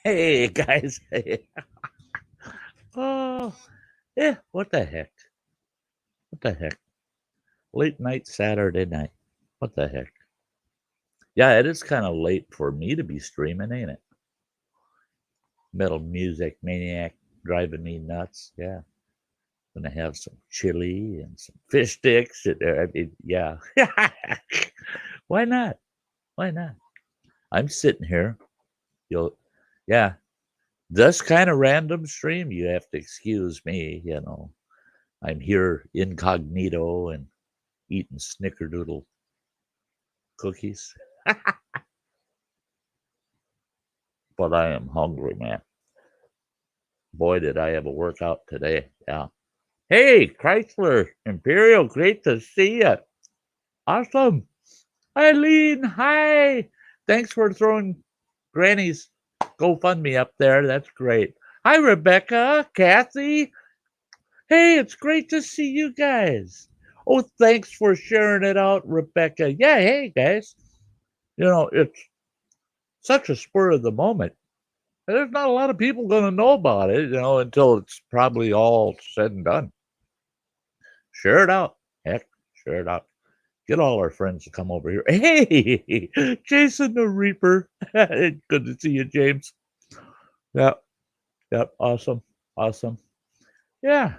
Hey, guys. Hey. Oh, yeah. What the heck? What the heck? Late night Saturday night. What the heck? Yeah, it is kind of late for me to be streaming, ain't it? Metal music maniac driving me nuts. Yeah. Gonna have some chili and some fish sticks. Yeah. Why not? Why not? I'm sitting here. You'll, yeah. This kind of random stream, you have to excuse me. I'm here incognito and eating snickerdoodle cookies. But I am hungry, man. Boy, did I have a workout today. Yeah. Hey, Chrysler Imperial, great to see you. Awesome. Eileen, hi. Thanks for throwing Granny's GoFundMe up there. That's great. Hi, Rebecca, Kathy. Hey, it's great to see you guys. Oh, thanks for sharing it out, Rebecca. Yeah, hey, guys. It's such a spur of the moment. There's not a lot of people going to know about it, until it's probably all said and done. Share it out. Heck, share it out. Get all our friends to come over here. Hey, Jason the Reaper. Good to see you, James. Yep. Yep. Awesome. Awesome. Yeah.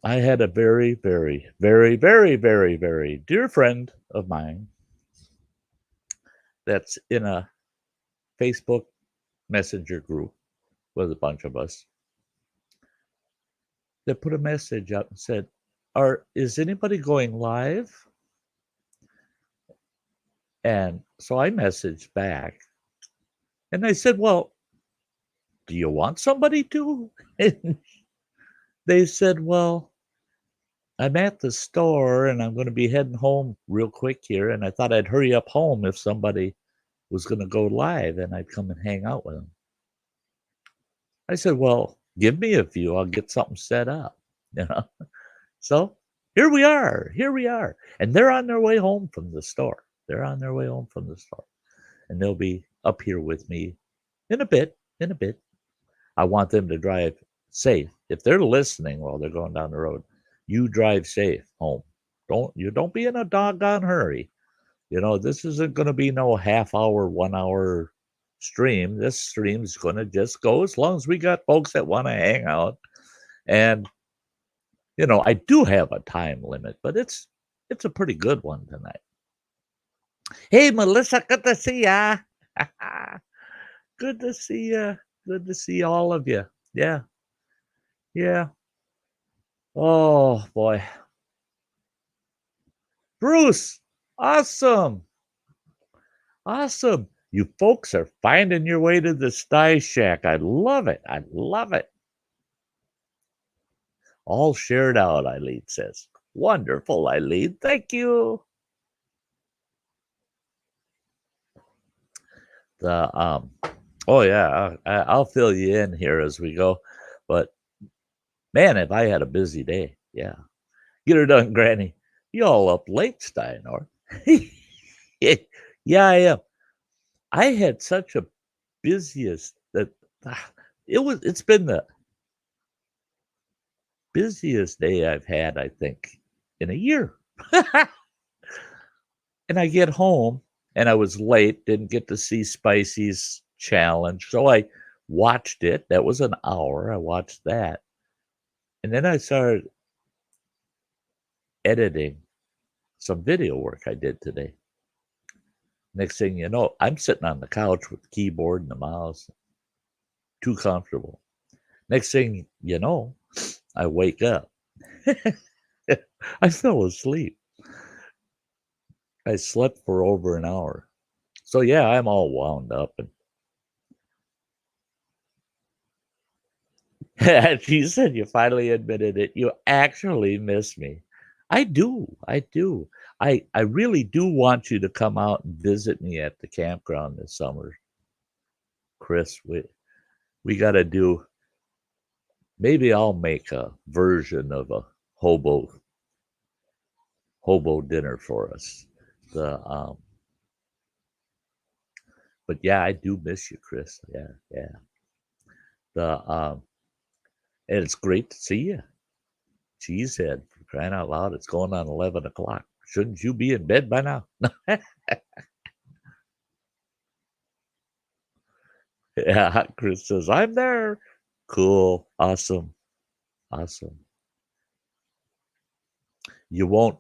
I had a very, very, very, very, very, very dear friend of mine that's in a Facebook Messenger group with a bunch of us that put a message up and said, is anybody going live? And so I messaged back and I said, well, do you want somebody to? And they said, well, I'm at the store and I'm going to be heading home real quick here. And I thought I'd hurry up home if somebody was going to go live and I'd come and hang out with them. I said, well, give me a few. I'll get something set up. So here we are. Here we are. And they're on their way home from the store. They're on their way home from the store. And they'll be up here with me in a bit. In a bit. I want them to drive safe. If they're listening while they're going down the road, you drive safe home. Don't be in a doggone hurry. This isn't going to be no half hour, 1 hour stream. This stream's going to just go as long as we got folks that want to hang out. And I do have a time limit, but it's a pretty good one tonight. Hey, Melissa, good to see ya. Good to see ya. Good to see all of you. Yeah. Yeah. Oh, boy. Bruce, awesome. Awesome. You folks are finding your way to the Sty Shack. I love it. I love it. All shared out, Eileen says. Wonderful, Eileen. Thank you. Oh yeah, I'll fill you in here as we go. But man, if I had a busy day, yeah. Get her done, Granny. You all up late, Sty North. Yeah, I am. I had such a busiest that it's been the busiest day I've had, I think, in a year. And I get home and I was late, didn't get to see Spicy's challenge. So I watched it. That was an hour. I watched that. And then I started editing some video work I did today. Next thing you know, I'm sitting on the couch with the keyboard and the mouse. Too comfortable. Next thing you know, I wake up. I fell asleep. I slept for over an hour. So yeah, I'm all wound up. And she said you finally admitted it. You actually miss me. I do. I do. I really do want you to come out and visit me at the campground this summer. Chris, we got to do, maybe I'll make a version of a hobo dinner for us. But yeah, I do miss you, Chris. Yeah, yeah. And it's great to see you. Cheesehead, for crying out loud, it's going on 11 o'clock. Shouldn't you be in bed by now? Yeah, Chris says, I'm there. Cool. Awesome. Awesome. You won't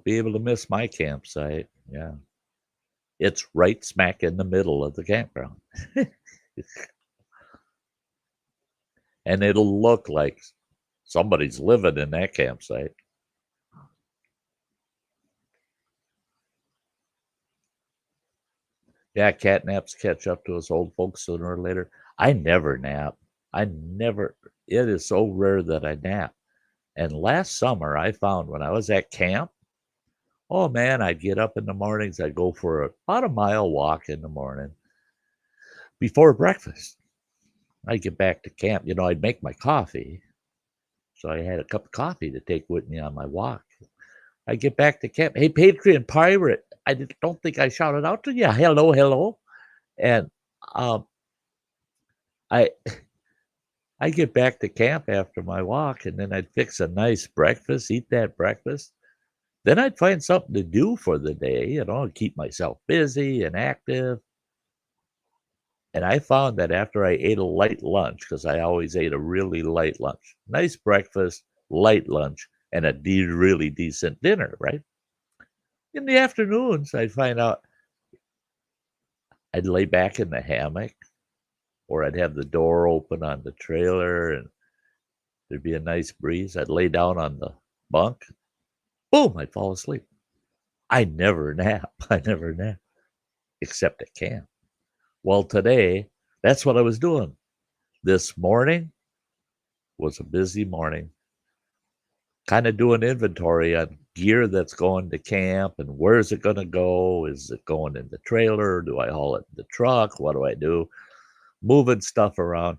be able to miss my campsite. Yeah. It's right smack in the middle of the campground. And it'll look like somebody's living in that campsite. Yeah, cat naps catch up to us old folks sooner or later. I never nap. I never, it is so rare that I nap. And last summer, I found when I was at camp, oh man, I'd get up in the mornings, I'd go for about a mile walk in the morning before breakfast. I'd get back to camp. I'd make my coffee. So I had a cup of coffee to take with me on my walk. I get back to camp. Hey, Patriot Pirate, don't think I shouted out to you. Hello, hello. And um, I I get back to camp after my walk, and then I'd fix a nice breakfast, eat that breakfast. Then I'd find something to do for the day, keep myself busy and active. And I found that after I ate a light lunch, because I always ate a really light lunch, nice breakfast, light lunch, and a really decent dinner, right? In the afternoons, I'd find out I'd lay back in the hammock, or I'd have the door open on the trailer and there'd be a nice breeze. I'd lay down on the bunk. Boom, I'd fall asleep. I never nap. I never nap, except at camp. Well, today, that's what I was doing. This morning was a busy morning, kind of doing inventory on gear that's going to camp and where's it going to go? Is it going in the trailer? Do I haul it in the truck? What do I do? Moving stuff around.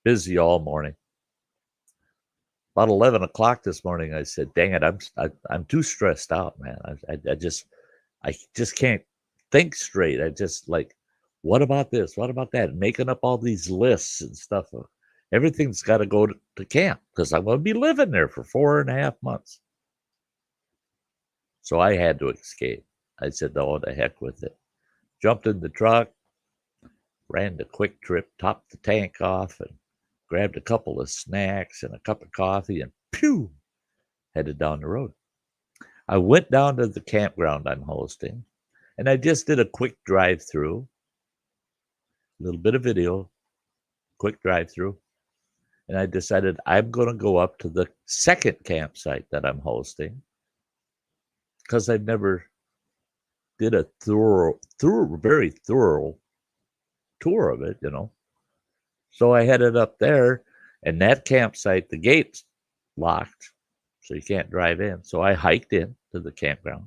Busy all morning. About 11 o'clock this morning, I said, "Dang it, I'm too stressed out, man. I just can't think straight. I just like, what about this? What about that? Making up all these lists and stuff. Everything's got to go to camp because I'm going to be living there for 4.5 months." So I had to escape. I said, "No, the heck with it." Jumped in the truck, ran the quick trip, topped the tank off, and grabbed a couple of snacks and a cup of coffee, and pew, headed down the road. I went down to the campground I'm hosting, and I just did a quick drive through, a little bit of video, quick drive through, and I decided I'm going to go up to the second campsite that I'm hosting because I've never did a very thorough tour of it. So I headed up there, and that campsite, the gate's locked, so you can't drive in. So I hiked in to the campground,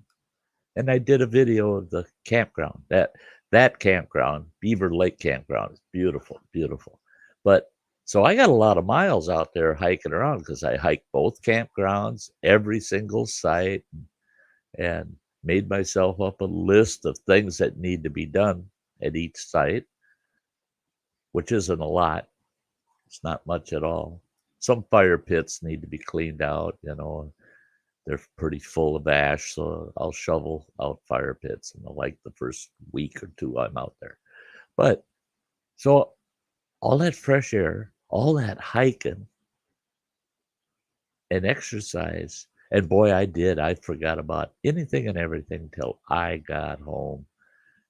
and I did a video of the campground. That campground, Beaver Lake Campground, is beautiful, beautiful. But so I got a lot of miles out there hiking around because I hiked both campgrounds, every single site, and made myself up a list of things that need to be done at each site, which isn't a lot. It's not much at all. Some fire pits need to be cleaned out. They're pretty full of ash, so I'll shovel out fire pits in the first week or two I'm out there. But so all that fresh air, all that hiking and exercise, and boy, I forgot about anything and everything till I got home.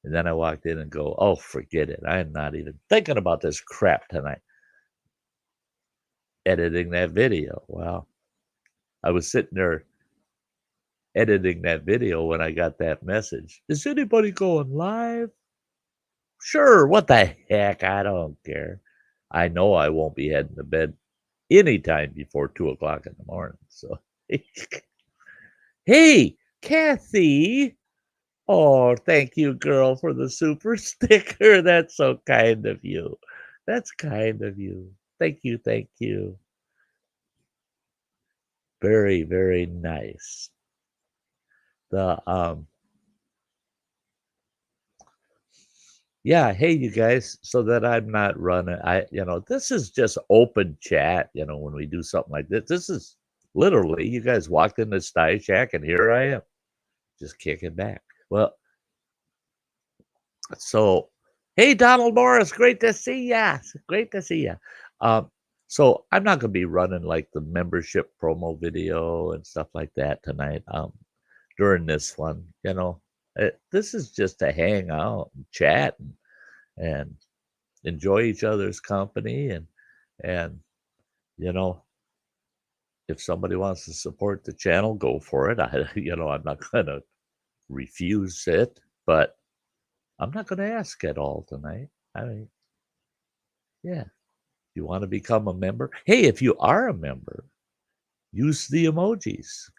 And then I walked in and go, oh, forget it. I'm not even thinking about this crap tonight. Editing that video. Well, I was sitting there editing that video when I got that message. Is anybody going live? Sure, what the heck? I don't care. I know I won't be heading to bed anytime before 2 o'clock in the morning. So, hey, Kathy. Oh, thank you, girl, for the super sticker. That's so kind of you. That's kind of you. Thank you. Thank you. Very, very nice. The Yeah, hey, you guys, so that I'm not running. This is just open chat. When we do something like this is literally you guys walked in the Sty Shack, and here I am, just kicking back. Well, so hey, Donald Morris, great to see ya. Great to see ya. Um, so I'm not going to be running like the membership promo video and stuff like that tonight. During this one, this is just to hang out and chat and enjoy each other's company and you know if somebody wants to support the channel, go for it. I'm not gonna refuse it, but I'm not gonna ask at all tonight. I mean, yeah, you want to become a member? Hey, if you are a member, use the emojis.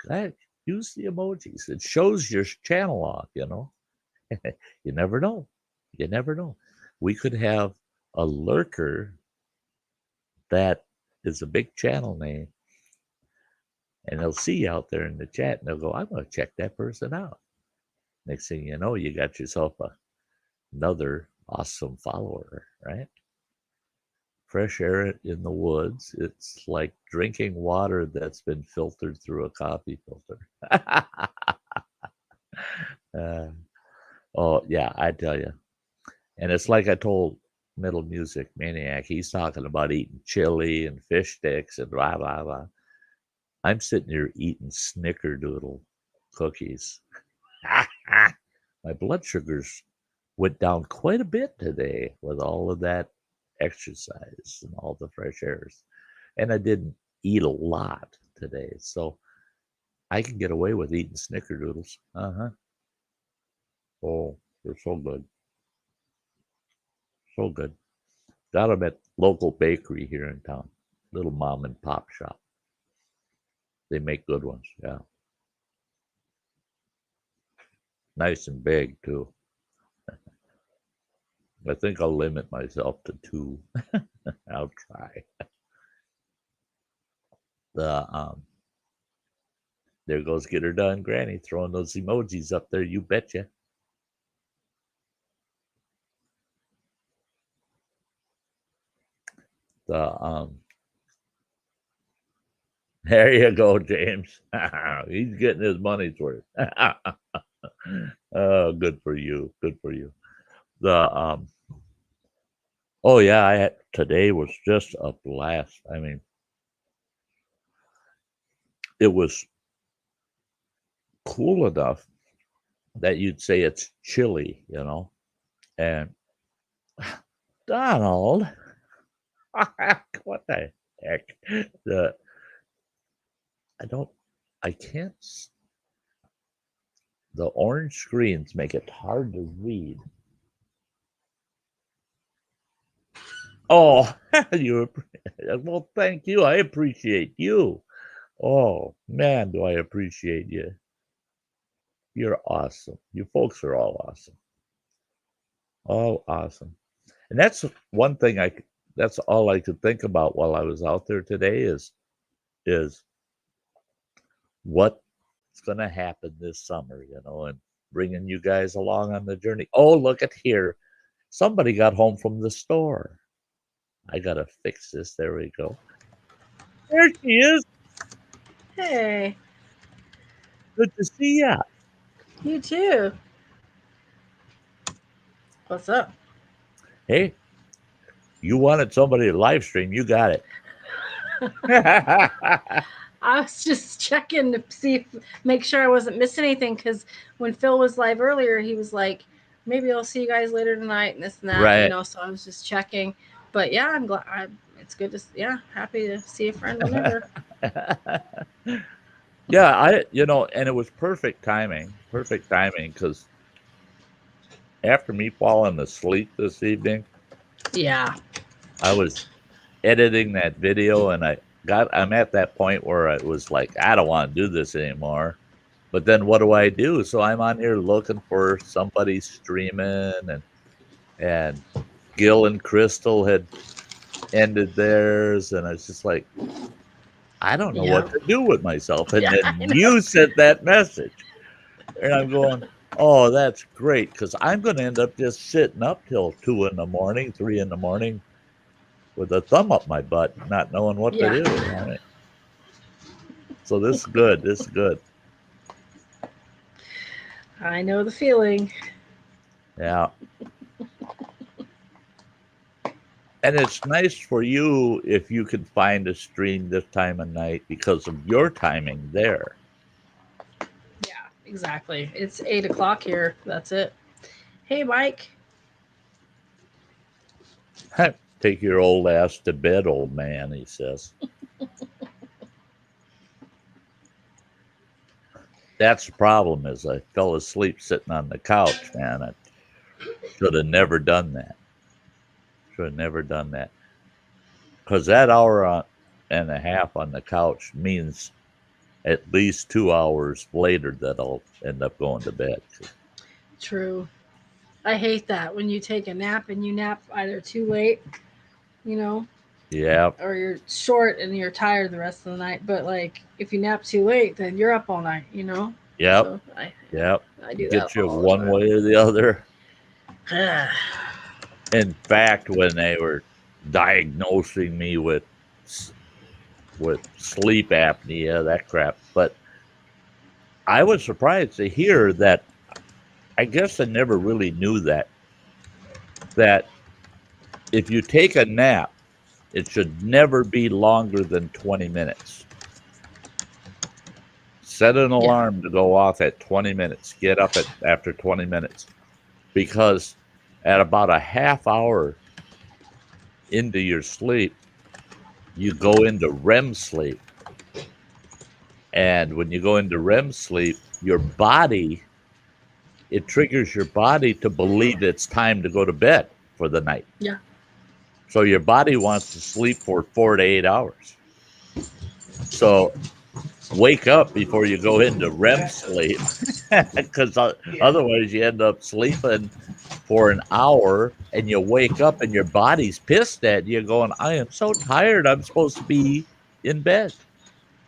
Use the emojis. It shows your channel off. You never know. You never know. We could have a lurker that is a big channel name, and they'll see you out there in the chat, and they'll go, I'm going to check that person out. Next thing you know, you got yourself another awesome follower, right? Fresh air in the woods. It's like drinking water that's been filtered through a coffee filter. Oh, yeah, I tell you. And it's like I told Middle Music Maniac, he's talking about eating chili and fish sticks and blah, blah, blah. I'm sitting here eating snickerdoodle cookies. My blood sugars went down quite a bit today with all of that exercise and all the fresh airs. And I didn't eat a lot today. So I can get away with eating snickerdoodles. Uh-huh. Oh, they're so good. So good. Got them at local bakery here in town. Little mom and pop shop. They make good ones, yeah. Nice and big too. I think I'll limit myself to 2. I'll try. There goes Get Her Done Granny throwing those emojis up there, you betcha. There you go, James. He's getting his money's worth. Oh, good for you. Good for you. Oh yeah, today was just a blast. I mean, it was cool enough that you'd say it's chilly, and Donald, what the heck? I can't. The orange screens make it hard to read. Oh, well, thank you. I appreciate you. Oh, man, do I appreciate you. You're awesome. You folks are all awesome. All awesome. And that's one thing that's all I could think about while I was out there today is what's going to happen this summer, and bringing you guys along on the journey. Oh, look at here. Somebody got home from the store. I got to fix this. There we go. There she is. Hey. Good to see ya. You too. What's up? Hey, you wanted somebody to live stream. You got it. I was just checking to make sure I wasn't missing anything because when Phil was live earlier, he was like, maybe I'll see you guys later tonight and this and that, Right. So I was just checking. But yeah, I'm glad. It's good to, happy to see a friend whenever. Yeah, and it was perfect timing because after me falling asleep this evening, yeah, I was editing that video and I'm at that point where I was like, I don't want to do this anymore. But then what do I do? So I'm on here looking for somebody streaming and Gil and Crystal had ended theirs, and I was just like, I don't know what to do with myself. And then you sent that message. And I'm going, Oh, that's great because I'm going to end up just sitting up till 2 in the morning, 3 in the morning with a thumb up my butt, not knowing what to Yeah. do. All right. So this is good. This is good. I know the feeling. Yeah. And it's nice for you if you can find a stream this time of night because of your timing there. Yeah, exactly. It's 8 o'clock here. That's it. Hey, Mike. Take your old ass to bed, old man, he says. That's the problem is I fell asleep sitting on the couch, man. I should have never done that. Should have never done that. Because that hour and a half on the couch means at least 2 hours later that I'll end up going to bed. True. I hate that when you take a nap and you nap either too late, you know, Yeah, or you're short and you're tired the rest of the night. But like, if you nap too late, then you're up all night, you know. yep, So yep. I do that Get you all the one time. way or the other. Yeah. In fact, when they were diagnosing me with sleep apnea, that crap, but I was surprised to hear that. I guess I never really knew that if you take a nap, it should never be longer than 20 minutes. Set an alarm to go off at 20 minutes. Get up after 20 minutes because at about a half hour into your sleep, you go into REM sleep. And when you go into REM sleep, your body, it triggers your body to believe it's time to go to bed for the night. Yeah. So your body wants to sleep for 4 to 8 hours. So wake up before you go into REM sleep because otherwise you end up sleeping for an hour and you wake up and your body's pissed at you going, I am so tired. I'm supposed to be in bed.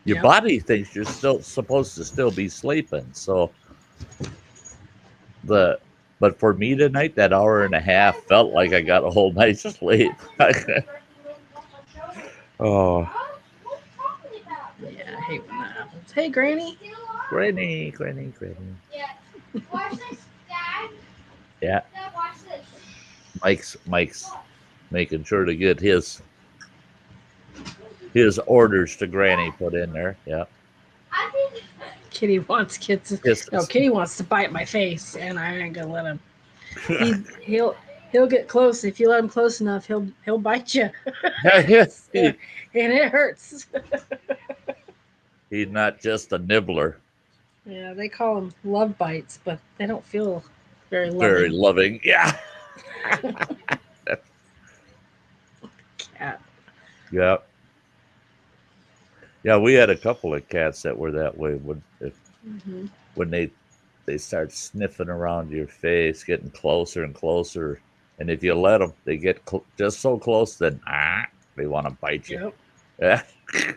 Your Yep. body thinks you're still supposed to still be sleeping. So but for me tonight, that hour and a half felt like I got a whole night's sleep. Oh, Yeah, I hate when that happens. Hey, Granny. Granny. Yeah, Mike's making sure to get his orders to Granny put in there. Yeah. Kitty wants kids. Yes. No, Kitty wants to bite my face, and I ain't gonna let him. He'll get close. If you let him close enough, he'll bite you. So, and it hurts. He's not just a nibbler. Yeah, they call them love bites, but they don't feel very Very loving. loving. Yeah. Cat. Yeah. Yeah, we had a couple of cats that were that way Mm-hmm. when they start sniffing around your face, getting closer and closer, and if you let them, they get just so close that they want to bite you. Yep. Yeah.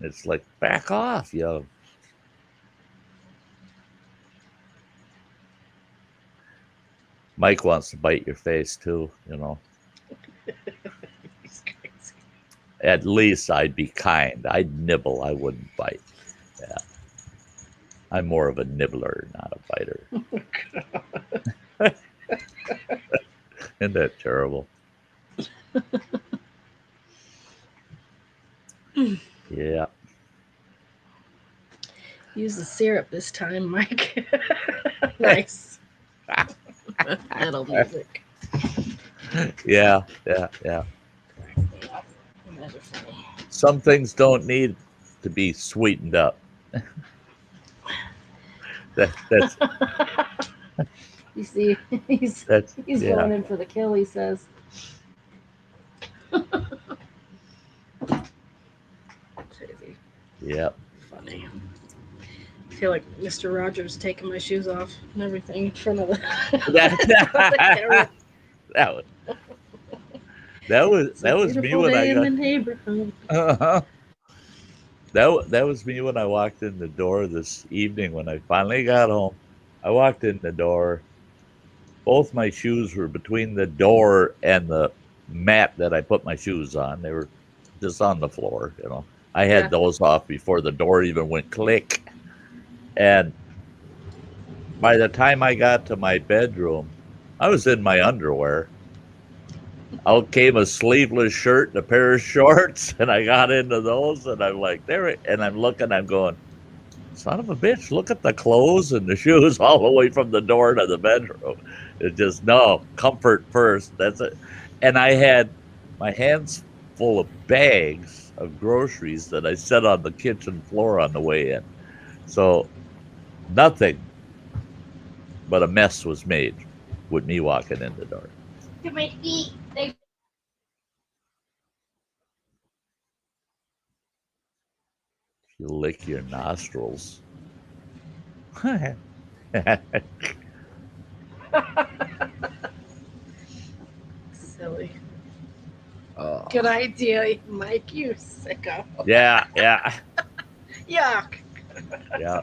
It's like back off, yo. Mike wants to bite your face too, you know. He's crazy. At least I'd be kind. I'd nibble. I wouldn't bite. Yeah. I'm more of a nibbler, not a biter. Isn't that terrible? Yeah. Use the syrup this time, Mike. Nice. Metal music. Yeah. Some things don't need to be sweetened up. That's You see, he's yeah. going in for the kill. He says. Crazy. Yep. Funny. I feel like Mr. Rogers taking my shoes off and everything in front of the, the camera. that was that It's a was me beautiful when I day in got the neighborhood. that was me when I walked in the door this evening when I finally got home. I walked in the door. Both my shoes were between the door and the mat that I put my shoes on. They were just on the floor, you know. I had Yeah. those off before the door even went click. And by the time I got to my bedroom, I was in my underwear. Out came a sleeveless shirt and a pair of shorts, and I got into those, and I'm like, there, and I'm looking, I'm going, son of a bitch, look at the clothes and the shoes all the way from the door to the bedroom. It just, no, comfort first. That's it. And I had my hands full of bags of groceries that I set on the kitchen floor on the way in. So nothing but a mess was made with me walking in the door. Look at my feet. You lick your nostrils. Silly. Oh. Good idea, Mike. You sicko. Yeah. Yuck. Yeah.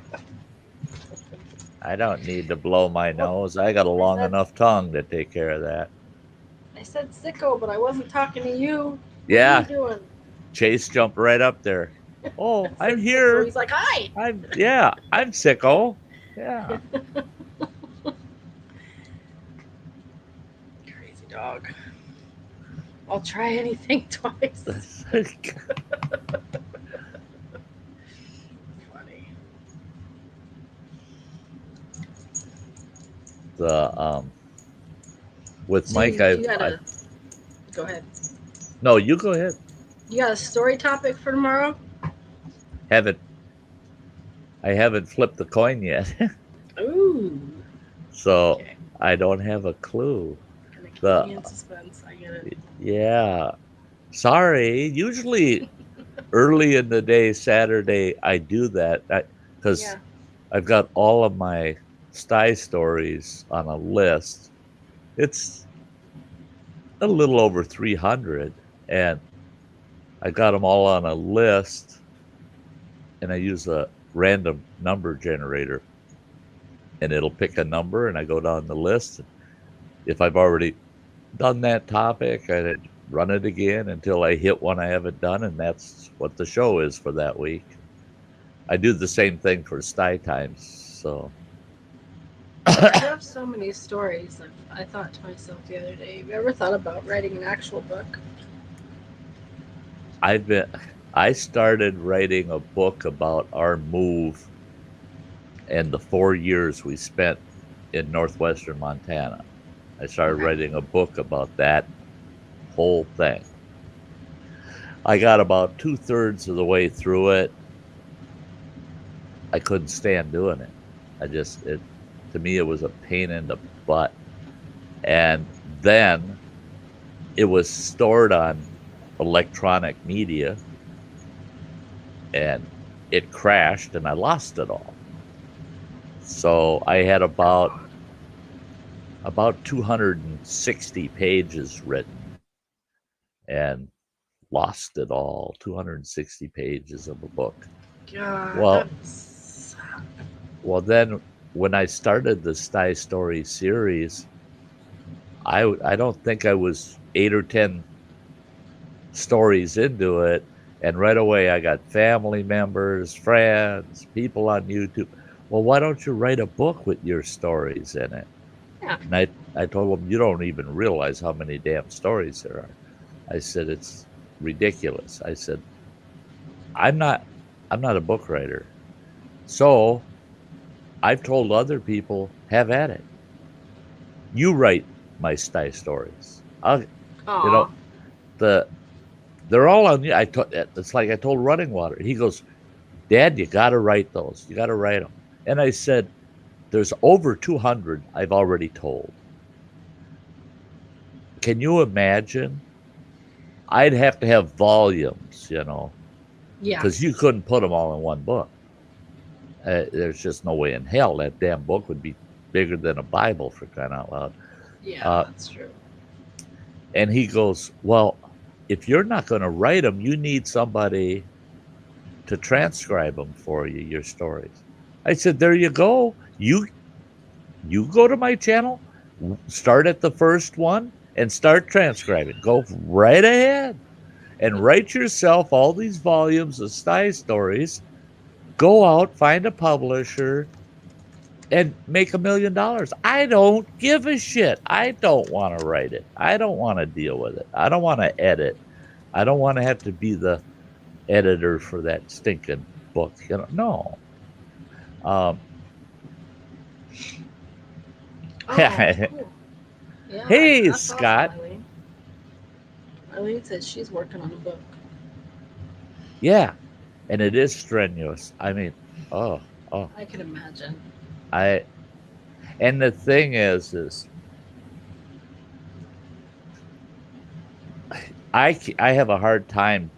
I don't need to blow my nose. I got a long enough tongue to take care of that. I said sicko, but I wasn't talking to you. Yeah. What are you doing? Chase jumped right up there. Oh, I'm Sicko. here. He's like, hi. I'm sicko. Yeah. Crazy dog. I'll try anything twice. Funny. With So Mike, go ahead. No, you go ahead. You got a story topic for tomorrow? I haven't flipped the coin yet. Ooh. So Okay. I don't have a clue. Gonna keep me in suspense. I get it. Yeah. Sorry. Usually early in the day, Saturday, I do that because I've got all of my Sty stories on a list. It's a little over 300, and I got them all on a list, and I use a random number generator, and it'll pick a number, and I go down the list. If I've already done that topic, I run it again until I hit one I haven't done, and that's what the show is for that week. I do the same thing for Sty Times, so. I have so many stories. I thought to myself the other day, have you ever thought about writing an actual book? I started writing a book about our move and the 4 years we spent in northwestern Montana. I started writing a book about that whole thing. I got about 2/3 of the way through it. I couldn't stand doing it. To me, it was a pain in the butt. And then it was stored on electronic media, and it crashed, and I lost it all. So I had about 260 pages written, and lost it all. 260 pages of a book. God, well, then when I started the Sty Story series, I don't think I was 8 or 10 stories into it, and right away I got family members, friends, people on YouTube. Well, why don't you write a book with your stories in it? Yeah. And I told them, you don't even realize how many damn stories there are. I said, it's ridiculous. I said, I'm not a book writer. So I've told other people, have at it. You write my Sty stories. They're all on you. It's like I told Running Water. He goes, Dad, you got to write those. You got to write them. And I said, there's over 200 I've already told. Can you imagine? I'd have to have volumes, Yeah. Because you couldn't put them all in one book. There's just no way in hell that damn book would be bigger than a Bible, for crying out loud. Yeah, that's true. And he goes, well, if you're not going to write them, you need somebody to transcribe them for you, your stories. I said, there you go. You You go to my channel, start at the first one, and start transcribing. Go right ahead and write yourself all these volumes of Sty stories. Go out, find a publisher, and make $1 million. I don't give a shit. I don't want to write it. I don't want to deal with it. I don't want to edit. I don't want to have to be the editor for that stinking book. No. Um, Oh, cool. Yeah, hey, that's awesome, Scott. Eileen. Eileen said she's working on a book. Yeah, and it is strenuous. I mean, oh, oh, I can imagine. I. And the thing is I have a hard time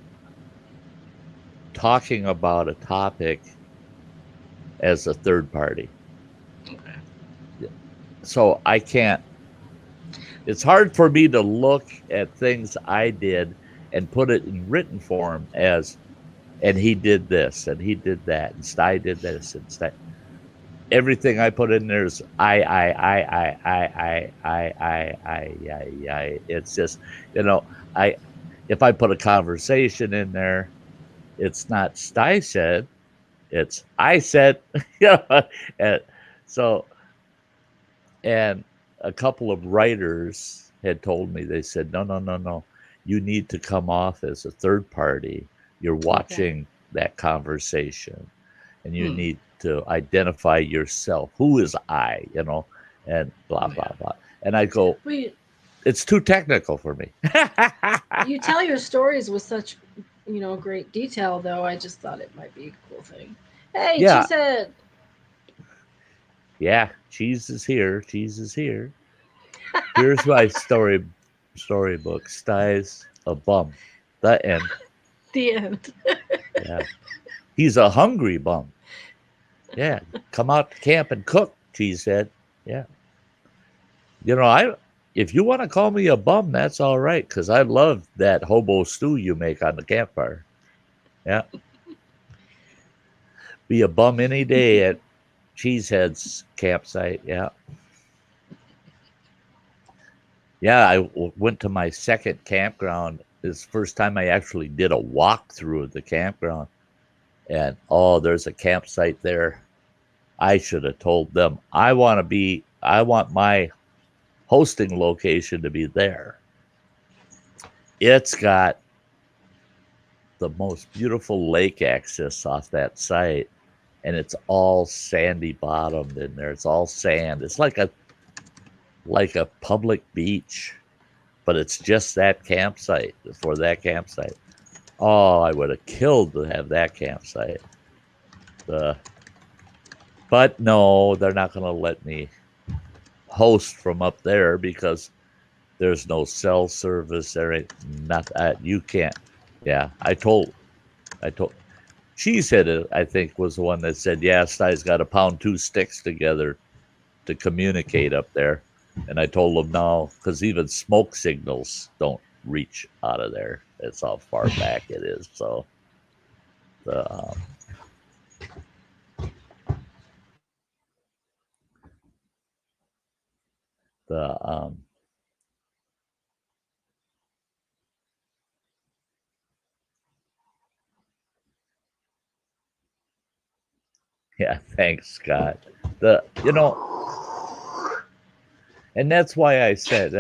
talking about a topic as a third party. Okay. So I can't. It's hard for me to look at things I did and put it in written form as, and he did this and he did that and Sty did this and Sty. Everything I put in there is I. It's just, I if I put a conversation in there, it's not Sty said, it's I said, and so, and a couple of writers had told me, they said, no, you need to come off as a third party. You're watching that conversation and you need to identify yourself. Who is I, and blah, blah, blah. And I go, it's too technical for me. You tell your stories with such, great detail, though. I just thought it might be a cool thing. Hey, Yeah. Cheesehead. Yeah, cheese is here. Cheese is here. Here's my storybook. Sty's a bum. The end. The end. Yeah. He's a hungry bum. Yeah. Come out to camp and cook, Cheese said. Yeah. If you want to call me a bum, that's all right, because I love that hobo stew you make on the campfire. Yeah. Be a bum any day at Cheesehead's campsite. Yeah. Yeah, I went to my second campground. It's the first time I actually did a walkthrough of the campground. And there's a campsite there. I should have told them I want my hosting location to be there. It's got the most beautiful lake access off that site, and it's all sandy bottomed in there. It's all sand. It's like a public beach, but it's just that campsite for that campsite. Oh, I would have killed to have that campsite. But no, they're not going to let me host from up there because there's no cell service. There ain't nothing. You can't. Yeah, I told. Cheesehead, I think, was the one that said, yeah, Sty's got to pound 2 sticks together to communicate up there. And I told him no, because even smoke signals don't reach out of there. That's how far back it is. So yeah, thanks, Scott. And that's why I said,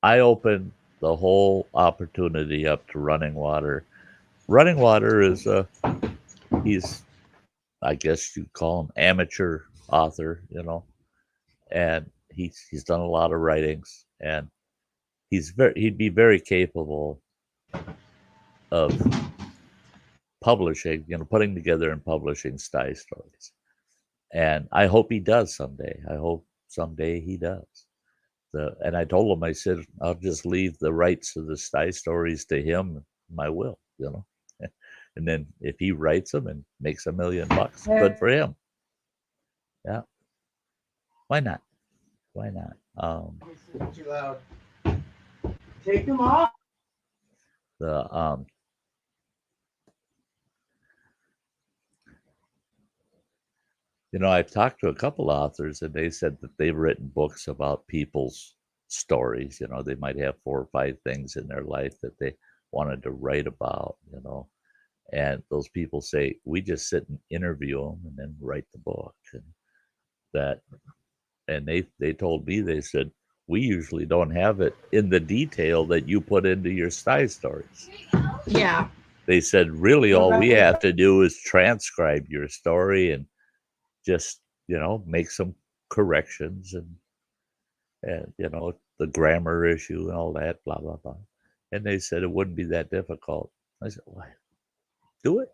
I opened the whole opportunity up to Running Water. Running Water is he's, I guess you'd call him amateur author, and he's done a lot of writings, and he'd be very capable of publishing, putting together and publishing Sty stories. And I hope he does someday. I hope someday he does. And I told him, I said, I'll just leave the rights of the Sty stories to him, my will, And then if he writes them and makes $1 million, good for him. Yeah. Why not? Why not? Too loud. Take them off. I've talked to a couple authors, and they said that they've written books about people's stories. They might have 4 or 5 things in their life that they wanted to write about. And those people say, we just sit and interview them and then write the book. And they told me, they said, we usually don't have it in the detail that you put into your Sty stories. Yeah. They said, really, all we have to do is transcribe your story and just, make some corrections and the grammar issue and all that, blah, blah, blah. And they said it wouldn't be that difficult. I said, well, do it.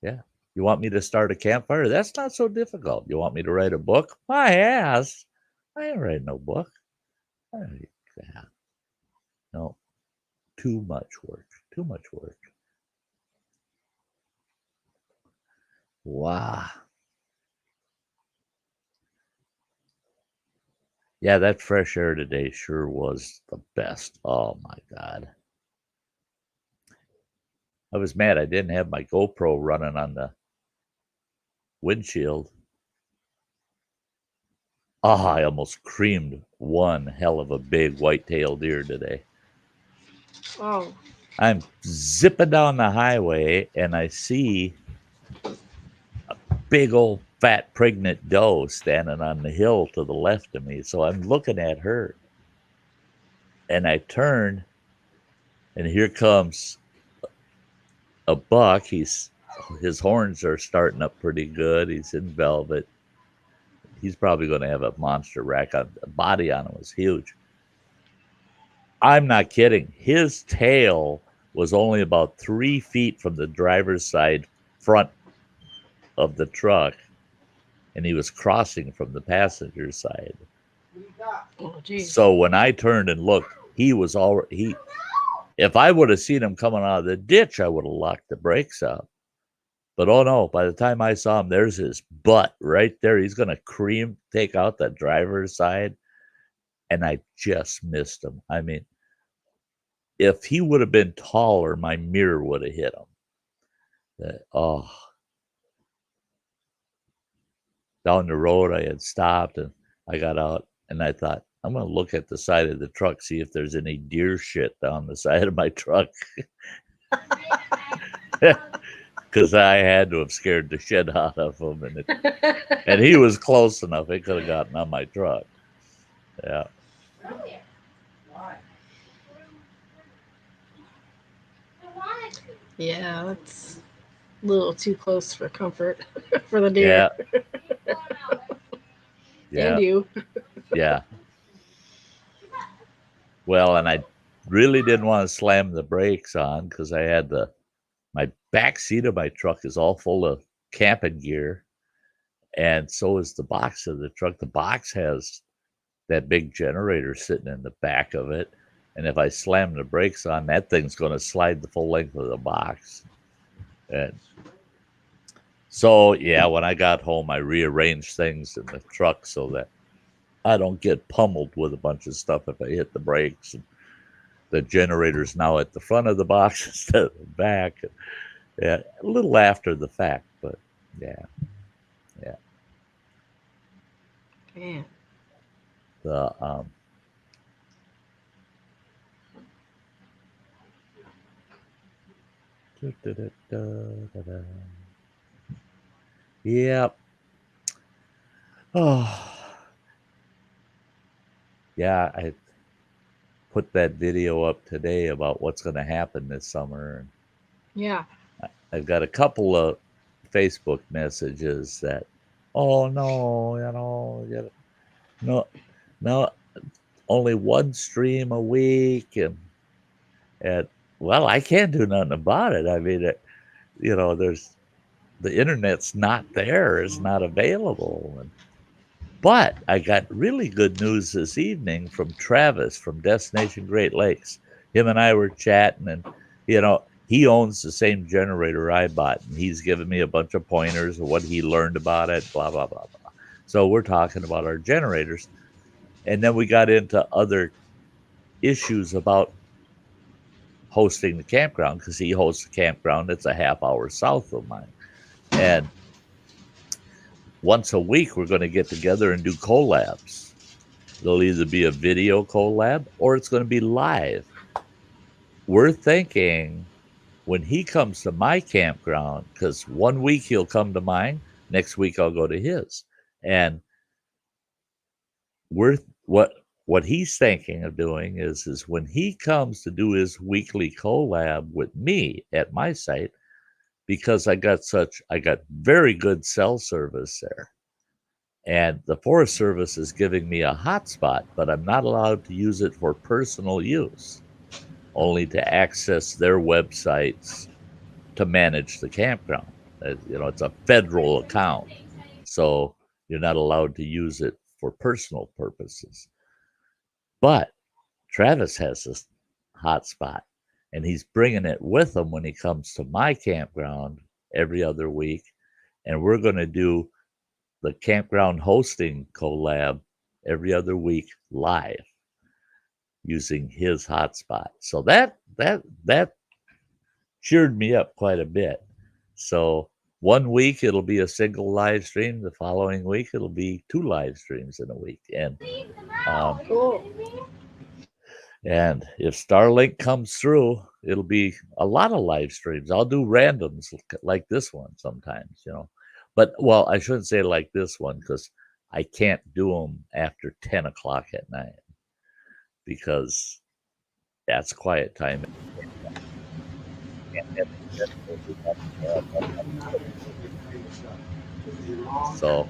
Yeah. You want me to start a campfire? That's not so difficult. You want me to write a book? My ass. I ain't writing no book. Yeah. No, too much work. Wow. Yeah, that fresh air today sure was the best. Oh my God. I was mad I didn't have my GoPro running on the windshield. Oh, I almost creamed one hell of a big white-tailed deer today. Oh. I'm zipping down the highway and I see a big old fat pregnant doe standing on the hill to the left of me. So I'm looking at her and I turn and here comes a buck. His horns are starting up pretty good. He's in velvet. He's probably going to have a monster rack. The body on him was huge. I'm not kidding. His tail was only about 3 feet from the driver's side front of the truck, and he was crossing from the passenger side. Oh, geez. So when I turned and looked, he was already. If I would have seen him coming out of the ditch, I would have locked the brakes up. But oh no, by the time I saw him, there's his butt right there. He's going to take out the driver's side. And I just missed him. I mean, if he would have been taller, my mirror would have hit him. Down the road, I had stopped and I got out and I thought, I'm going to look at the side of the truck, see if there's any deer shit down the side of my truck. Because I had to have scared the shit out of him. And he was close enough. It could have gotten on my truck. Yeah. Yeah, that's a little too close for comfort for the deer. Yeah. And you. Yeah. Well, and I really didn't want to slam the brakes on because I had my back seat of my truck is all full of camping gear. And so is the box of the truck. The box has that big generator sitting in the back of it. And if I slam the brakes on, that thing's going to slide the full length of the box. And so, yeah, when I got home, I rearranged things in the truck so that I don't get pummeled with a bunch of stuff if I hit the brakes. And the generator's now at the front of the box instead of the back. Yeah, a little after the fact, but yeah. Man. Yep. Oh. Yeah, I put that video up today about what's going to happen this summer. Yeah. I've got a couple of Facebook messages that, oh no, no, only one stream a week, and well, I can't do nothing about it. I mean, there's the internet's not there, it's not available. But I got really good news this evening from Travis from Destination Great Lakes. Him and I were chatting, and he owns the same generator I bought, and he's given me a bunch of pointers of what he learned about it, blah, blah, blah, blah. So we're talking about our generators. And then we got into other issues about hosting the campground, because he hosts a campground that's a half hour south of mine. And once a week, we're going to get together and do collabs. It'll either be a video collab or it's going to be live. We're thinking when he comes to my campground, because 1 week he'll come to mine, next week I'll go to his. And we're what he's thinking of doing is when he comes to do his weekly collab with me at my site, because I got very good cell service there. And the Forest Service is giving me a hotspot, but I'm not allowed to use it for personal use, only to access their websites to manage the campground. It's a federal account, so you're not allowed to use it for personal purposes. But Travis has this hotspot, and he's bringing it with him when he comes to my campground every other week, and we're going to do the campground hosting collab every other week live using his hotspot. So that cheered me up quite a bit. So 1 week it'll be a single live stream. The following week it'll be 2 live streams in a week. And Cool. and if Starlink comes through, it'll be a lot of live streams. I'll do randoms like this one sometimes, But, well, I shouldn't say like this one because I can't do them after 10 o'clock at night because that's quiet time. So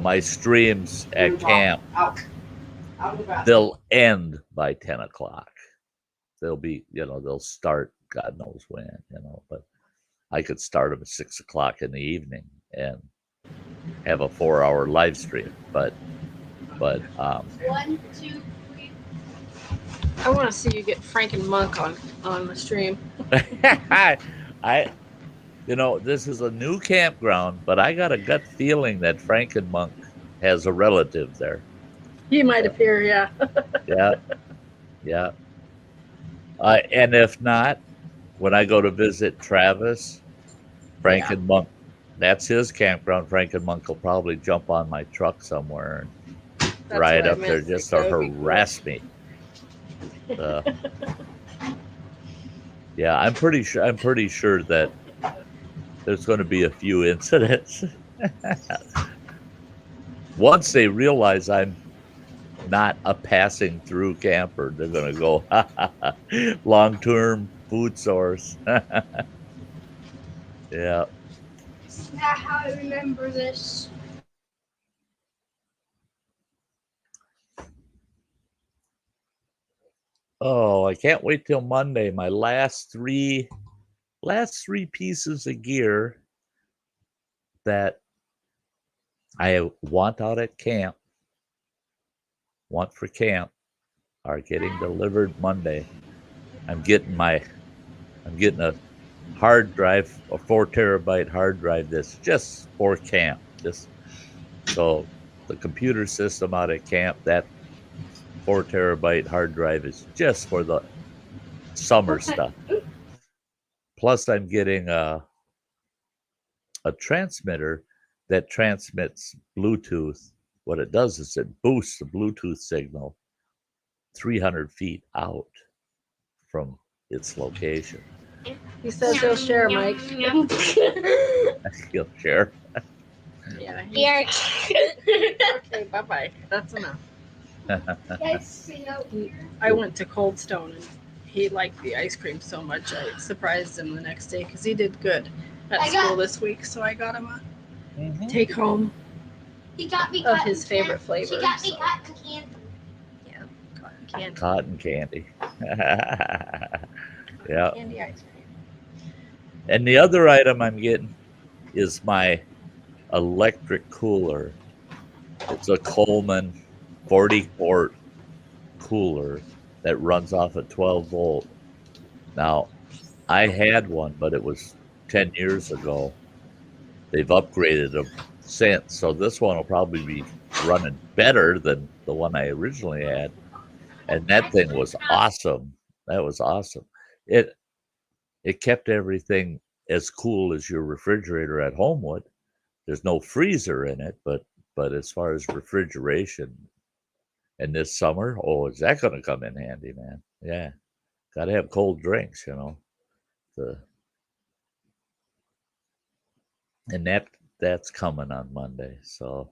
my streams at camp, they'll end by 10 o'clock. They'll be, they'll start God knows when, but I could start them at 6 o'clock in the evening and have a 4-hour live stream. But 1, 2, 3. I want to see you get Frank and Monk on the stream. This is a new campground, but I got a gut feeling that Frank and Monk has a relative there. He might appear, yeah. Yeah. And if not, when I go to visit Travis, Frank and Monk, that's his campground. Frank and Monk will probably jump on my truck somewhere and ride up there just to harass me. Yeah, I'm pretty sure that there's going to be a few incidents. Once they realize I'm not a passing through camper, they're going to go long-term food source. Yeah. Is that how I remember this? Oh, I can't wait till Monday. My last three pieces of gear that I want out at camp, want for camp, are getting delivered Monday. I'm getting a hard drive, a 4 terabyte hard drive that's just for camp. So the computer system out at camp, that 4 terabyte hard drive is just for the summer stuff. Plus, I'm getting a transmitter that transmits Bluetooth. What it does is it boosts the Bluetooth signal 300 feet out from its location. He says he'll share, Mike. He'll share. Yeah. Okay, bye-bye. That's enough. I went to Cold Stone and he liked the ice cream so much I surprised him the next day because he did good at school this week. So I got him a take home of his favorite flavor. She got me cotton candy. Yeah, cotton candy. Cotton candy. Yeah. Candy ice cream. And the other item I'm getting is my electric cooler. It's a Coleman 40-quart cooler that runs off a 12-volt. Now, I had one, but it was 10 years ago. They've upgraded them since, so this one will probably be running better than the one I originally had. And that thing was awesome. That was awesome. It kept everything as cool as your refrigerator at home would. there's no freezer in it, but as far as refrigeration, and this summer, oh, is that going to come in handy, man? Yeah, got to have cold drinks, you know. And that's coming on Monday. So,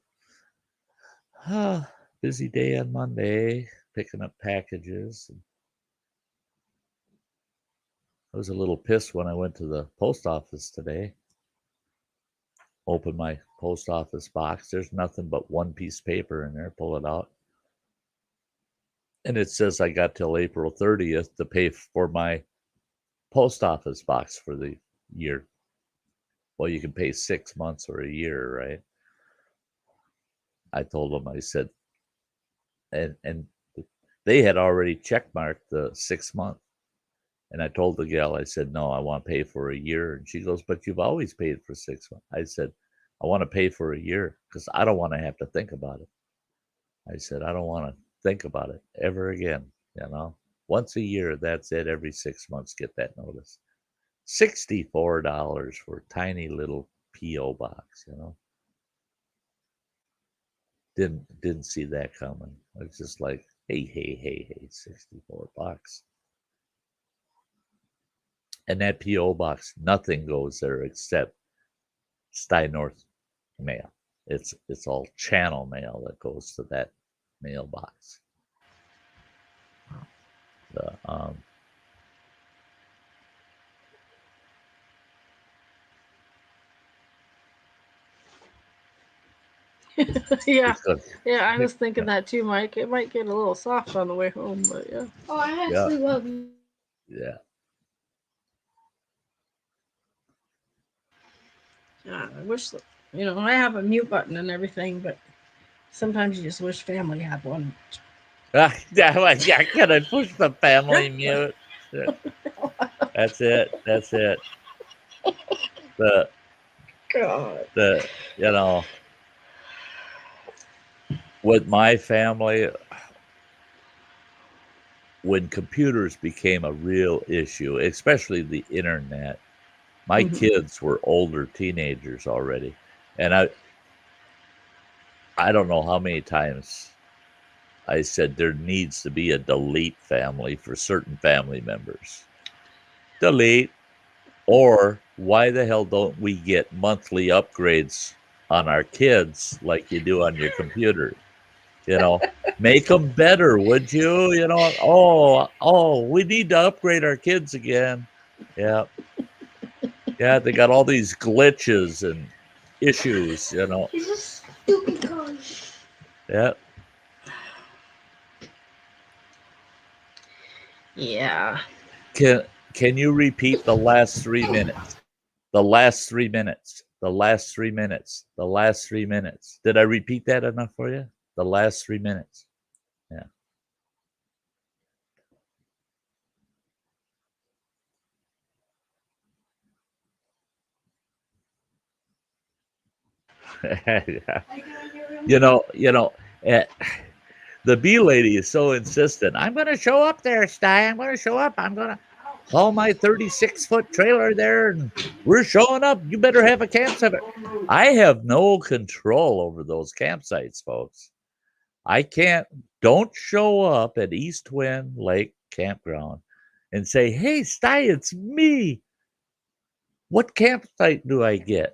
busy day on Monday, picking up packages. I was a little pissed when I went to the post office today. Open my post office box. There's nothing but one piece of paper in there. Pull it out. And it says I got till April 30th to pay for my post office box for the year. Well, you can pay 6 months or a year, right? I told them, I said, and they had already checkmarked the 6 month. And I told the gal, I said, no, I want to pay for a year. And she goes, but you've always paid for 6 months. I said, I want to pay for a year because I don't want to have to think about it. I said, I don't want to think about it ever again. You know, once a year, that's it. Every 6 months, get that notice. $64 for a tiny little P.O. box, you know. Didn't see that coming. It's just like, hey, $64. And that P.O. box, nothing goes there except Sty North mail. It's all channel mail that goes to that mailbox. Yeah, I was thinking that too, Mike. It might get a little soft on the way home, but yeah. Oh, I actually love you. Yeah. Yeah, I wish, I have a mute button and everything, but sometimes you just wish family had one. Yeah, can I push the family mute? That's it. God. With my family, when computers became a real issue, especially the internet, my kids were older teenagers already. And I don't know how many times I said there needs to be a delete family for certain family members. Delete. Or why the hell don't we get monthly upgrades on our kids like you do on your computer? You know, make them better, would you? You know, we need to upgrade our kids again. Yeah. Yeah, they got all these glitches and issues, you know. He's a stupid con. Yeah. Yeah. Can you repeat the last 3 minutes? The last 3 minutes. The last 3 minutes. The last 3 minutes. Did I repeat that enough for you? The last 3 minutes. Yeah. Yeah. The bee lady is so insistent. I'm going to show up there, Sty. I'm going to show up. I'm going to haul my 36-foot trailer there, and we're showing up. You better have a campsite. I have no control over those campsites, folks. I can't. Don't show up at East Twin Lake Campground and say, hey, Sty, it's me. What campsite do I get?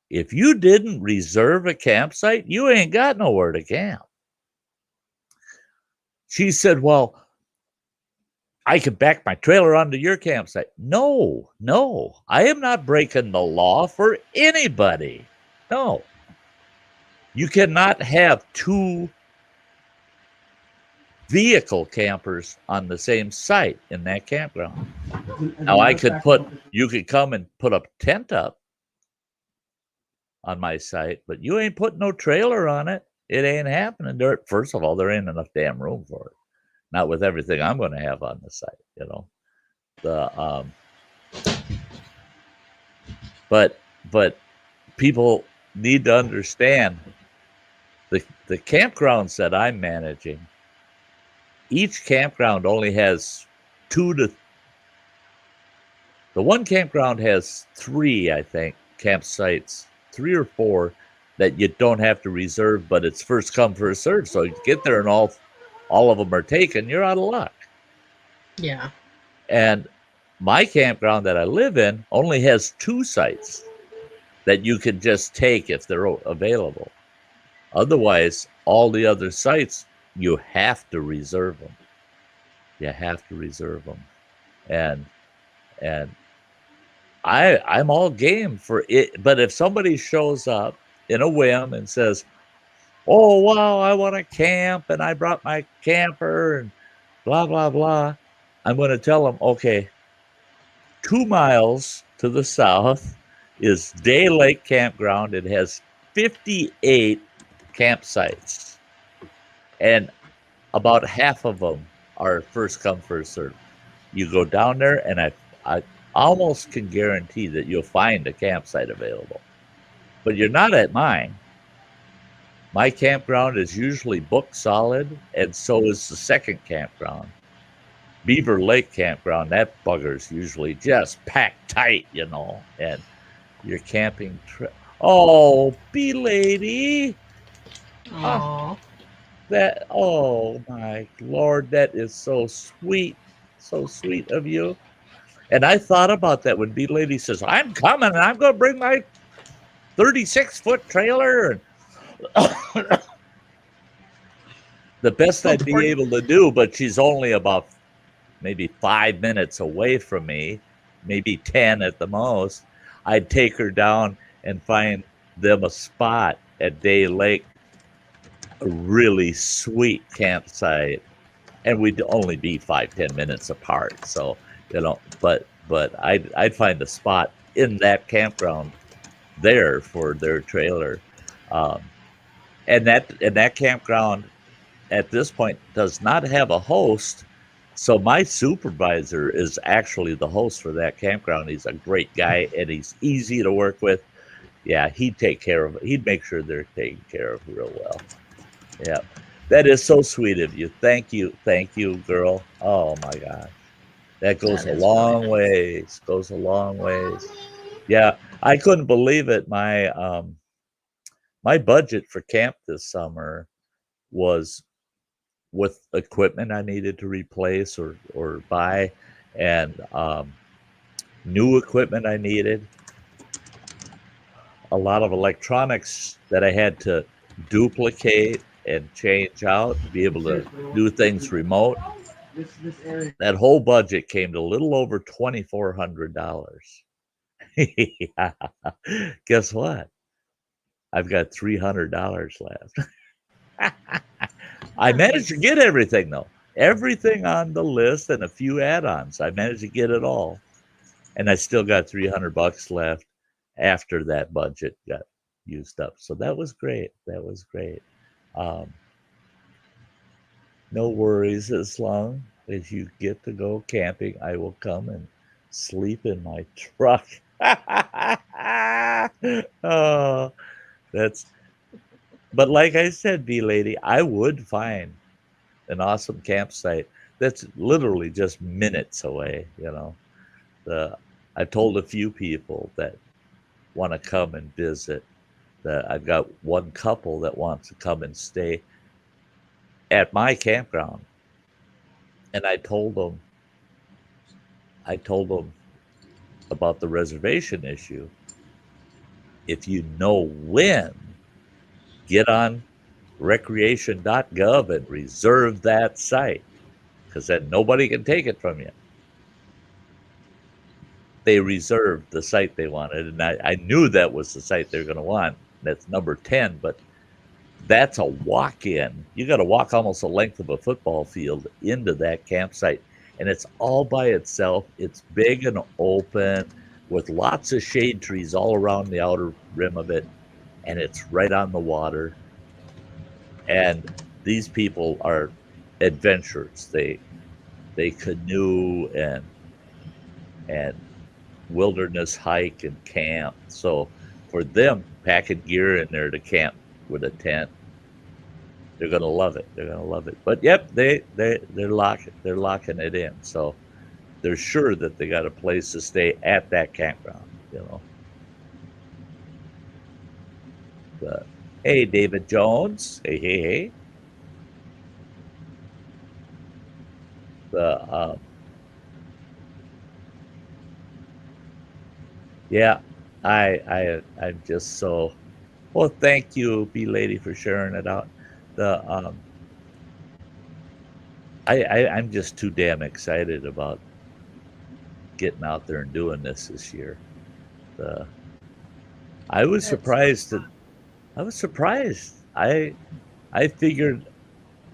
If you didn't reserve a campsite, you ain't got nowhere to camp. She said, well, I could back my trailer onto your campsite. No, I am not breaking the law for anybody. No. You cannot have two vehicle campers on the same site in that campground. Now you could come and put a tent up on my site, but you ain't putting no trailer on it. It ain't happening. First of all, there ain't enough damn room for it. Not with everything I'm going to have on the site, you know. But people need to understand the campgrounds that I'm managing. Each campground only has the one campground has 3, I think, campsites, 3 or 4 that you don't have to reserve, but it's first come first serve. So you get there and all of them are taken. You're out of luck. Yeah. And my campground that I live in only has 2 sites that you can just take if they're available. Otherwise, all the other sites, you have to reserve them. You have to reserve them. And I'm all game for it. But if somebody shows up in a whim and says, "Oh wow, I want to camp and I brought my camper and blah blah blah," I'm going to tell them, okay, 2 miles to the south is Lake Campground. It has 58 campsites, and about half of them are first come first serve. You go down there, and I almost can guarantee that you'll find a campsite available. But you're not at mine. My campground is usually booked solid, and so is the second campground. Beaver Lake Campground, that bugger's usually just packed tight, and your camping trip. Oh, bee lady. Oh. Oh my Lord, that is so sweet. So sweet of you. And I thought about that when bee lady says, "I'm coming and I'm going to bring my 36-foot trailer." The best I'd be able to do, but she's only about maybe 5 minutes away from me, maybe 10 at the most. I'd take her down and find them a spot at Day Lake, a really sweet campsite, and we'd only be 5-10 minutes apart. So but I'd find a spot in that campground there for their trailer, and that campground at this point does not have a host. So my supervisor is actually the host for that campground. He's a great guy and he's easy to work with. Yeah, he'd take care of it. He'd make sure they're taken care of real well. Yeah, that is so sweet of you. Thank you, girl. Oh my gosh, that goes a long ways. Goes a long ways. Yeah, I couldn't believe it. My budget for camp this summer was with equipment I needed to replace or buy, and new equipment I needed, a lot of electronics that I had to duplicate and change out to be able to do things remote. That whole budget came to a little over $2,400. Yeah. Guess what? I've got $300 left. I managed to get everything though. Everything on the list and a few add-ons. I managed to get it all. And I still got $300 left after that budget got used up. So that was great. That was great. No worries, as long as you get to go camping, I will come and sleep in my truck. Oh, but like I said, bee lady, I would find an awesome campsite that's literally just minutes away. I've told a few people that want to come and visit. That I've got one couple that wants to come and stay at my campground, and I told them about the reservation issue. If you know when, get on recreation.gov and reserve that site, because then nobody can take it from you. They reserved the site they wanted, and I knew that was the site they're going to want. That's number 10, but that's a walk-in. You got to walk almost the length of a football field into that campsite, and it's all by itself. It's big and open with lots of shade trees all around the outer rim of it, and it's right on the water. And these people are adventurers. They canoe and wilderness hike and camp. So for them, packing gear in there to camp with a tent, they're gonna love it. They're gonna love it. But yep, they're locking it in. So they're sure that they got a place to stay at that campground. Hey, David Jones. Hey, hey, hey. The Yeah, I'm just so well. Thank you, B lady, for sharing it out. The I'm just too damn excited about getting out there and doing this year. The I was surprised that I was surprised. I figured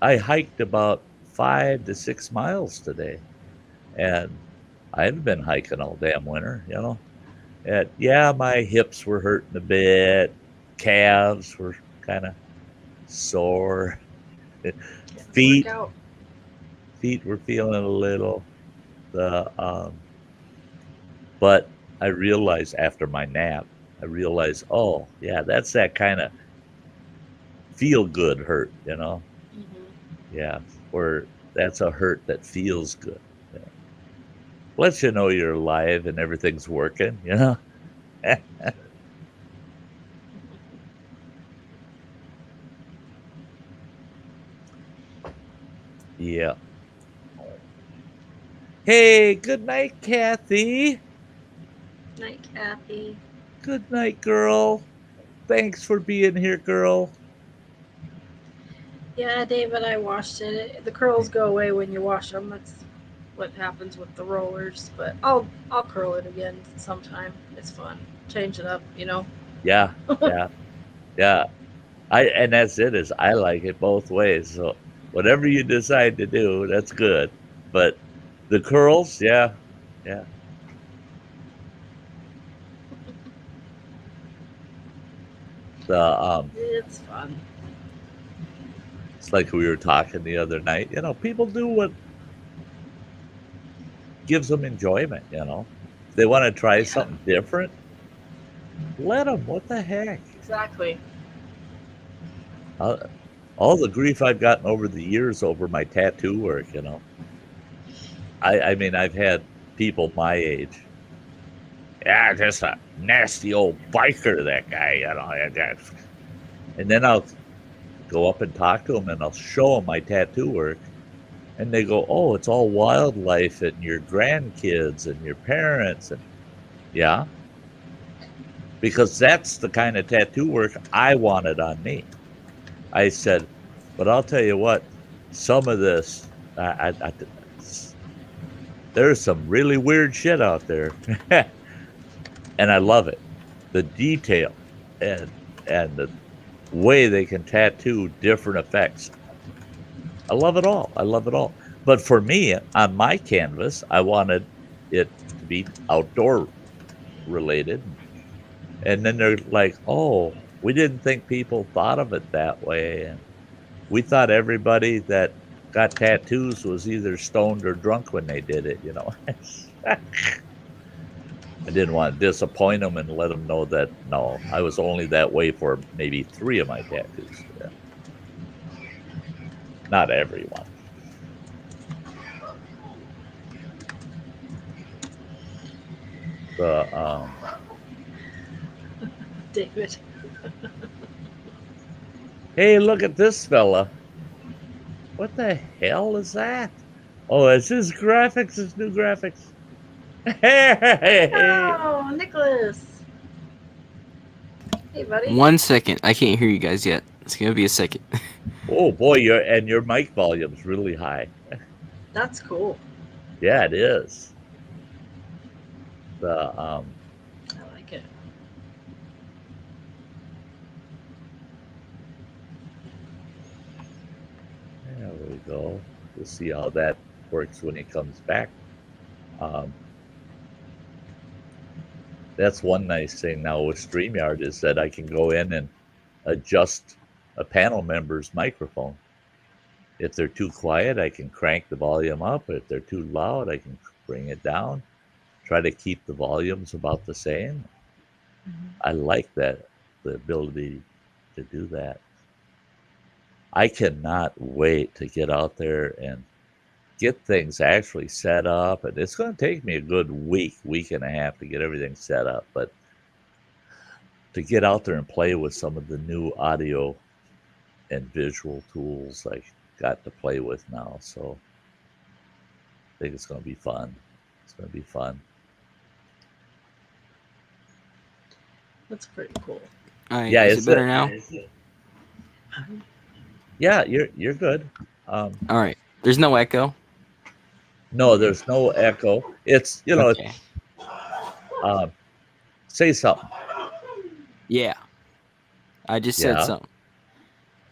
I hiked about 5 to 6 miles today, and I haven't been hiking all damn winter, you know. And yeah, my hips were hurting a bit, calves were kind of sore, feet feet were feeling a little. The But I realized after my nap, I realized, oh yeah, that's that kind of feel good hurt, you know. Yeah, or that's a hurt that feels good. Yeah. Lets you know you're alive and everything's working, you know. Yeah. Hey, good night, Kathy. Night, Kathy. Good night, girl. Thanks for being here, girl. Yeah, David, I washed it. The curls go away when you wash them. That's what happens with the rollers. But I'll curl it again sometime. It's fun. Change it up, you know. Yeah, yeah, yeah. And that's it. Is I like it both ways. So whatever you decide to do, that's good. But the curls, yeah, yeah. It's fun. It's like we were talking the other night. You know, people do what gives them enjoyment. You know, if they want to try something different, let them. What the heck? Exactly. All the grief I've gotten over the years over my tattoo work. You know, I mean, I've had people my age. Yeah, just a nasty old biker, that guy. You know, and then I'll go up and talk to them, and I'll show them my tattoo work, and they go, "Oh, it's all wildlife and your grandkids and your parents." And yeah, because that's the kind of tattoo work I wanted on me. I said, but I'll tell you what, some of this, there's some really weird shit out there, and I love it. The detail and the way they can tattoo different effects. I love it all. I love it all. But for me, on my canvas, I wanted it to be outdoor related. And then they're like, oh, we didn't think people thought of it that way. And we thought everybody that got tattoos was either stoned or drunk when they did it, you know. I didn't want to disappoint them and let them know that no, I was only that way for maybe 3 of my tattoos. Yeah. Not everyone. The David. Hey, look at this fella. What the hell is that? Oh, it's his graphics, his new graphics. Hey, Oh, Nicholas. Hey, buddy. 1 second. I can't hear you guys yet. It's gonna be a second. oh boy, your mic volume's really high. That's cool. Yeah, it is. The I like it. There we go. We'll see how that works when he comes back. That's one nice thing now with StreamYard is that I can go in and adjust a panel member's microphone. If they're too quiet, I can crank the volume up. If they're too loud, I can bring it down. Try to keep the volumes about the same. I like that, the ability to do that. I cannot wait to get out there and get things actually set up. And it's going to take me a good week and a half to get everything set up. But to get out there and play with some of the new audio and visual tools I got to play with now. So I think it's going to be fun. It's going to be fun. That's pretty cool. All right, Yeah, is it it's better now? Yeah, you're good. All right. There's no echo. No, there's no echo. It's Okay. say something. Yeah. I just said Yeah. something.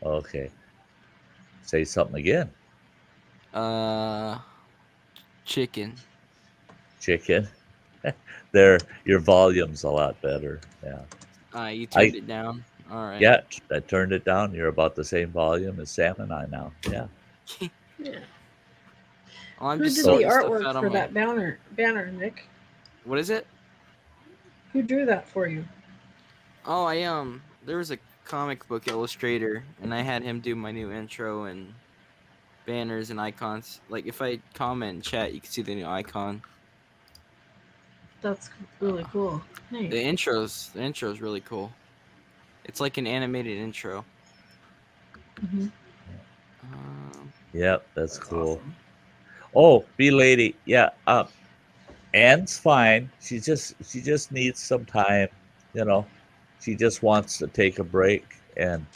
Okay. Say something again. Chicken. Chicken. There, your volume's a lot better. Yeah. You turned it down. All right. Yeah, I turned it down. You're about the same volume as Sam and I now. Yeah. Yeah. Well, I'm Who just did the sorting stuff artwork out on for my- that banner, Nick? What is it? Who drew that for you? Oh, there was a comic book illustrator, and I had him do my new intro and banners and icons. Like, if I comment in chat, you can see the new icon. That's really cool. The Hey. intro's really cool. It's like an animated intro. Mhm. Yep, that's cool. Awesome. Oh, B lady. Yeah. Anne's fine. She just needs some time. She just wants to take a break, and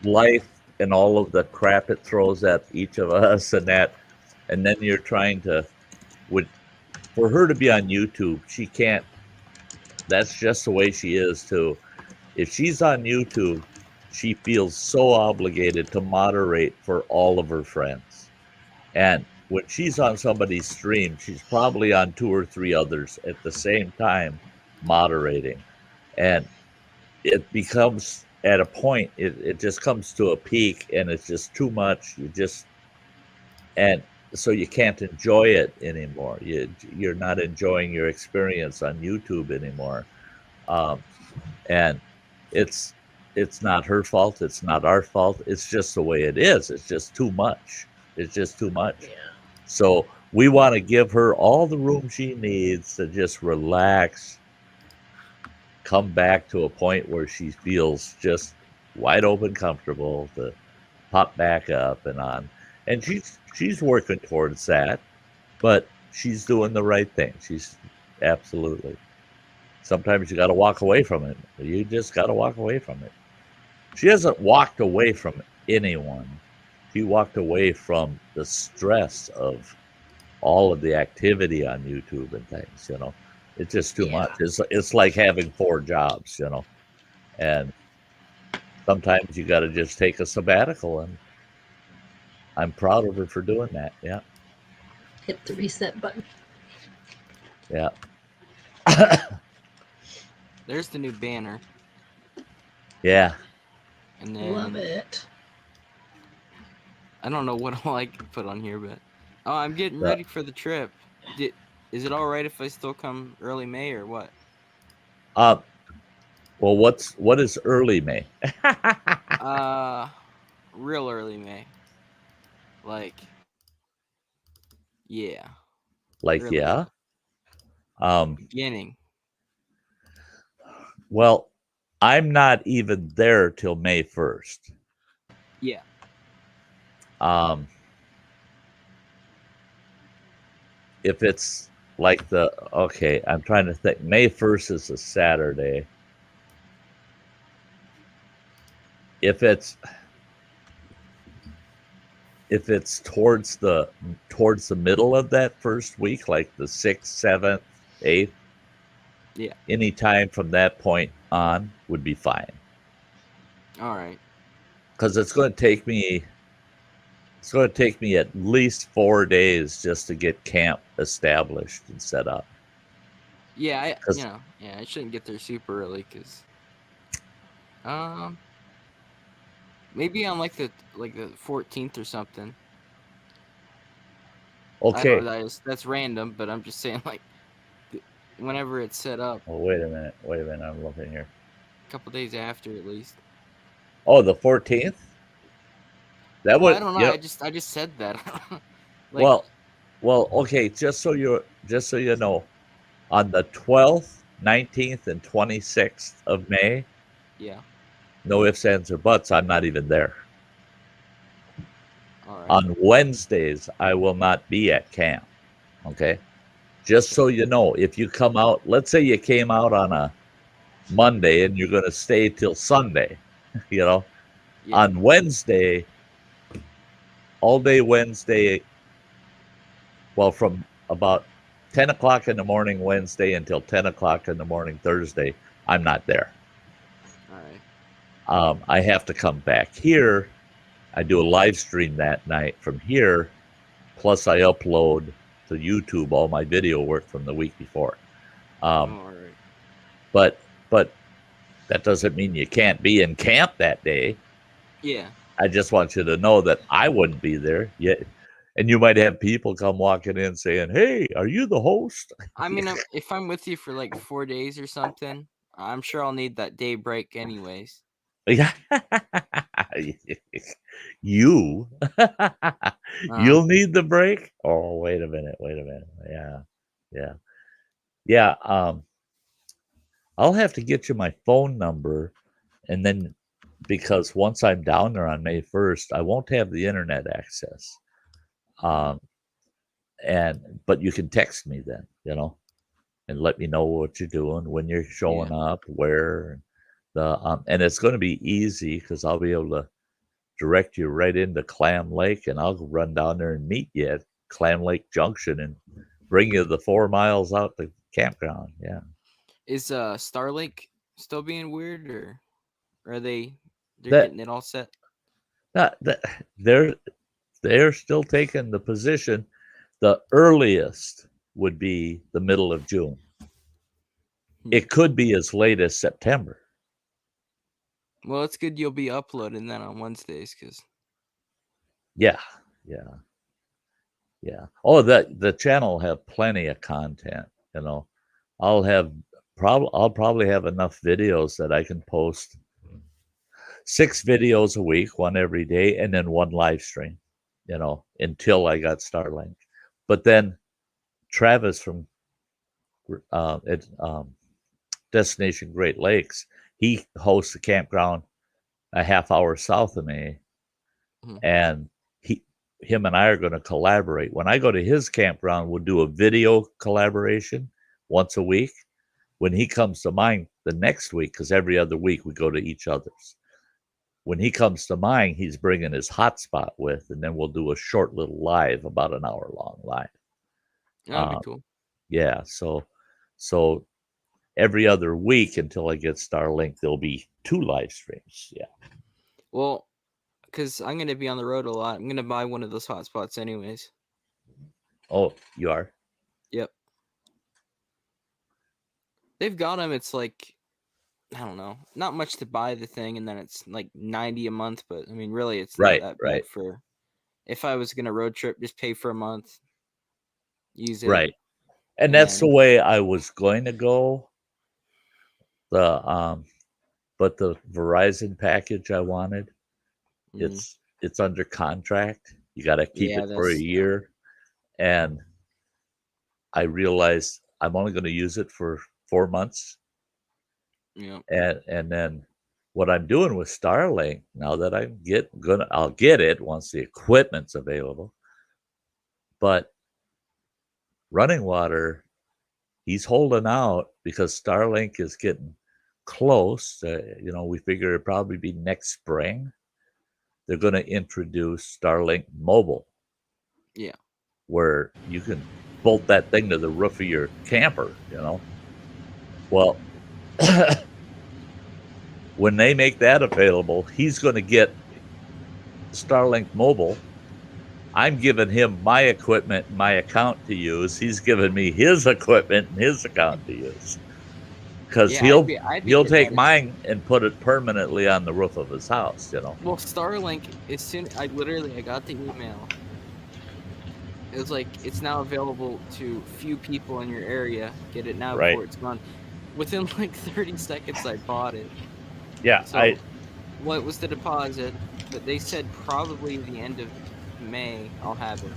life and all of the crap it throws at each of us, and then you're trying to for her to be on YouTube, she can't. That's just the way she is too. If she's on YouTube, she feels so obligated to moderate for all of her friends. And when she's on somebody's stream, she's probably on 2 or 3 others at the same time moderating. And it becomes at a point, it just comes to a peak, and it's just too much. And so you can't enjoy it anymore. You're not enjoying your experience on YouTube anymore. And it's not her fault. It's not our fault. It's just the way it is. It's just too much. It's just too much. Yeah. So we want to give her all the room she needs to just relax, come back to a point where she feels just wide open comfortable to pop back up and on. And she's working towards that, but she's doing the right thing. She's absolutely. Sometimes you got to walk away from it. You just got to walk away from it. She hasn't walked away from anyone. She walked away from the stress of all of the activity on YouTube and things, It's just too much. It's like having 4 jobs, And sometimes you got to just take a sabbatical, and I'm proud of her for doing that. Yeah. Hit the reset button. Yeah. There's the new banner. Yeah. And then Love it. I don't know what all I can put on here, but I'm getting ready for the trip. Is it all right if I still come early May or what? Well, what is early May? Real early May. Yeah. Early. Yeah. Beginning. Well, I'm not even there till May 1st. Yeah. If it's like I'm trying to think. May 1st is a Saturday. If it's towards the middle of that first week, like the 6th, 7th, 8th, yeah, any time from that point on would be fine. All right. Because it's going to take me at least 4 days just to get camp established and set up. Yeah, I shouldn't get there super early because, maybe on like the 14th or something. Okay. That's random, but I'm just saying whenever it's set up. Oh, wait a minute. I'm looking here. A couple days after, at least. Oh, the 14th. That would. I don't know. Yep. I just said that. Well, okay. Just so you know, on the 12th 19th and 26th of May, Yeah. no ifs, ands, or buts, I'm not even there. All right. On Wednesdays, I will not be at camp. Okay. Just so you know, if you come out, let's say you came out on a Monday and you're going to stay till Sunday, you know, Yeah. on Wednesday, all day Wednesday, well, from about 10 o'clock in the morning Wednesday until 10 o'clock in the morning Thursday, I'm not there. All right. I have to come back here. I do a live stream that night from here. Plus, I upload to YouTube all my video work from the week before. All right. But that doesn't mean you can't be in camp that day. Yeah. I just want you to know that I wouldn't be there yet. And you might have people come walking in saying, "Hey, are you the host?" I mean, if I'm with you for like 4 days or something, I'm sure I'll need that day break anyways. Yeah. You you'll need the break. Oh, wait a minute. Yeah. I'll have to get you my phone number, and then because once I'm down there on May 1st, I won't have the internet access. But you can text me then, and let me know what you're doing, when you're showing up, where. And it's going to be easy because I'll be able to direct you right into Clam Lake, and I'll run down there and meet you at Clam Lake Junction and bring you the 4 miles out to campground. Yeah. Is Starlink still being weird, or are they're That- getting it all set? They're still taking the position. The earliest would be the middle of June. It could be as late as September. Well, it's good you'll be uploading that on Wednesdays, because Yeah. Oh, the channel will have plenty of content. I'll probably have enough videos that I can post 6 videos a week, one every day, and then one live stream. Until I got Starlink. But then Travis from Destination Great Lakes, he hosts a campground a half hour south of me, and him and I are going to collaborate. When I go to his campground, we'll do a video collaboration once a week. When he comes to mine the next week, because every other week we go to each other's. When he comes to mine, he's bringing his hotspot with, and then we'll do a short little live, about an hour long live. that'd be cool. Yeah, so every other week until I get Starlink, there'll be 2 live streams. Yeah. Well, because I'm gonna be on the road a lot, I'm gonna buy one of those hotspots anyways. Oh, you are? Yep. They've got them. It's like, I don't know, not much to buy the thing, and then it's like $90 a month. But I mean, really, it's not that bad for. If I was gonna road trip, just pay for a month, use it. Right. And that's the way I was going to go. But the Verizon package I wanted, it's under contract. You got to keep it for a year. And I realized I'm only going to use it for 4 months. Yeah. And then what I'm doing with Starlink, now that I'll get it once the equipment's available. But Running Water, he's holding out because Starlink is getting close. We figure it'll probably be next spring. They're going to introduce Starlink Mobile. Yeah. Where you can bolt that thing to the roof of your camper, Well, when they make that available, he's going to get Starlink Mobile. I'm giving him my equipment and my account to use. He's giving me his equipment and his account to use. Because he'll take mine and put it permanently on the roof of his house, Well, Starlink, I got the email. It was like, it's now available to few people in your area. Get it now before it's gone. Within like 30 seconds, I bought it. Yeah. So, what was the deposit? But they said probably the end of May I'll have it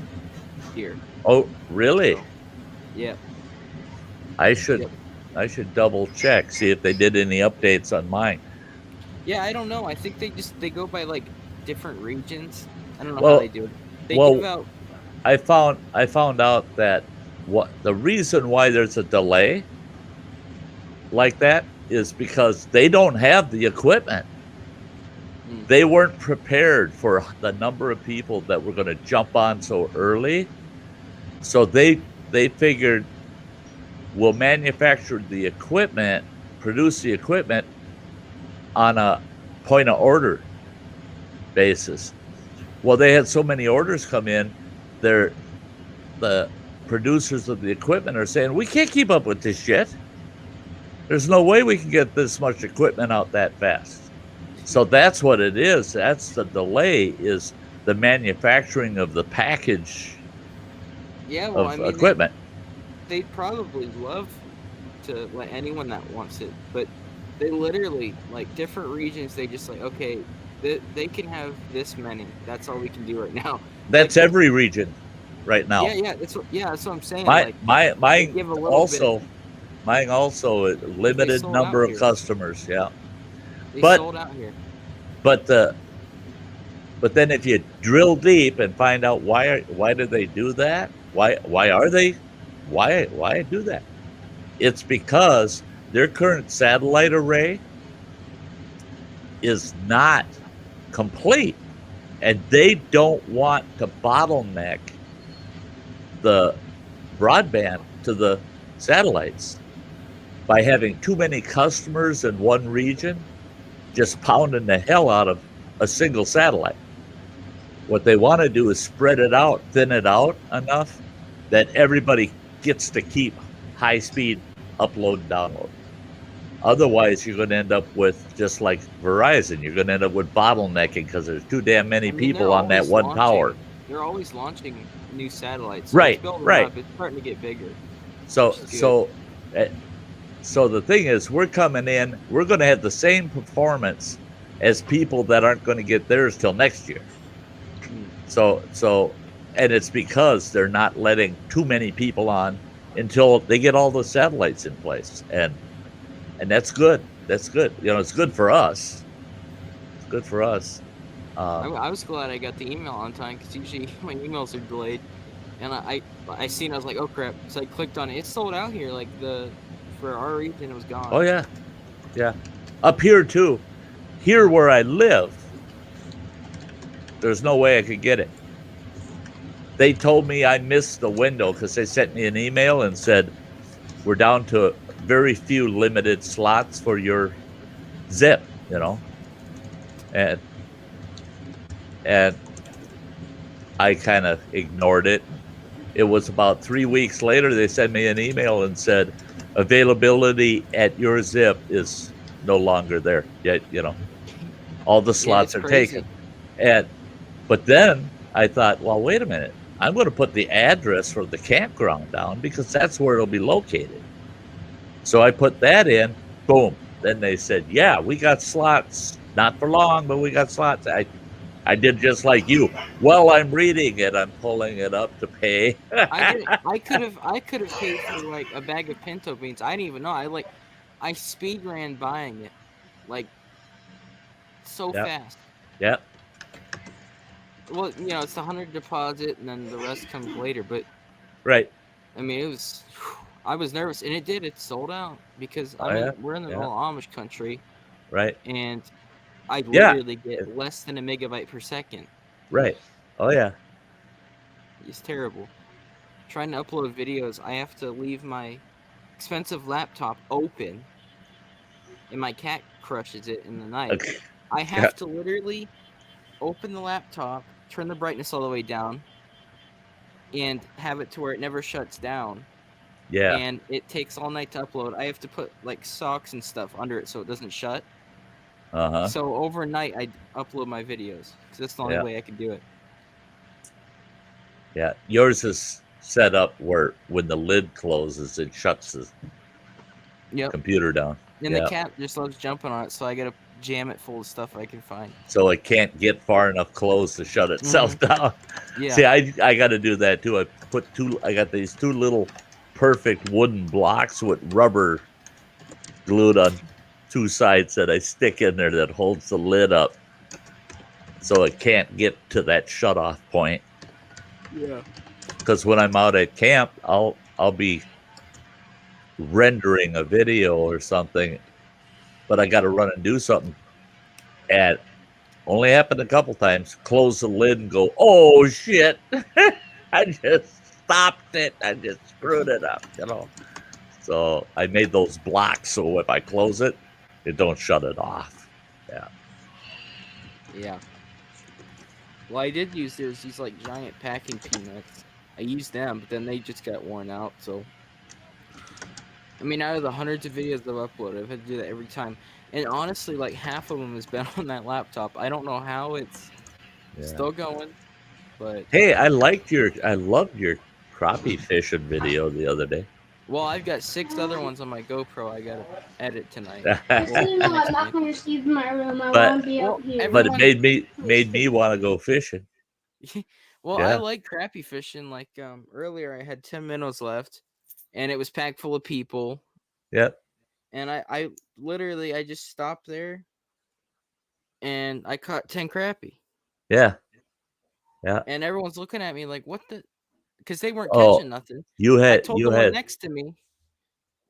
here. Oh, really? So, yeah. I should I should double check, see if they did any updates on mine. Yeah, I don't know. I think they go by like different regions. I don't know Well, how they do it. They give out. I found out that what the reason why there's a delay like that is because they don't have the equipment. They weren't prepared for the number of people that were going to jump on so early. So they figured we'll manufacture the equipment, produce the equipment on a point of order basis. Well, they had so many orders come in, the producers of the equipment are saying, we can't keep up with this shit. There's no way we can get this much equipment out that fast. So that's what it is. That's the delay, is the manufacturing of the package of equipment. They'd probably love to let anyone that wants it, but they literally, like, different regions, they just like, okay, they can have this many. That's all we can do right now. That's like, every region right now. Yeah, that's what I'm saying. Mine also a limited number of customers. Yeah, they sold out here. But then if you drill deep and find out why do they do that? Why do that? It's because their current satellite array is not complete, and they don't want to bottleneck the broadband to the satellites by having too many customers in one region just pounding the hell out of a single satellite. What they want to do is spread it out, thin it out enough that everybody gets to keep high speed upload and download. Otherwise, you're going to end up with, just like Verizon, you're going to end up with bottlenecking because there's too damn many people on that one tower. They're always launching new satellites. So right. It's starting to get bigger. So the thing is, we're coming in, we're going to have the same performance as people that aren't going to get theirs till next year. So, and it's because they're not letting too many people on until they get all the satellites in place. And that's good. That's good. You know, it's good for us. It's good for us. I was glad I got the email on time, because usually my emails are delayed. And I seen, I was like, oh crap. So I clicked on it. It's sold out here. Like, for our region, it was gone. Oh yeah. Yeah. Up here too. Here where I live, there's no way I could get it. They told me I missed the window because they sent me an email and said, we're down to very few limited slots for your zip, you know. And I kind of ignored it. It was about 3 weeks later, they sent me an email and said, availability at your zip is no longer there yet, you know. All the slots are taken. But then I thought, well, wait a minute. I'm going to put the address for the campground down because that's where it'll be located. So I put that in, boom. Then they said, yeah, we got slots. Not for long, but we got slots. I did just like you. Well, I'm reading it. I'm pulling it up to pay. I could have paid for like a bag of pinto beans. I didn't even know. I speed ran buying it, like, so fast. Yep. Well, you know, it's the $100 deposit, and then the rest comes later. But right. I mean, I was nervous, and it sold out because we're in the little Amish country, right? And I literally get less than a megabyte per second. Right. Oh yeah. It's terrible. Trying to upload videos, I have to leave my expensive laptop open, and my cat crushes it in the night. Okay. I have to literally open the laptop, turn the brightness all the way down, and have it to where it never shuts down. Yeah. And it takes all night to upload. I have to put like socks and stuff under it so it doesn't shut. Uh-huh. So overnight I upload my videos because that's the only way I can do it. Yeah. Yours is set up where when the lid closes, it shuts the computer down. And the cat just loves jumping on it, so I gotta jam it full of stuff I can find. So it can't get far enough closed to shut itself down. Yeah. See, I got to do that too. I got these two little perfect wooden blocks with rubber glued on 2 sides that I stick in there that holds the lid up so it can't get to that shutoff point. Yeah. Because when I'm out at camp, I'll be rendering a video or something, but I got to run and do something. And only happened a couple times. Close the lid and go, oh shit! I just stopped it. I just screwed it up, you know. So I made those blocks so if I close it, it don't shut it off. Yeah. Yeah. Well, I did use these like giant packing peanuts. I used them, but then they just got worn out. So, I mean, out of the hundreds of videos I've uploaded, I've had to do that every time. And honestly, like half of them has been on that laptop. I don't know how it's still going, but hey, I loved your crappie fishing video the other day. Well, I've got 6 other ones on my GoPro I gotta edit tonight. Actually, no, I'm not going to sleep in my room. I want to be out here. But it made me want to go fishing. Well, I like crappie fishing. Like earlier, I had 10 minnows left, and it was packed full of people. Yep. And I literally I just stopped there, and I caught 10 crappie. Yeah. Yeah. And everyone's looking at me like, "What the?" Because they weren't catching nothing. I told the one next to me,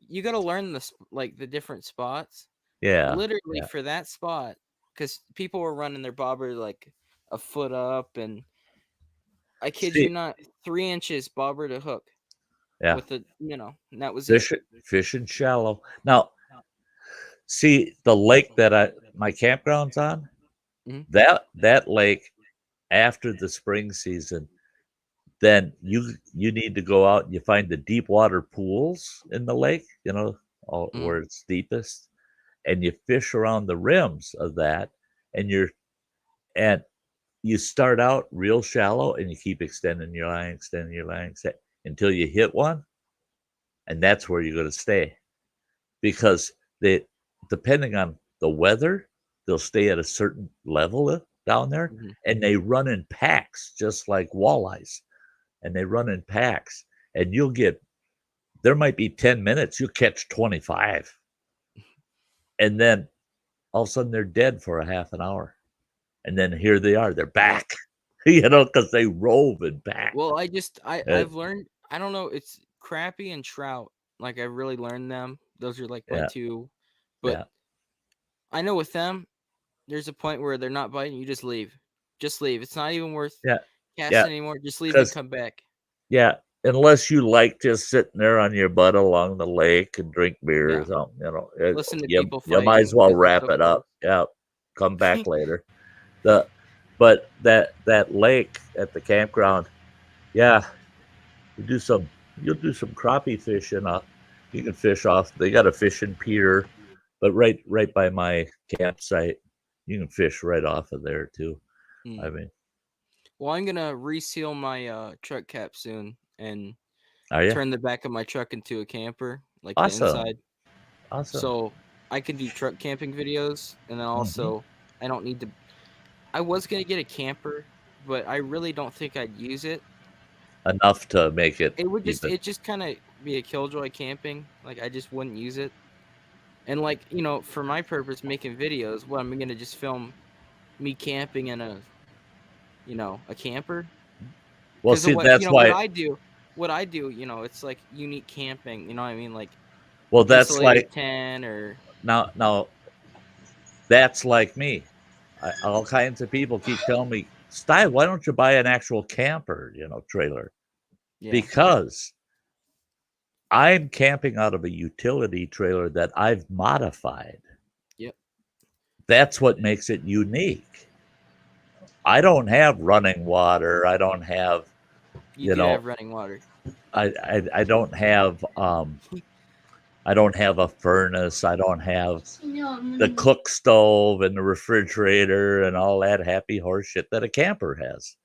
"You got to learn the different spots." Yeah. Literally for that spot, because people were running their bobber like a foot up, and I kid you not, 3 inches bobber to hook. Yeah. With the and that was fishing shallow. Now, see the lake that my campground's on. Mm-hmm. That lake, after the spring season, then you need to go out and you find the deep water pools in the lake. You know, where it's deepest, and you fish around the rims of that, and you start out real shallow, and you keep extending your line, until you hit one, and that's where you're going to stay, because depending on the weather, they'll stay at a certain level down there, and they run in packs just like walleyes, and they run in packs, and there might be 10 minutes, you'll catch 25, and then all of a sudden they're dead for a half an hour, and then here they are, they're back, because they rove and back. Well, I've learned, I don't know, it's crappie and trout. Like I really learned them. Those are like my 2, but I know with them, there's a point where they're not biting. You just leave. It's not even worth casting anymore. Just leave and come back. Yeah, unless you like just sitting there on your butt along the lake and drink beer or something, Listen to people fighting. You might as well wrap it up. Yeah, come back later. But that lake at the campground, you'll do some crappie fishing. You can fish off. They got a fishing pier, but right by my campsite, you can fish right off of there too. I mean, well, I'm gonna reseal my truck cap soon and turn the back of my truck into a camper, like the inside. Awesome. So I can do truck camping videos, and then also I don't need to. I was gonna get a camper, but I really don't think I'd use it enough to make it. It just kind of be a killjoy camping. Like I just wouldn't use it. And like, for my purpose, making videos, what am I gonna just film me camping in a camper? Well, see, that's why what I do, it's like unique camping. You know what I mean? Like, well, that's like 10 or now. That's like me. All kinds of people keep telling me, Sty, why don't you buy an actual camper, trailer? Yeah. Because I'm camping out of a utility trailer that I've modified. Yep. That's what makes it unique. I don't have running water. I don't have, you do have running water. I don't have I don't have a furnace. I don't have the cook stove and the refrigerator and all that happy horse shit that a camper has.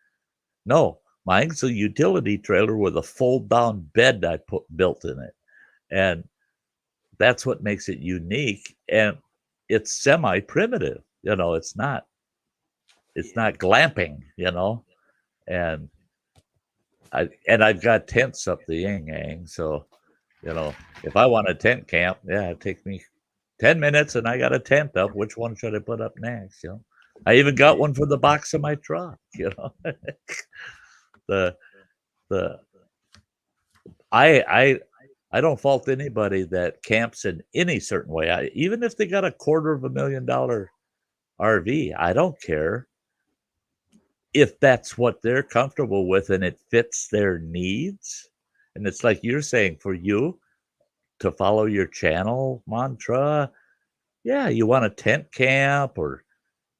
No, mine's a utility trailer with a fold-down bed I built in it. And that's what makes it unique. And it's semi-primitive. It's not glamping, And I've got tents up the yin-yang, so if I want a tent camp, it'd take me 10 minutes and I got a tent up. Which one should I put up next? You know, I even got one for the box of my truck. You know, the I don't fault anybody that camps in any certain way. Even if they got a $250,000 RV, I don't care if that's what they're comfortable with and it fits their needs. And it's like you're saying, for you to follow your channel mantra, yeah, you want a tent camp or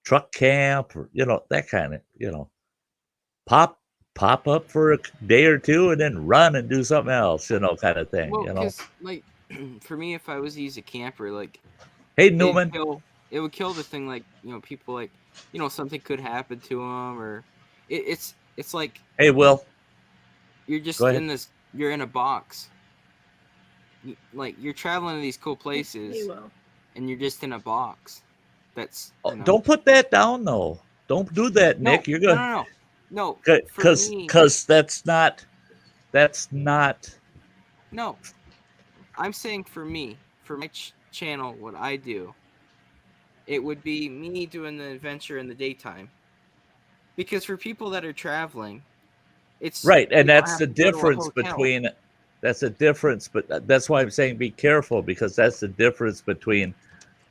truck camp or, you know, that kind of, you know, pop up for a day or two and then run and do something else, you know, kind of thing. Well, you know, because like for me, if I was to use a camper, like, hey Newman, it would kill the thing. Like, you know, people like, you know, something could happen to them, or it's like, hey Will, you're just in this, you're in a box. Like, you're traveling to these cool places, and you're just in a box. That's, you know. Don't put that down though. Don't do that, Nick. You're gonna no, because that's not. No, I'm saying for me, for my channel, what I do, it would be me doing the adventure in the daytime. Because for people that are traveling, it's right, and that's the difference between. That's a difference, but that's why I'm saying be careful, because that's the difference between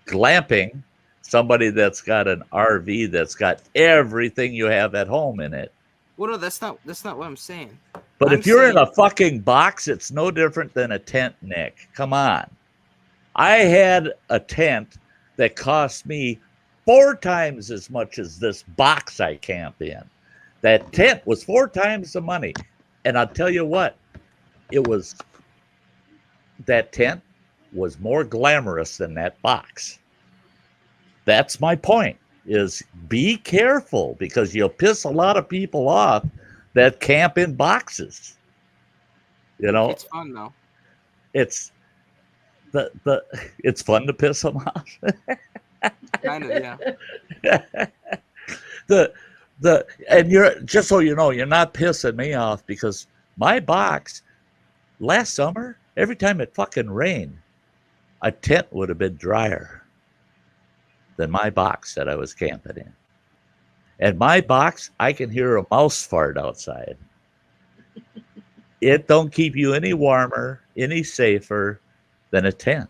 glamping, somebody that's got an RV that's got everything you have at home in it. Well, no, that's not what I'm saying. But if you're in a fucking box, it's no different than a tent, Nick. Come on. I had a tent that cost me 4 times as much as this box I camp in. That tent was 4 times the money. And I'll tell you what, that tent was more glamorous than that box. That's my point, is be careful, because you'll piss a lot of people off that camp in boxes. You know, it's fun though. It's it's fun to piss them off. Kind of, yeah. And you're, just so you know, you're not pissing me off, because my box last summer, every time it fucking rained, a tent would have been drier than my box that I was camping in. And my box, I can hear a mouse fart outside. It don't keep you any warmer, any safer than a tent.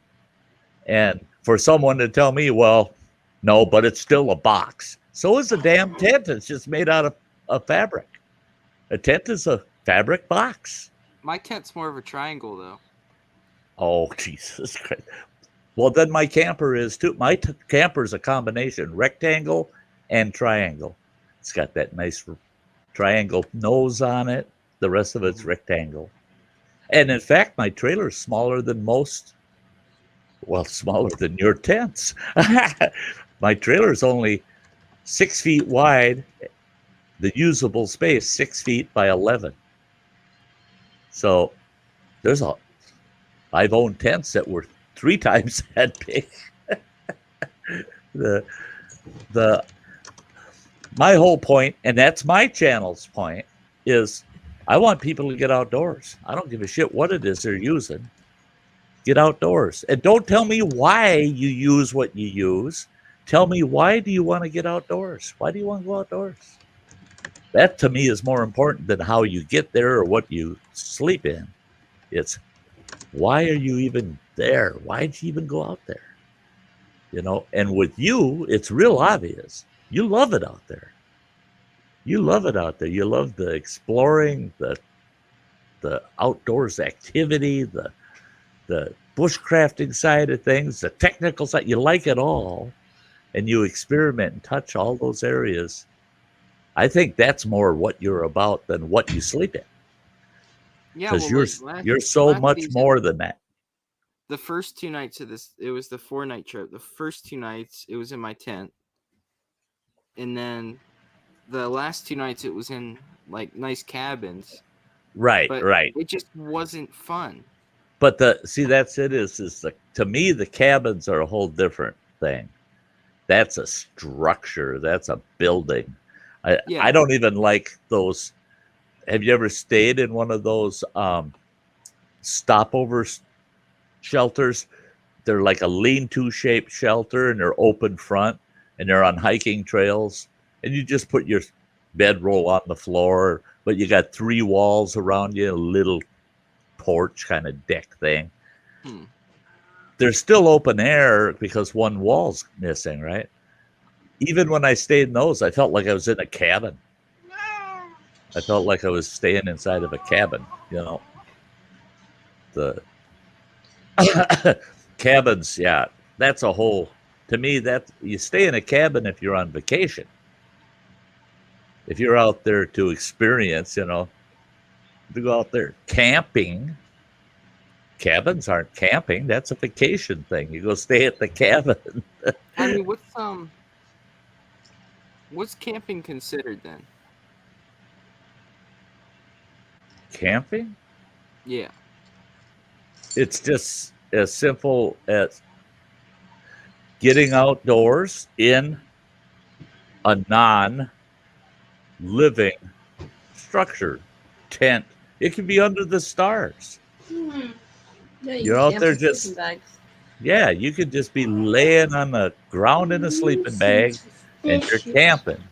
And for someone to tell me, well, no, but it's still a box. So is a damn tent. It's just made out of fabric. A tent is a fabric box. My tent's more of a triangle, though. Oh, Jesus Christ. Well, then my camper is too. My camper is a combination, rectangle and triangle. It's got that nice triangle nose on it. The rest of it's rectangle. And in fact, my trailer is smaller than most. Well, smaller than your tents. My trailer is only 6 feet wide. The usable space, 6 feet by 11. So I've owned tents that were 3 times that big. My whole point, and that's my channel's point, is I want people to get outdoors. I don't give a shit what it is they're using. Get outdoors. And don't tell me why you use what you use. Tell me, why do you want to get outdoors? Why do you want to go outdoors? That to me is more important than how you get there or what you sleep in. It's, why are you even there? Why did you even go out there? You know, and with you, it's real obvious. You love it out there. You love it out there. You love the exploring, the outdoors activity, the bushcrafting side of things, the technical side. You like it all, and you experiment and touch all those areas. I think that's more what you're about than what you sleep in. Yeah, because you're so much more than that. The first 2 nights of this, it was the 4-night trip. The first 2 nights, it was in my tent, and then the last 2 nights, it was in like nice cabins. Right, but right. It just wasn't fun. But that's it. To me, the cabins are a whole different thing. That's a structure. That's a building. I don't even like those. Have you ever stayed in one of those stopover shelters? they're like a lean-to shaped shelter, and they're open front, and they're on hiking trails, and you just put your bedroll on the floor, but you got 3 walls around you, a little porch kind of deck thing. There's still open air because one wall's missing, right? Even when I stayed in those, I felt like I was in a cabin. I felt like I was staying inside of a cabin, you know. The cabins, yeah, that's a whole, to me, that you stay in a cabin if you're on vacation. If you're out there to experience, you know, to go out there camping, cabins aren't camping. That's a vacation thing. You go stay at the cabin. I mean, what's camping considered then? Camping? Yeah. It's just as simple as getting outdoors in a non-living structure, tent. It can be under the stars. Yeah, You're out there just, yeah, you could just be laying on the ground in a sleeping bag and you're camping.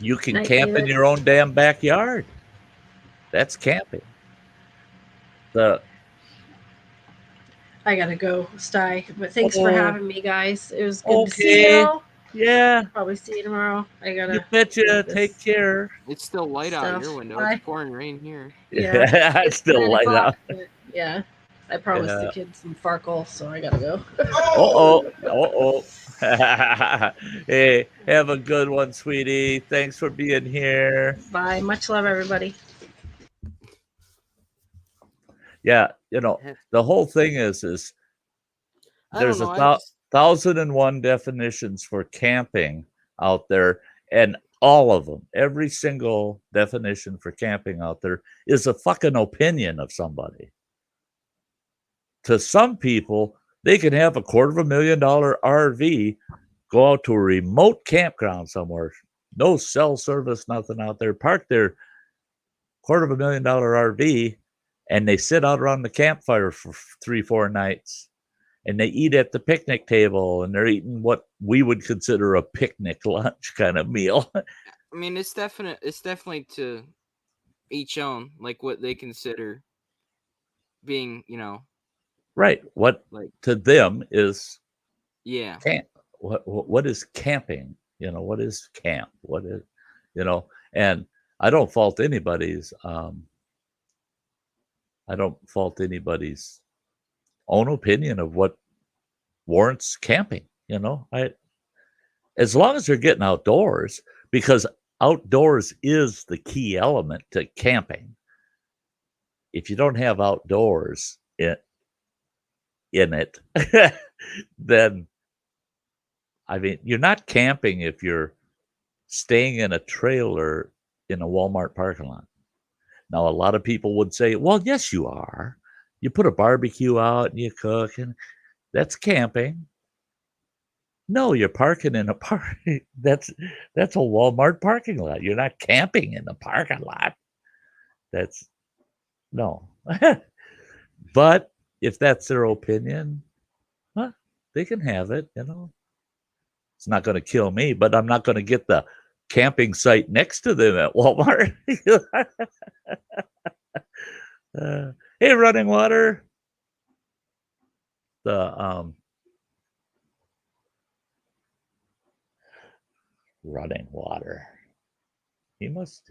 You can camp in your own damn backyard. That's camping. I gotta go, Sty. But thanks for having me, guys. It was good to see you all. Yeah. Probably see you tomorrow. I gotta. You betcha. Take care. It's still light out your window. It's pouring rain here. Yeah, it's still light out. Yeah. I promised the kids some Farkle, so I gotta go. Hey, have a good one, sweetie. Thanks for being here. Bye. Much love, everybody. Yeah, you know, the whole thing is there's 1,001 definitions for camping out there, and all of them, every single definition for camping out there is a fucking opinion of somebody. To some people, they can have a $250,000 RV, go out to a remote campground somewhere, no cell service, nothing out there, park their $250,000 RV, and they sit out around the campfire for 3-4 nights, and they eat at the picnic table, and they're eating what we would consider a picnic lunch kind of meal. I mean, it's definitely to each own, like what they consider being, you know, right. What like to them is camp. What is camping? You know, what is camp? What is, you know, and I don't fault anybody's own opinion of what warrants camping. You know, as long as they're getting outdoors, because outdoors is the key element to camping. If you don't have outdoors in it, then I mean, you're not camping if you're staying in a trailer in a Walmart parking lot. Now, a lot of people would say, well, yes, you are. You put a barbecue out and you cook, and that's camping. No, you're parking in a park. That's a Walmart parking lot. You're not camping in the parking lot. That's no. But if that's their opinion, huh, they can have it, you know. It's not going to kill me, but I'm not going to get the camping site next to them at Walmart. Hey, running water. The running water. He must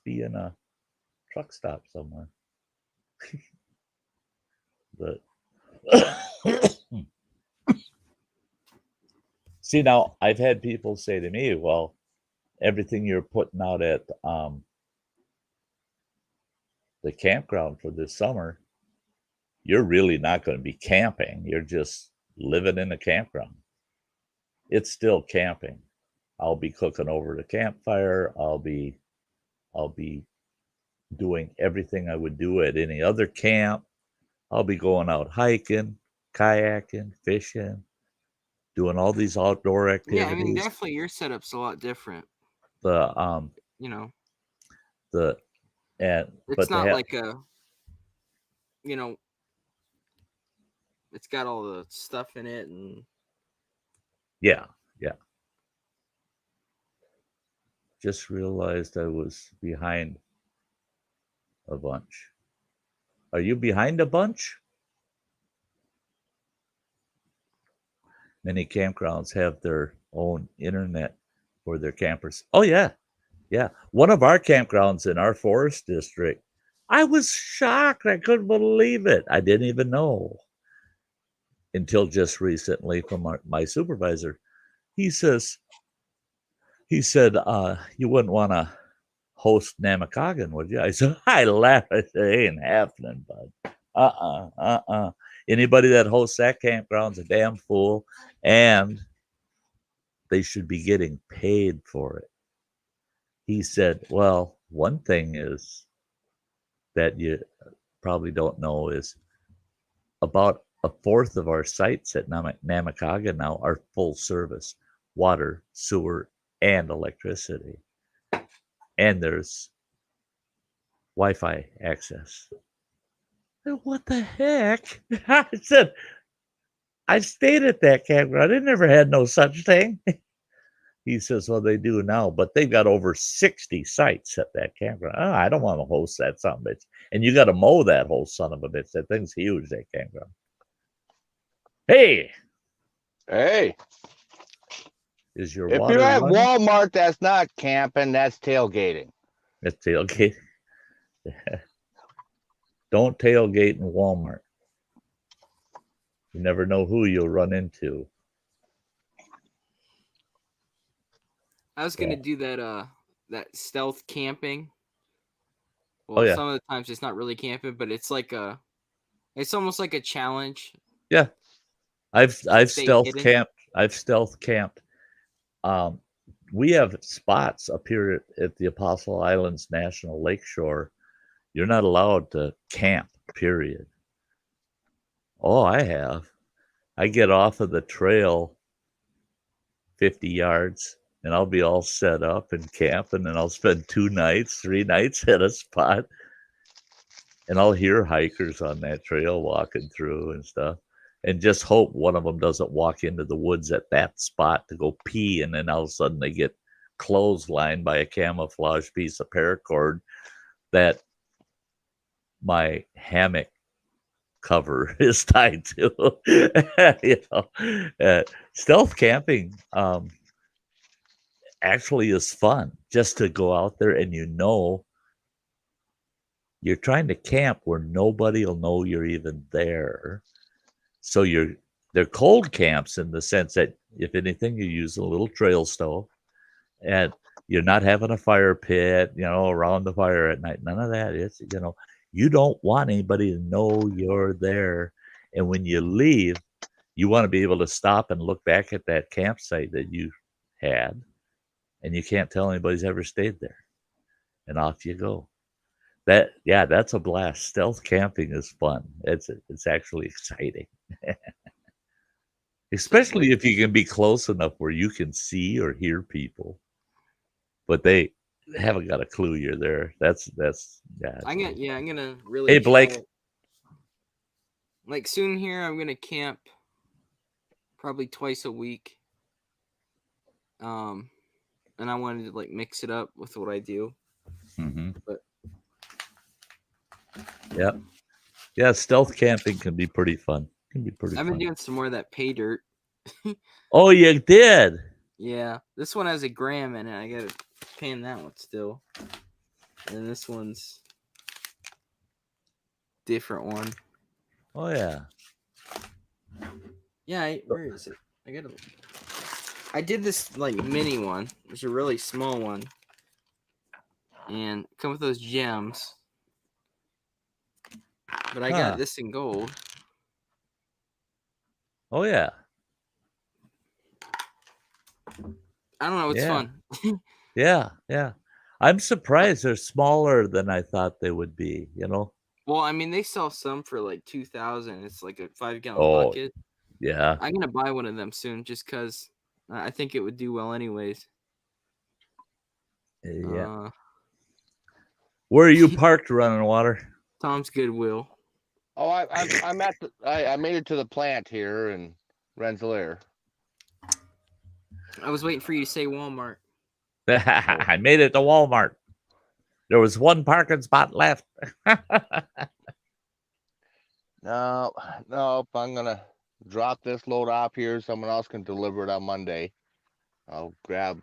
be in a truck stop somewhere. But see, now I've had people say to me, well, everything you're putting out at the campground for this summer, you're really not going to be camping. You're just living in a campground. It's still camping. I'll be cooking over the campfire. I'll be doing everything I would do at any other camp. I'll be going out hiking, kayaking, fishing, doing all these outdoor activities. Yeah, I mean, definitely your setup's a lot different. You know, it's not like a, you know, it's got all the stuff in it, and yeah. Just realized I was behind a bunch. Are you behind a bunch? Many campgrounds have their own internet for their campers. Oh, yeah. Yeah. One of our campgrounds in our forest district, I was shocked. I couldn't believe it. I didn't even know until just recently from my supervisor. He said, you wouldn't want to host Namakagon, would you? I said, I laughed. I said, it ain't happening, bud. Anybody that hosts that campground's a damn fool, and they should be getting paid for it. He said, well, one thing is that you probably don't know is about a fourth of our sites at Namakagon now are full service, water, sewer, and electricity. And there's Wi-Fi access. What the heck? I said, I stayed at that campground. It never had no such thing. He says, well, they do now, but they've got over 60 sites at that campground. Oh, I don't want to host that son of a bitch. And you got to mow that whole son of a bitch. That thing's huge, that campground. Hey. Is your water If you're at running? Walmart, that's not camping, that's tailgating. That's tailgate. Don't tailgate in Walmart. You never know who you'll run into. I was gonna do that stealth camping. Well, some of the times it's not really camping, but it's like it's almost like a challenge. Yeah, I've stealth camped. I've stealth camped. We have spots up here at the Apostle Islands National Lakeshore. You're not allowed to camp, period. Oh, I have. I get off of the trail 50 yards, and I'll be all set up and camp, and then I'll spend 2 nights, 3 nights at a spot, and I'll hear hikers on that trail walking through and stuff, and just hope one of them doesn't walk into the woods at that spot to go pee, and then all of a sudden they get clotheslined by a camouflage piece of paracord that my hammock cover is tied to. Stealth camping actually is fun, just to go out there and you're trying to camp where nobody will know you're even there. So they're cold camps in the sense that if anything, you use a little trail stove, and you're not having a fire pit, around the fire at night. None of that. It's, you don't want anybody to know you're there. And when you leave, you want to be able to stop and look back at that campsite that you had, and you can't tell anybody's ever stayed there. And off you go. That's a blast. Stealth camping is fun. It's actually exciting. Especially if you can be close enough where you can see or hear people, but they haven't got a clue you're there. That's I'm gonna really. Hey, Blake. Like soon here, I'm gonna camp probably twice a week. And I wanted to mix it up with what I do. Mm-hmm. But yeah, stealth camping can be pretty fun. I've been doing some more of that pay dirt. Oh, you did? Yeah, this one has a gram in it. I gotta pan that one still, and this one's different one. Oh yeah. Yeah, where is it? I did this mini one. It's a really small one, and come with those gems. But I got this in gold. Oh yeah. I don't know. It's fun. Yeah. I'm surprised they're smaller than I thought they would be. Well, I mean, they sell some for $2,000. It's like a 5-gallon bucket. Yeah. I'm gonna buy one of them soon, just because I think it would do well, anyways. Yeah. Where are you parked running water? Tom's Goodwill. Oh, I'm at the I made it to the plant here in Rensselaer. I was waiting for you to say Walmart. I made it to Walmart. There was one parking spot left. No, no, I'm gonna drop this load off here. Someone else can deliver it on Monday. I'll grab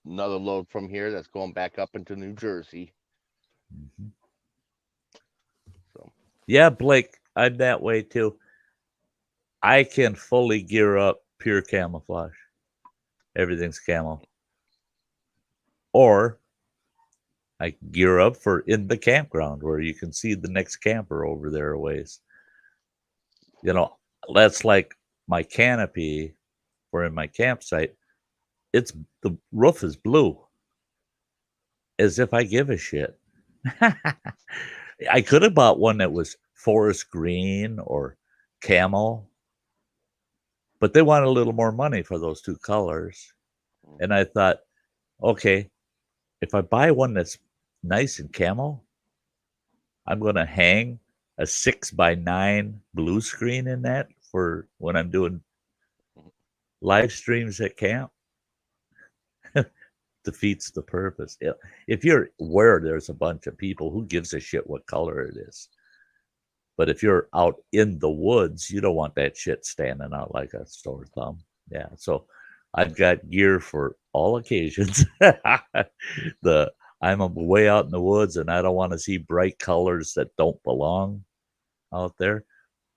another load from here that's going back up into New Jersey. Mhm. So Yeah, Blake, I'm that way too. I can fully gear up pure camouflage. Everything's camo. Or I gear up for in the campground where you can see the next camper over there a ways. You know, that's like my canopy for in my campsite. It's the roof is blue. As if I give a shit. I could have bought one that was forest green or camel, but they want a little more money for those two colors. And I thought, okay, if I buy one that's nice and camel, I'm going to hang a 6x9 blue screen in that for when I'm doing live streams at camp. Defeats the purpose. If you're where there's a bunch of people, who gives a shit what color it is? But if you're out in the woods, you don't want that shit standing out like a sore thumb. Yeah. So I've got gear for all occasions. I'm way out in the woods and I don't want to see bright colors that don't belong out there.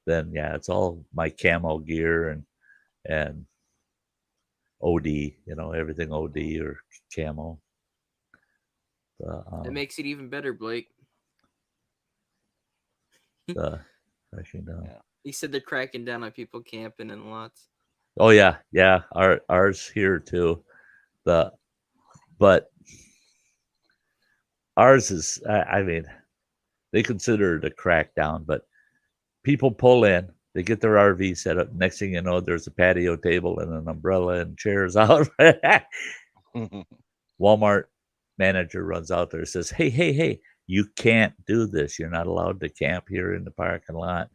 Then yeah, it's all my camo gear and OD, everything OD or camo. That makes it even better, Blake. Crashing down. Yeah. He said they're cracking down on people camping in lots. Oh yeah. Ours here too. But ours is, I mean, they consider it a crackdown, but people pull in, they get their RV set up. Next thing you know, there's a patio table and an umbrella and chairs out. Walmart manager runs out there and says, hey, you can't do this. You're not allowed to camp here in the parking lot.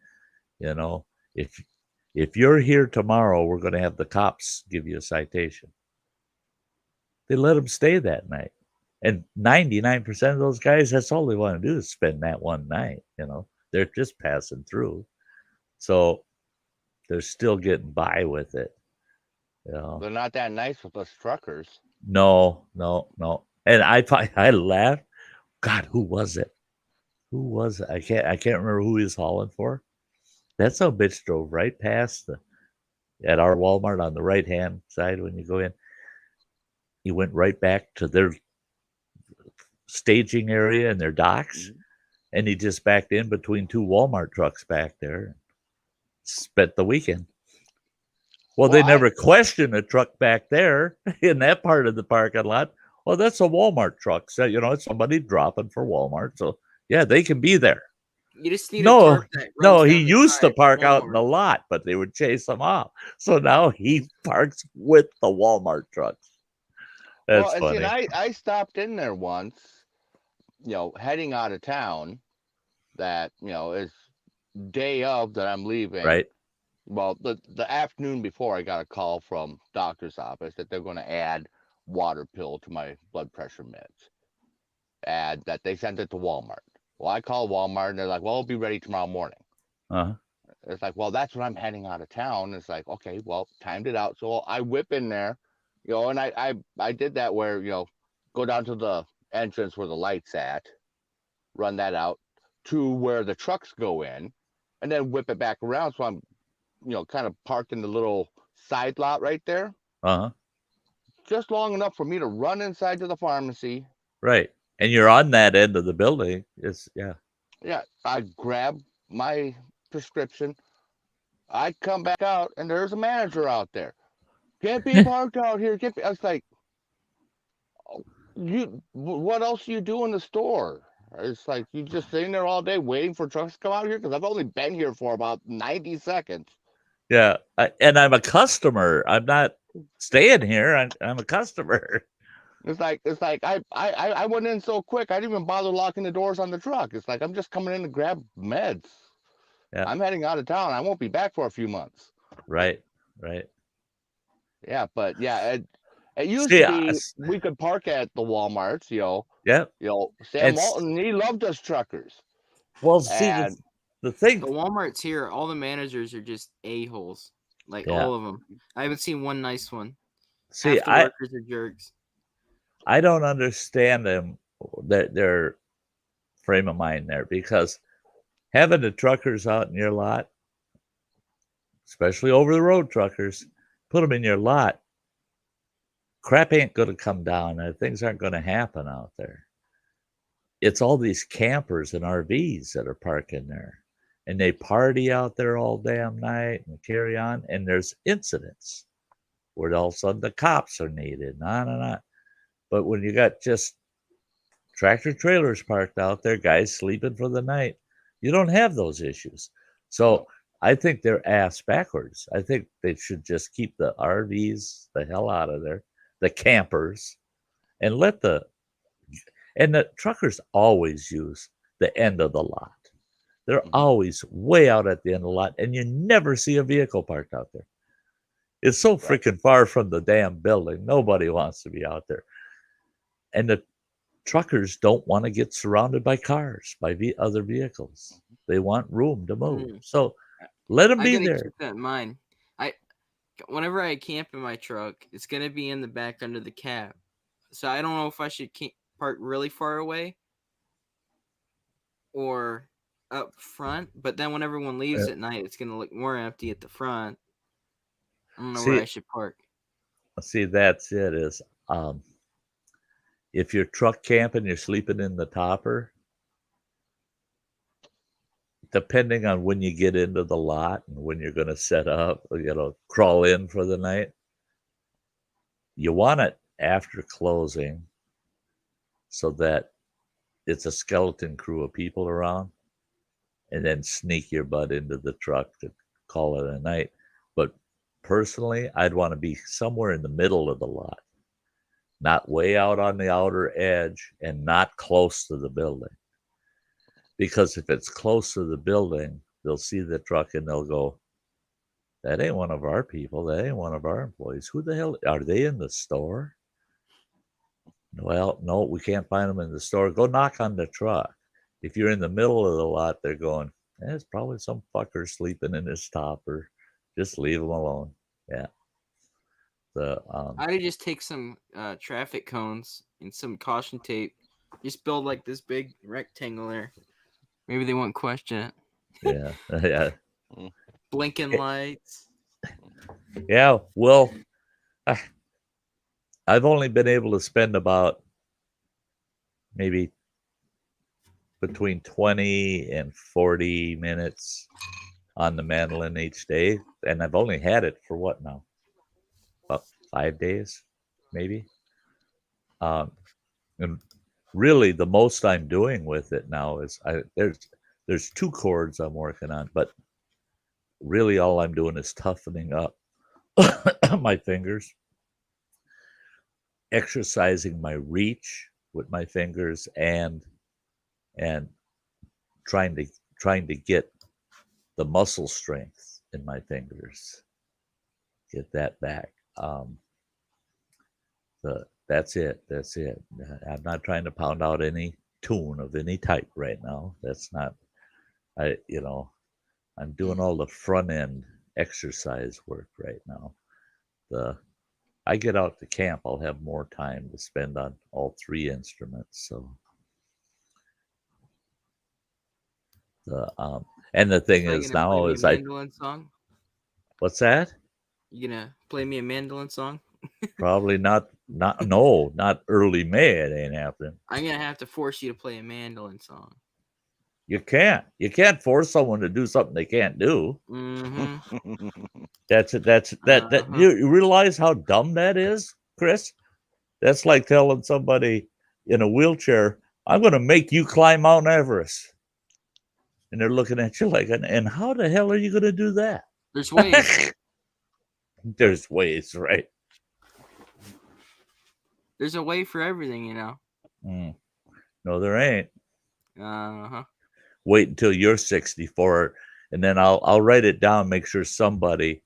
If you're here tomorrow, we're going to have the cops give you a citation. They let them stay that night. And 99% of those guys, that's all they want to do is spend that one night. They're just passing through. So they're still getting by with it. They're not that nice with us truckers. No. And I laughed. God, who was it? I can't remember who he was hauling for. That son of a bitch drove right past at our Walmart on the right hand side when you go in. He went right back to their staging area and their docks, and he just backed in between two Walmart trucks back there. Spent the weekend. Well, they never questioned a truck back there in that part of the parking lot. Well, that's a Walmart truck. So, it's somebody dropping for Walmart. So, yeah, they can be there. You just need a tarp that runs No, he down the used to side park of out in Walmart. the lot, but they would chase him off. So now he parks with the Walmart trucks. That's funny. See, and I stopped in there once, heading out of town. That is day of that I'm leaving. Right. Well, the afternoon before, I got a call from doctor's office that they're going to add water pill to my blood pressure meds. Add that they sent it to Walmart. Well, I called Walmart and they're like, "Well, it'll be ready tomorrow morning." Uh-huh. It's like, well, that's when I'm heading out of town. It's like, okay, well, timed it out. So I whip in there, and I did that where, go down to the entrance where the light's at, run that out to where the trucks go in, and then whip it back around. So I'm, kind of parked in the little side lot right there. Uh-huh. Just long enough for me to run inside to the pharmacy. Right. And you're on that end of the building. Yeah, I grab my prescription. I come back out, and there's a manager out there. Can't be parked out here. I was like, what else do you do in the store? It's like, you just sitting there all day waiting for trucks to come out here? Because I've only been here for about 90 seconds. Yeah. And I'm a customer. I'm not staying here. I'm a customer. It's like I went in so quick, I didn't even bother locking the doors on the truck. It's like, I'm just coming in to grab meds. I'm heading out of town. I won't be back for a few months. Right. Yeah, but yeah, it used to be we could park at the Walmarts, Yep. Sam Walton, he loved us truckers. Well, see, the thing. The Walmarts here, all the managers are just a-holes. Like, all of them. I haven't seen one nice one. See, half the workers are jerks. I don't understand them, their frame of mind there, because having the truckers out in your lot, especially over the road truckers, put them in your lot, crap ain't going to come down and things aren't going to happen out there. It's all these campers and RVs that are parking there, and they party out there all damn night and carry on, and there's incidents where all of a sudden the cops are needed. But when you got just tractor trailers parked out there, guys sleeping for the night, you don't have those issues. So I think they're ass backwards. I think they should just keep the RVs the hell out of there, the campers, and the truckers always use the end of the lot. They're always way out at the end of the lot, and you never see a vehicle parked out there. It's so freaking far from the damn building. Nobody wants to be out there. And the truckers don't want to get surrounded by cars, by other vehicles. They want room to move. So let them be there. Keep that in mind. Whenever I camp in my truck, it's going to be in the back under the cab. So I don't know if I should park really far away or up front. But then when everyone leaves at night, it's going to look more empty at the front. I don't know where I should park. See, that's it. Is if you're truck camping, you're sleeping in the topper, depending on when you get into the lot and when you're going to set up, crawl in for the night, you want it after closing so that it's a skeleton crew of people around, and then sneak your butt into the truck to call it a night. But personally, I'd want to be somewhere in the middle of the lot, not way out on the outer edge and not close to the building. Because if it's close to the building, they'll see the truck and they'll go, that ain't one of our people. That ain't one of our employees. Who the hell? Are they in the store? Well, no, we can't find them in the store. Go knock on the truck. If you're in the middle of the lot, they're going, it's probably some fucker sleeping in his topper. Just leave them alone. Yeah. I'd just take some traffic cones and some caution tape. Just build like this big rectangle there. Maybe they won't question it. Yeah. Blinking lights. Yeah. Well, I've only been able to spend about maybe between 20 and 40 minutes on the mandolin each day. And I've only had it for what now? About 5 days, maybe. And really the most I'm doing with it now is there's 2 chords I'm working on, but really all I'm doing is toughening up my fingers, exercising my reach with my fingers, and trying to get the muscle strength in my fingers, get that back. That's it. I'm not trying to pound out any tune of any type right now. That's not, I'm doing all the front end exercise work right now. I get out to camp, I'll have more time to spend on all 3 instruments. So and the thing is now is mandolin song? What's that? You gonna play me a mandolin song? Probably not early May. It ain't happening. I'm gonna have to force you to play a mandolin song. You can't force someone to do something they can't do. Mm-hmm. That's it. That you realize how dumb that is, Chris? That's like telling somebody in a wheelchair, I'm going to make you climb Mount Everest. And they're looking at you like, and how the hell are you going to do that? There's ways. There's ways, right? There's a way for everything, you know. No, there ain't. Uh-huh. Wait until you're 64 and then I'll write it down. Make sure somebody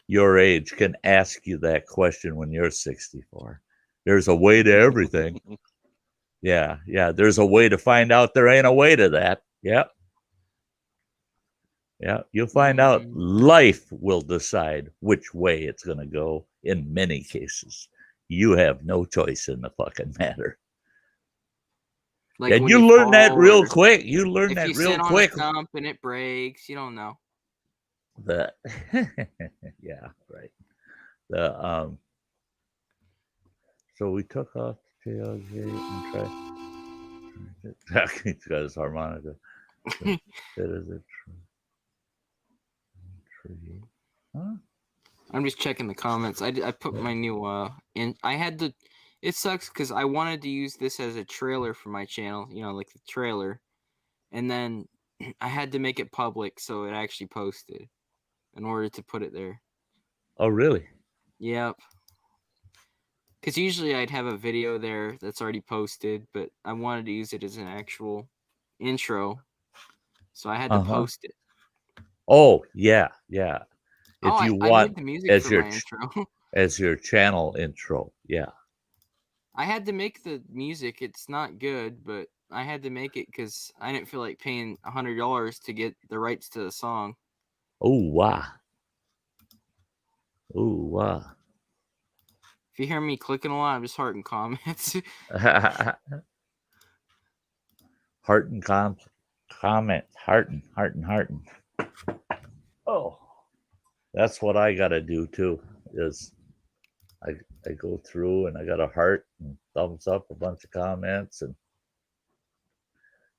your age can ask you that question when you're 64. There's a way to everything. Yeah. There's a way to find out there ain't a way to that. Yep. Yeah. You'll find out life will decide which way it's going to go in many cases. You have no choice in the fucking matter. Like and when you learn that fall real or quick. You learn if that you real sit on quick. a stump and it breaks, you don't know. Yeah, right. So we took off the tailgate and tried. He's got his harmonica. That is a tree. Huh? I'm just checking the comments. I put my new in. I had to. It sucks because I wanted to use this as a trailer for my channel. You know, like the trailer, and then I had to make it public so it actually posted in order to put it there. Oh, really? Yep. Because usually I'd have a video there that's already posted, but I wanted to use it as an actual intro, so I had to post it. Oh, yeah. If you I want made the music as for your my intro. as your channel intro, yeah. I had to make the music. It's not good, but I had to make it because I didn't feel like paying $100 to get the rights to the song. Oh, wow. Oh, wow. If you hear me clicking a lot, I'm just hearting comments. Hearting comments. Hearting. Oh, that's what I got to do too. Is I go through and I got a heart and thumbs up a bunch of comments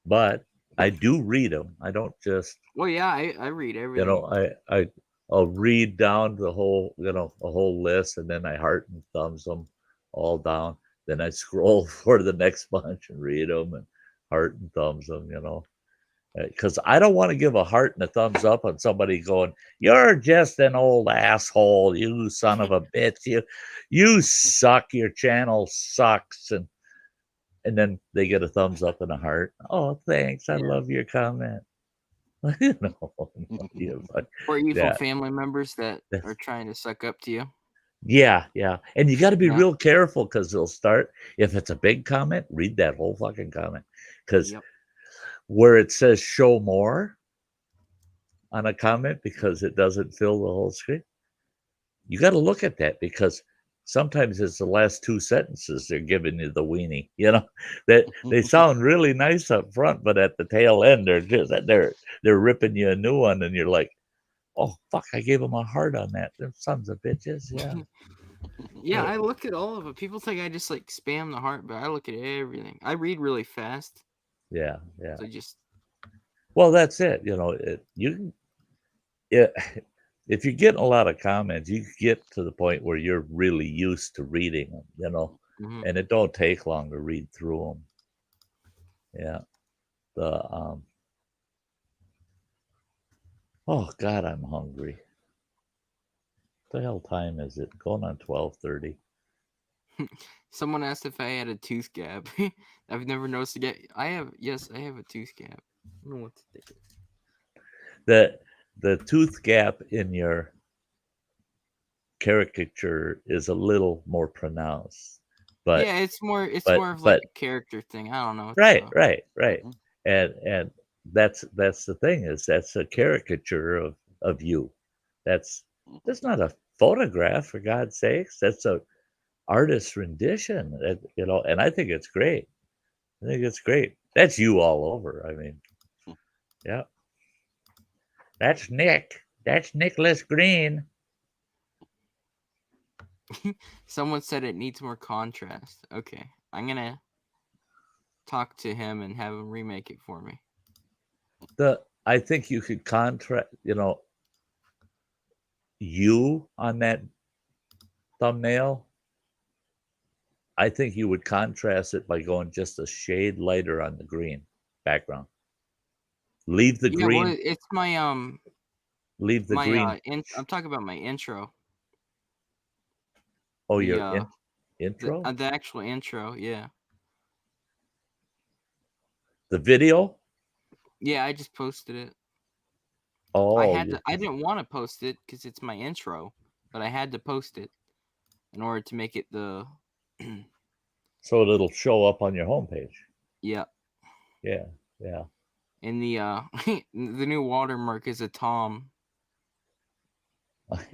but I do read them. I don't just. Well, yeah, I read everything. You know, I'll read down the whole, a whole list, and then I heart and thumbs them all down. Then I scroll for the next bunch and read them and heart and thumbs them. Because I don't want to give a heart and a thumbs up on somebody going, "You're just an old asshole, you son of a bitch, you suck, your channel sucks," and then they get a thumbs up and a heart. Oh, thanks, I love your comment. Or evil family members that are trying to suck up to you. Yeah. And you got to be real careful because they'll start. If it's a big comment, read that whole fucking comment. Because where it says show more on a comment because it doesn't fill the whole screen, you got to look at that because sometimes it's the last two sentences they're giving you the weenie. That they sound really nice up front, but at the tail end they're ripping you a new one, and you're like, "Oh fuck! I gave them a heart on that. Them sons of bitches." Yeah. Yeah, I look at all of it. People think I just like spam the heart, but I look at everything. I read really fast. Yeah. So just. Well, that's it. If you get a lot of comments, you get to the point where you're really used to reading them, and it don't take long to read through them. Yeah. Oh God, I'm hungry. What the hell time is it? Going on 12:30. Someone asked if I had a tooth gap. I've never noticed it. I have a tooth gap. I don't know what to think. The tooth gap in your caricature is a little more pronounced, but yeah, it's more of like a character thing. I don't know. Right. And that's the thing is that's a caricature of you. That's not a photograph, for God's sakes. That's a artist's rendition, and I think it's great. That's you all over. I mean, yeah. That's Nick. That's Nicholas Green. Someone said it needs more contrast. Okay, I'm gonna talk to him and have him remake it for me. I think you could contrast, you on that thumbnail. I think you would contrast it by going just a shade lighter on the green background. Leave the green. Well, it's my Leave the green. I'm talking about my intro. Oh, your intro? The actual intro, yeah. The video? Yeah, I just posted it. Oh, I didn't want to post it because it's my intro, but I had to post it in order to make it the. So it'll show up on your homepage. Yeah. Yeah. Yeah. And the the new watermark is a Tom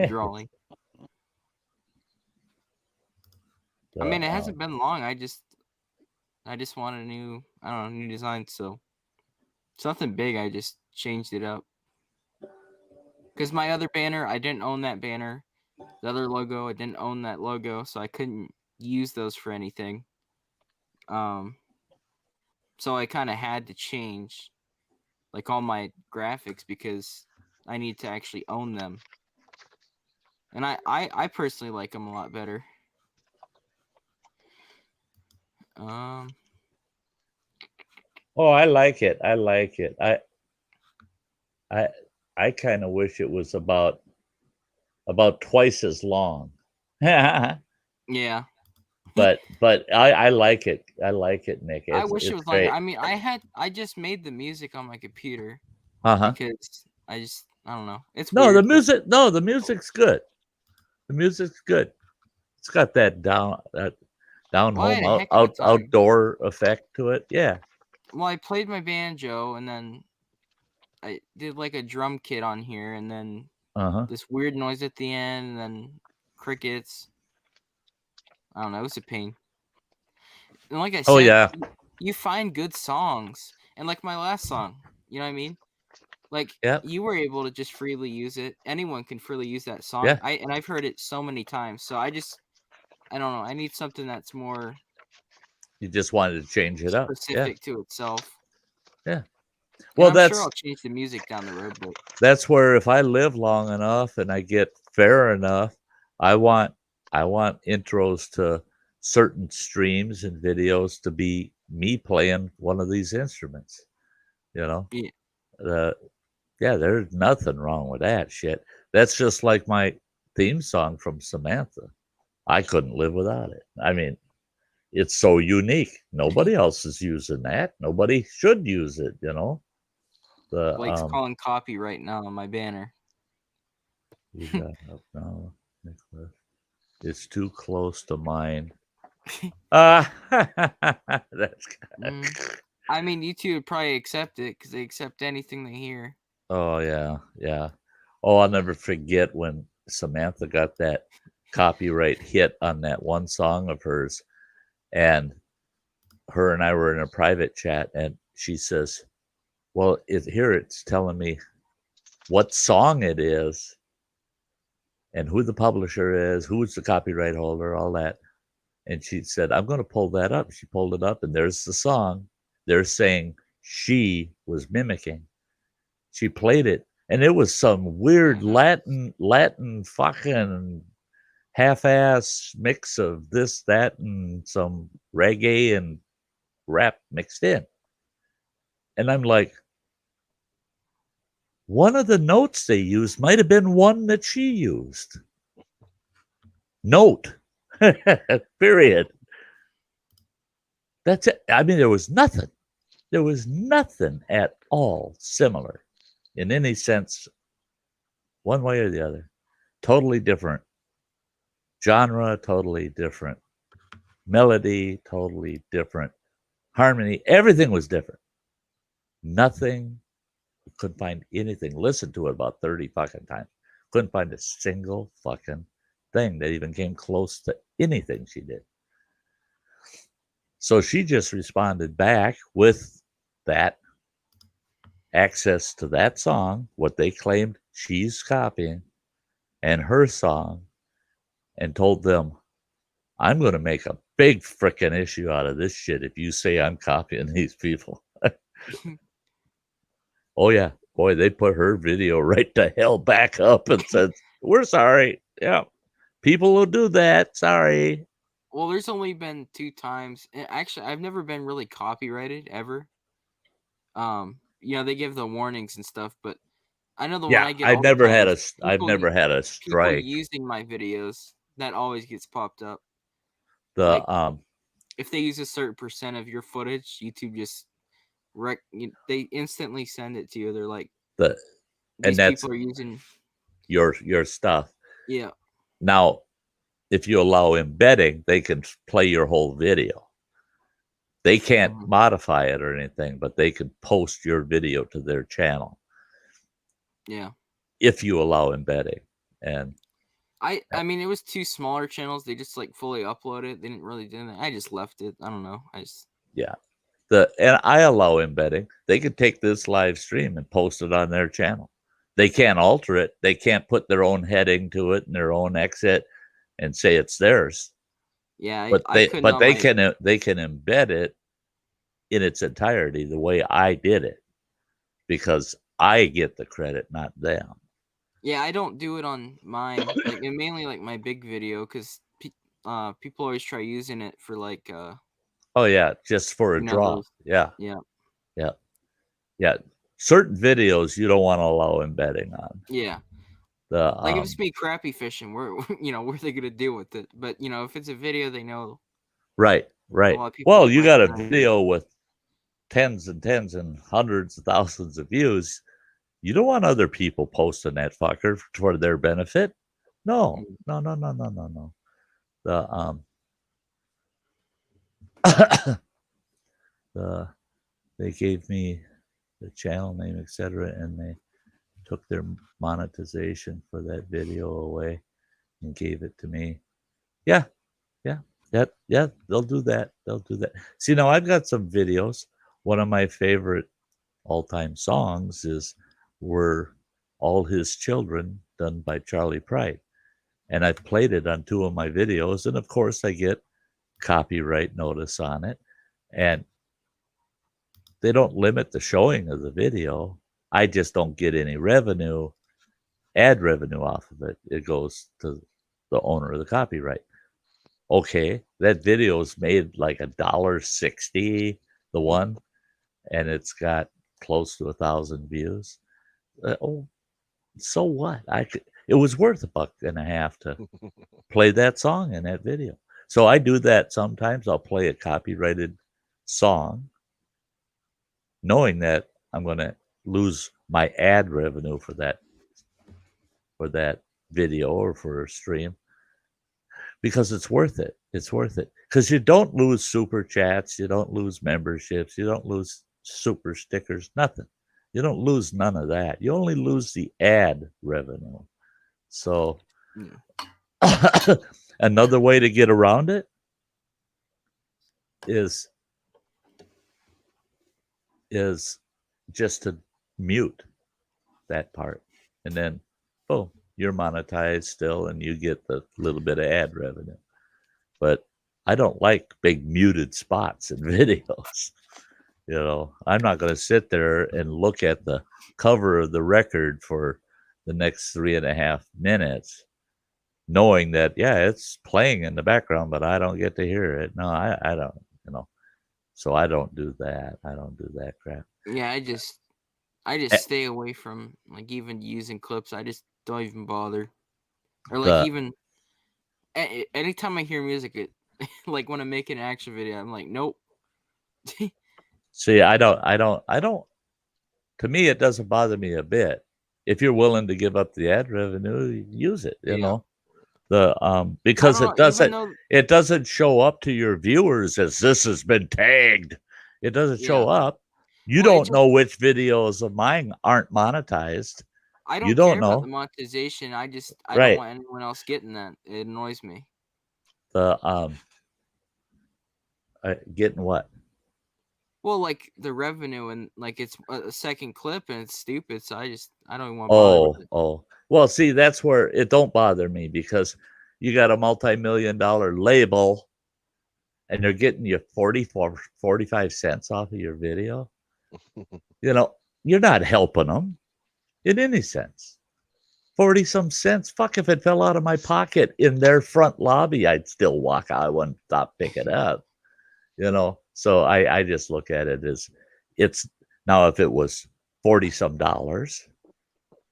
drawing. I mean, it hasn't been long. I just want a new, I don't know, new design. So something big. I just changed it up. Because my other banner, I didn't own that banner. The other logo, I didn't own that logo, so I couldn't use those for anything. So I kind of had to change, like, all my graphics because I need to actually own them. And I personally like them a lot better. Oh, I like it. I like it. I kind of wish it was about twice as long. Yeah. But I like it. I like it, Nick. I wish it was great. longer. I mean, I just made the music on my computer because I don't know. It's weird, the music's good. The music's good. It's got that down home outdoor effect to it. Yeah. Well, I played my banjo and then I did like a drum kit on here and then this weird noise at the end and then crickets. I don't know. It was a pain. And like I said, you find good songs. And like my last song, you know what I mean? Like you were able to just freely use it. Anyone can freely use that song. Yeah. I've heard it so many times. So I don't know. I need something that's more. You just wanted to change it up. Specific to itself. Yeah. Well, I'm sure I'll change the music down the road, but that's where if I live long enough and I get fair enough, I want intros to certain streams and videos to be me playing one of these instruments. You know? Yeah, there's nothing wrong with that shit. That's just like my theme song from Samantha. I couldn't live without it. I mean, it's so unique. Nobody else is using that. Nobody should use it, you know? Blake's calling copyright now on my banner. You got up now, Nicholas. It's too close to mine. That's I mean, YouTube would probably accept it because they accept anything they hear. Oh, yeah, yeah. Oh, I'll never forget when Samantha got that copyright hit on that one song of hers. And her and I were in a private chat, and she says, well, here it's telling me what song it is and who the publisher is, who's the copyright holder, all that. And she said, I'm going to pull that up. She pulled it up, and there's the song. They're saying she was mimicking. She played it, and it was some weird Latin fucking half-ass mix of this, that, and some reggae and rap mixed in. And I'm like, one of the notes they used might have been one that she used. Note. Period. That's it. I mean, there was nothing. There was nothing at all similar in any sense, one way or the other. Totally different. Genre, totally different. Melody, totally different. Harmony, everything was different. Nothing. Couldn't find anything. Listened to it about 30 fucking times. Couldn't find a single fucking thing that even came close to anything she did. So she just responded back with that access to that song, what they claimed she's copying, and her song, and told them, I'm going to make a big freaking issue out of this shit if you say I'm copying these people. Oh, yeah. Boy, they put her video right to hell back up and said, we're sorry. Yeah. People will do that. Sorry. Well, there's only been 2 times. Actually, I've never been really copyrighted ever. You know, they give the warnings and stuff, but I know the one I get. I've never had a strike. People using my videos, that always gets popped up. The if they use a certain percent of your footage, YouTube just they instantly send it to you. They're like, these that's people are using your stuff. Yeah. Now, if you allow embedding, they can play your whole video. They can't modify it or anything, but they can post your video to their channel. Yeah. If you allow embedding. And I mean, it was 2 smaller channels. They just like fully upload it. They didn't really do that. I just left it. I don't know. Yeah. And I allow embedding. They could take this live stream and post it on their channel. They can't alter it. They can't put their own heading to it and their own exit and say it's theirs. Yeah, but they can embed it in its entirety the way I did it, because I get the credit, not them. Yeah, I don't do it on mine. Like, and mainly like my big video, because people always try using it for like. Oh yeah, just for a draw. Yeah. Yeah. Yeah. Yeah. Certain videos you don't want to allow embedding on. Yeah. Like if it's me crappie fishing, where are they gonna deal with it? But if it's a video they know. Right. Well, you got a video with tens and tens and hundreds of thousands of views. You don't want other people posting that fucker for their benefit. No. They gave me the channel name, etc., and they took their monetization for that video away and gave it to me. Yeah. They'll do that. See, now I've got some videos. One of my favorite all-time songs were All His Children, done by Charlie Pride. And I've played it on 2 of my videos, and of course I get copyright notice on it. And they don't limit the showing of the video. I just don't get any ad revenue off of it. It goes to the owner of the copyright. Okay, that video's made like $1.60, the one, and it's got close to 1,000 views. So what? It was worth $1.50 to play that song in that video. So I do that sometimes. I'll play a copyrighted song, knowing that I'm going to lose my ad revenue for that video or for a stream, because it's worth it. It's worth it because you don't lose super chats, you don't lose memberships, you don't lose super stickers, nothing. You don't lose none of that. You only lose the ad revenue. So another way to get around it is just to mute that part, and then boom, you're monetized still and you get the little bit of ad revenue. But I don't like big muted spots in videos. I'm not going to sit there and look at the cover of the record for the next 3.5 minutes knowing that, yeah, it's playing in the background, but I don't get to hear it. No, I don't, so I don't do that. I don't do that crap. Yeah, I just stay away from like even using clips. I just don't even bother. Or like even anytime I hear music, like when I'm making an action video, I'm like, nope. See, I don't. To me, it doesn't bother me a bit. If you're willing to give up the ad revenue, use it. You know, because it doesn't show up to your viewers as this has been tagged. It doesn't show up. You don't know which videos of mine aren't monetized. I don't care about the monetization. I don't want anyone else getting that. It annoys me. Getting what? Well, like the revenue, and like it's a second clip and it's stupid, so I don't even want to bother with it. Well, see, that's where it don't bother me, because you got a multi-million-dollar label and they're getting you 45 cents off of your video. You're not helping them in any sense. 40 some cents. Fuck, if it fell out of my pocket in their front lobby, I'd still walk out. I wouldn't stop picking it up. So I just look at it as it's now, if it was 40 some dollars,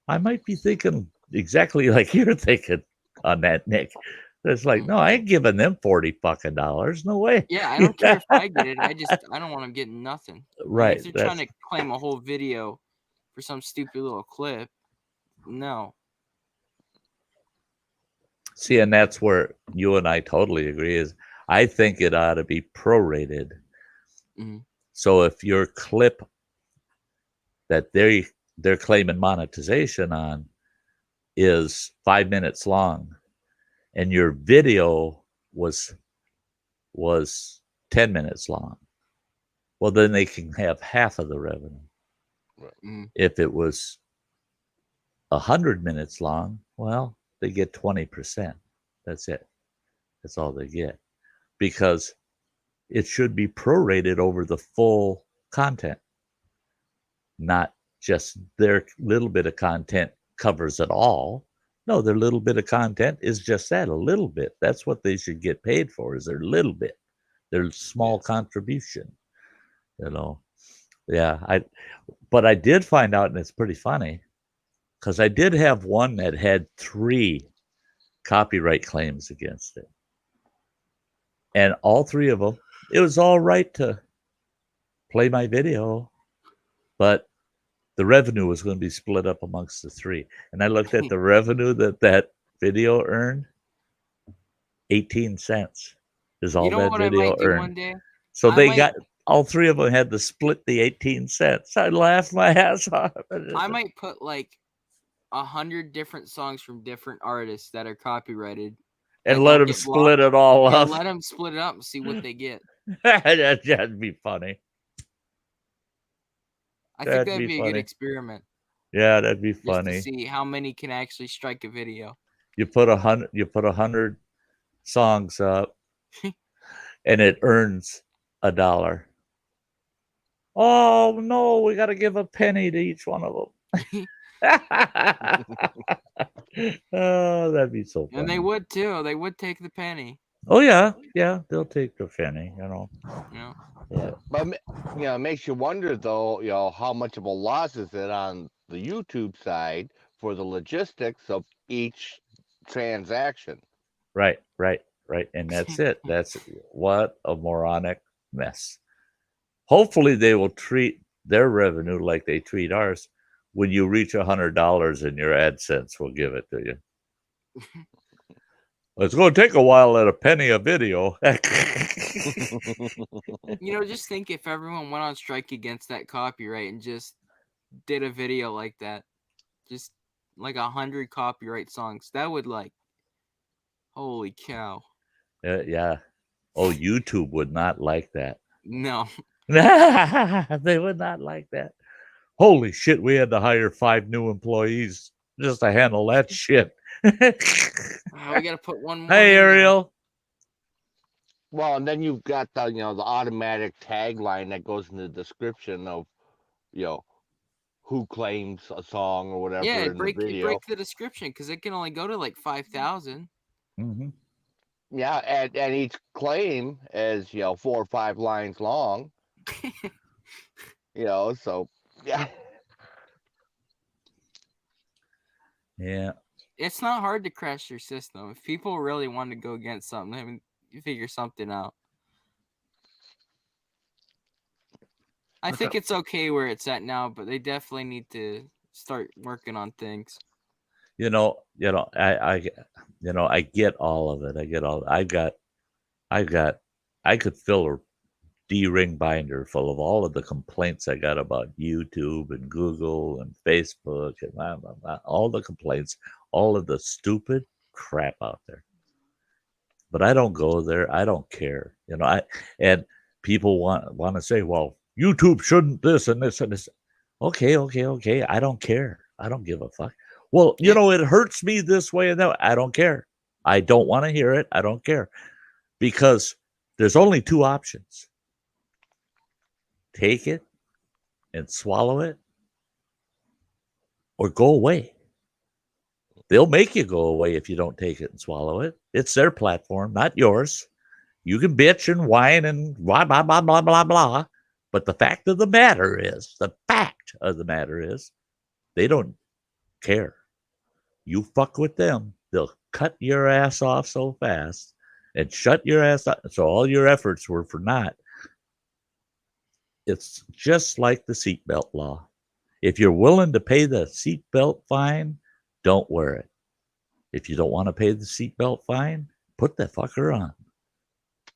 I might be thinking exactly like you're thinking on that, Nick. It's like, no, I ain't giving them $40 fucking. No way. Yeah, I don't care if I get it. I don't want them getting nothing. Right. If they're trying to claim a whole video for some stupid little clip. No. See, and that's where you and I totally agree. Is I think it ought to be prorated. Mm-hmm. So if your clip that they're claiming monetization on is 5 minutes long, and your video was 10 minutes long, well, then they can have half of the revenue. Mm-hmm. If it was 100 minutes long, well, they get 20%. That's it. That's all they get, because it should be prorated over the full content, not just their little bit of content covers it all. No, their little bit of content is just that, a little bit. That's what they should get paid for, is their little bit, their small contribution. Yeah. But I did find out, and it's pretty funny, because I did have one that had 3 copyright claims against it. And all 3 of them, it was all right to play my video, but the revenue was going to be split up amongst the 3. And I looked at the revenue that video earned. 18 cents is all that video earned. So got all 3 of them had to split the 18 cents. I laughed my ass off. I might put like 100 different songs from different artists that are copyrighted, and let them split it all up. Let them split it up and see what they get. That'd be funny. I think that'd be a good experiment. Yeah, that'd be funny. Just to see how many can actually strike a video. You put 100 songs up, and it earns $1. Oh no, we got to give a penny to each one of them. Oh, that'd be so funny. And they would too. They would take the penny. Oh yeah, they'll take the penny. Yeah. But it makes you wonder though, how much of a loss is it on the YouTube side for the logistics of each transaction? Right. And that's it. That's what a moronic mess. Hopefully they will treat their revenue like they treat ours. When you reach $100 in your AdSense, we'll give it to you. It's going to take a while at a penny a video. Just think if everyone went on strike against that copyright and just did a video like that, just like 100 copyright songs, that would holy cow. Yeah. Oh, YouTube would not like that. No. They would not like that. Holy shit, we had to hire 5 new employees just to handle that shit. We got to put one more. Hey, Ariel. Well, and then you've got the automatic tagline that goes in the description of, who claims a song or whatever. Yeah, it breaks the description because it can only go to 5,000. Mm-hmm. Yeah, and each claim is 4 or 5 lines long. So yeah. Yeah. It's not hard to crash your system. If people really want to go against something, you figure something out. I think it's okay where it's at now, but they definitely need to start working on things. I get all of it. I could fill a D-ring binder full of all of the complaints I got about YouTube and Google and Facebook and all the complaints, all of the stupid crap out there. But I don't go there. I don't care. And people want to say, well, YouTube shouldn't this and this and this. Okay. I don't care. I don't give a fuck. Well, it hurts me this way and that. I don't care. I don't want to hear it. I don't care. Because there's only 2 options. Take it and swallow it, or go away. They'll make you go away if you don't take it and swallow it. It's their platform, not yours. You can bitch and whine and blah, blah, blah, blah, blah, blah. But the fact of the matter is, they don't care. You fuck with them, they'll cut your ass off so fast and shut your ass up. So all your efforts were for naught. It's just like the seatbelt law. If you're willing to pay the seatbelt fine, don't wear it. If you don't want to pay the seatbelt fine, put that fucker on.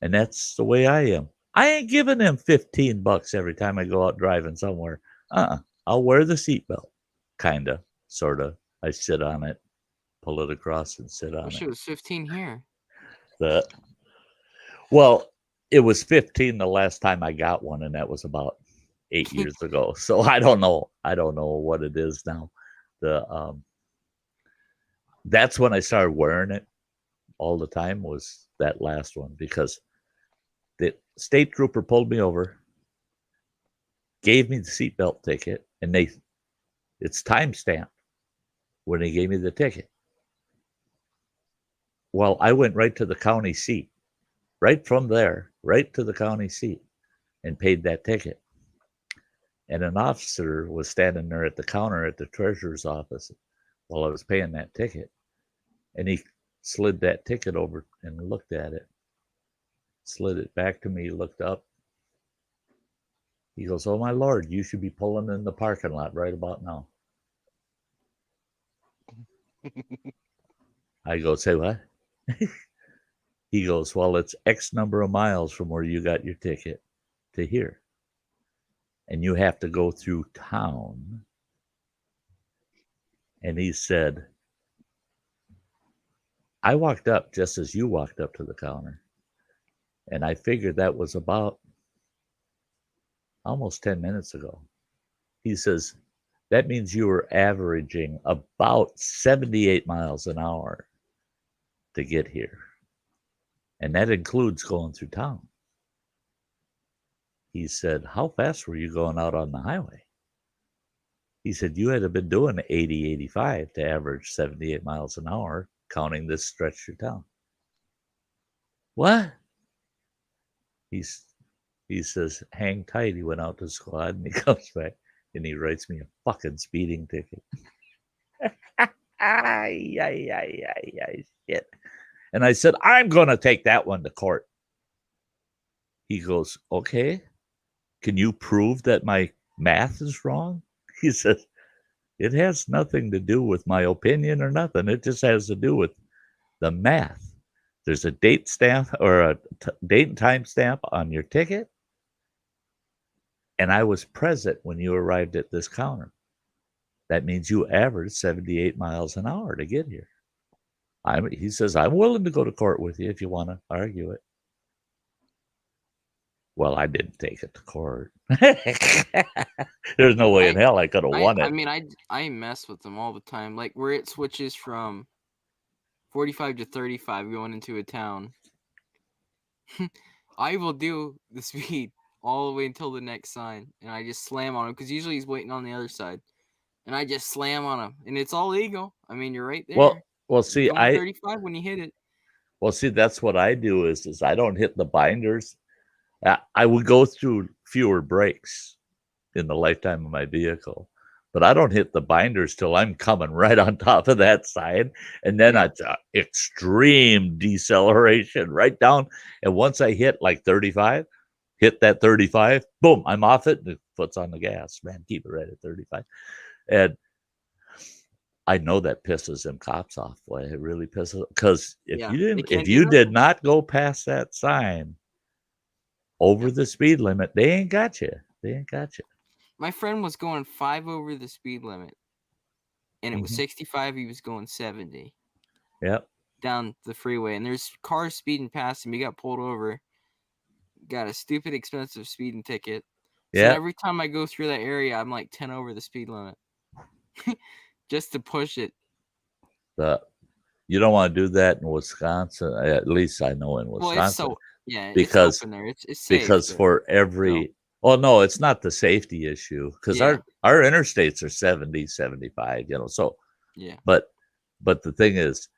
And that's the way I am. I ain't giving them $15 every time I go out driving somewhere. I'll wear the seatbelt. Kinda, sorta. I sit on it, pull it across and sit on Wish it. it was 15 here. Well, it was 15 the last time I got one, and that was about 8 years ago. So I don't know. I don't know what it is now. That's when I started wearing it all the time, was that last one, because the state trooper pulled me over, gave me the seatbelt ticket, and it's timestamped when he gave me the ticket. Well, I went right to the county seat, right from there, right to the county seat, and paid that ticket. And an officer was standing there at the counter at the treasurer's office while I was paying that ticket. And he slid that ticket over and looked at it, slid it back to me, looked up. He goes, "Oh, my Lord, you should be pulling in the parking lot right about now." I go, "Say what?" He goes, "Well, it's X number of miles from where you got your ticket to here. And you have to go through town." And he said, "I walked up just as you walked up to the counter. And I figured that was about almost 10 minutes ago." He says, "That means you were averaging about 78 miles an hour to get here. And that includes going through town." He said, "How fast were you going out on the highway?" He said, "You had been doing 80, 85 to average 78 miles an hour, counting this stretch through town." "What?" He says, "Hang tight." He went out to the squad and he comes back and he writes me a fucking speeding ticket. Shit. And I said, "I'm going to take that one to court." He goes, "Okay. Can you prove that my math is wrong?" He says, "It has nothing to do with my opinion or nothing. It just has to do with the math. There's a date stamp or a date and time stamp on your ticket. And I was present when you arrived at this counter. That means you averaged 78 miles an hour to get here." He says, "I'm willing to go to court with you if you want to argue it." Well, I didn't take it to court. There's no way in hell I could have won it. I mean, I mess with them all the time. Like where it switches from 45 to 35 going into a town. I will do the speed all the way until the next sign, and I just slam on him because usually he's waiting on the other side, and I just slam on him, and it's all legal. I mean, you're right there. Well, see, you're going 35 when you hit it. Well, see, that's what I do is I don't hit the binders. I would go through fewer brakes in the lifetime of my vehicle, but I don't hit the binders till I'm coming right on top of that sign, and then it's extreme deceleration right down. And once I hit like 35, hit that 35, boom, I'm off it, and the foot's on the gas. Man, keep it right at 35. And I know that pisses them cops off. Boy, it really pisses, because if you did not go past that sign over the speed limit, they ain't got you. They ain't got you. My friend was going 5 over the speed limit, and it was 65. He was going 70. Yep. Down the freeway, and there's cars speeding past him. He got pulled over, got a stupid expensive speeding ticket. So every time I go through that area, I'm like 10 over the speed limit. Just to push it. You don't want to do that in Wisconsin. At least I know in Wisconsin. Well, it's because it's open there. It's safe, because for every no, it's not the safety issue, because our interstates are 70, 75, so but the thing is,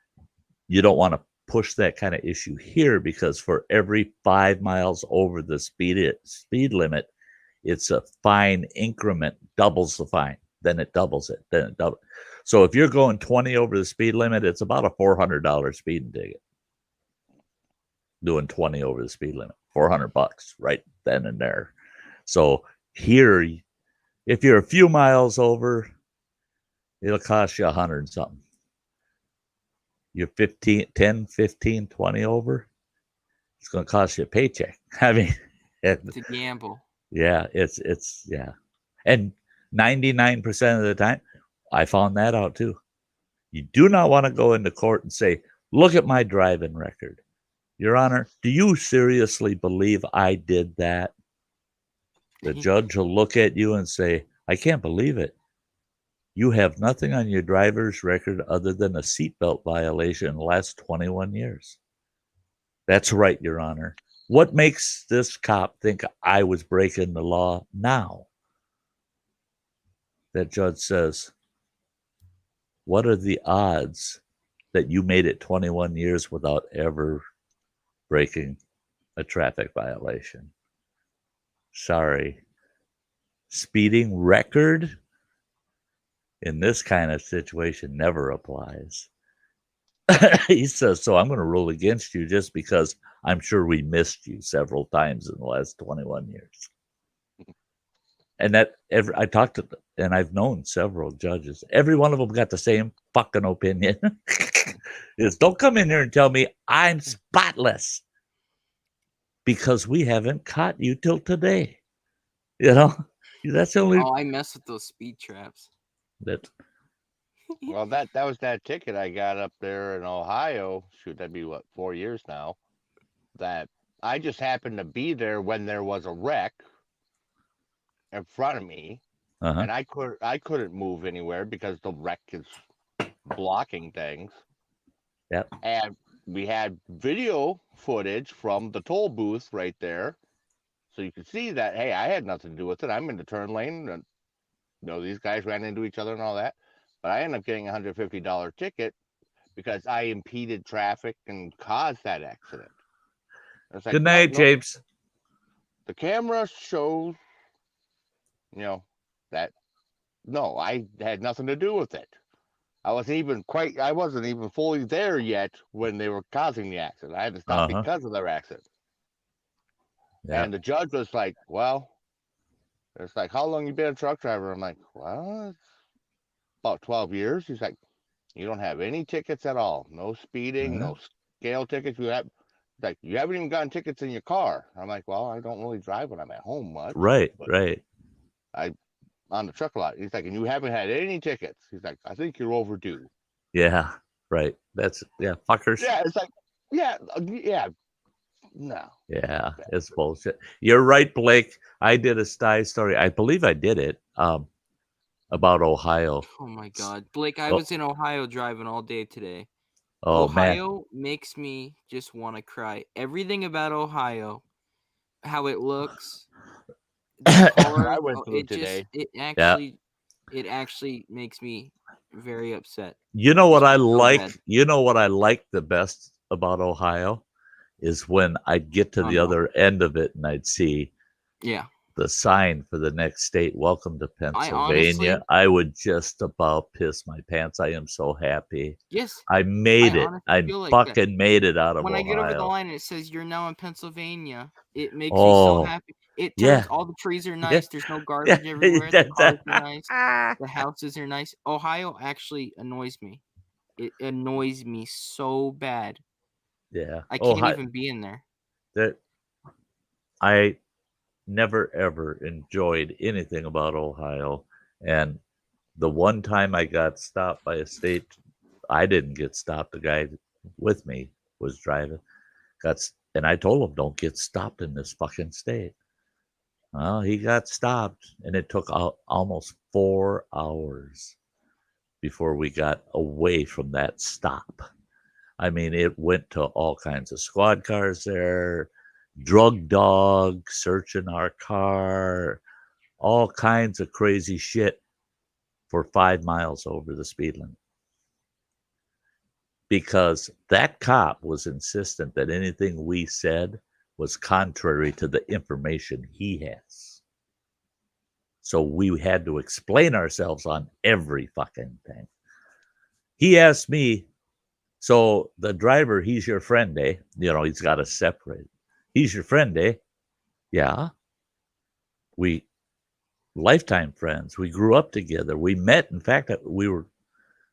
you don't want to push that kind of issue here, because for every 5 miles over the speed limit, it's a fine increment, doubles the fine, then it doubles it, then it doubles. So if you're going 20 over the speed limit, it's about a $400 speeding ticket. Doing 20 over the speed limit, $400 right then and there. So here, if you're a few miles over, it'll cost you 100 and something. you're 15, 10, 15, 20 over, it's going to cost you a paycheck. I mean, It's a gamble. Yeah, it's yeah. And 99% of the time, I found that out too. You do not want to go into court and say, look at my driving record. Your Honor, do you seriously believe I did that? The judge will look at you and say, I can't believe it. You have nothing on your driver's record other than a seatbelt violation in the last 21 years. That's right, Your Honor. What makes this cop think I was breaking the law now? That judge says, what are the odds that you made it 21 years without ever breaking a traffic violation? Sorry. Speeding record in this kind of situation never applies. He says, so I'm going to rule against you just because I'm sure we missed you several times in the last 21 years. And that I talked to them, and I've known several judges. Every one of them got the same fucking opinion. Is don't come in here and tell me I'm spotless because we haven't caught you till today. You know, that's the only. Oh, I mess with those speed traps. Well, that was that ticket I got up there in Ohio. Shoot, that'd be what, 4 years now. That I just happened to be there when there was a wreck in front of me, and I couldn't move anywhere because the wreck is blocking things. Yep. And we had video footage from the toll booth right there, so you could see that, hey, I had nothing to do with it. I'm in the turn lane, and these guys ran into each other and all that. But I ended up getting a $150 ticket because I impeded traffic and caused that accident. It's like, good night, James. The camera shows, that no, I had nothing to do with it. I wasn't even fully there yet when they were causing the accident. I had to stop because of their accident. Yeah. And the judge was like, well, it's like, how long you been a truck driver? I'm like, well, it's about 12 years. He's like, you don't have any tickets at all. No speeding, no scale tickets. You haven't even gotten tickets in your car. I'm like, well, I don't really drive when I'm at home much. Right. I on the truck a lot. He's like, and you haven't had any tickets. He's like, I think you're overdue. Yeah, right. That's fuckers. Yeah, it's like, yeah, no. Yeah, it's bullshit. You're right, Blake. I did a Sty story. I believe I did it. About Ohio. Oh my God, Blake! I was in Ohio driving all day today. Oh, Ohio makes me just want to cry. Everything about Ohio, how it looks, the color, I went through today. It actually makes me very upset. You know what I like? You know what I like the best about Ohio is when I'd get to the other end of it and I'd see the sign for the next state, welcome to Pennsylvania. I would just about piss my pants. I am so happy. Yes. I made it. I fucking made it out of Ohio. When I get over the line and it says you're now in Pennsylvania, it makes me so happy. It turns all the trees are nice. There's no garbage everywhere. The cars are nice. The houses are nice. Ohio actually annoys me. It annoys me so bad. Yeah. I can't even be in there. I never ever enjoyed anything about Ohio, and the one time I got stopped by a state, I didn't get stopped. The guy with me was driving, and I told him, "Don't get stopped in this fucking state." Well, he got stopped, and it took almost 4 hours before we got away from that stop. I mean, it went to all kinds of squad cars there. Drug dog searching our car, all kinds of crazy shit for 5 miles over the speed limit. Because that cop was insistent that anything we said was contrary to the information he has. So we had to explain ourselves on every fucking thing. He asked me, so the driver, he's your friend, eh? He's got us separated. He's your friend, eh? Yeah. We lifetime friends. We grew up together. We met. In fact, we were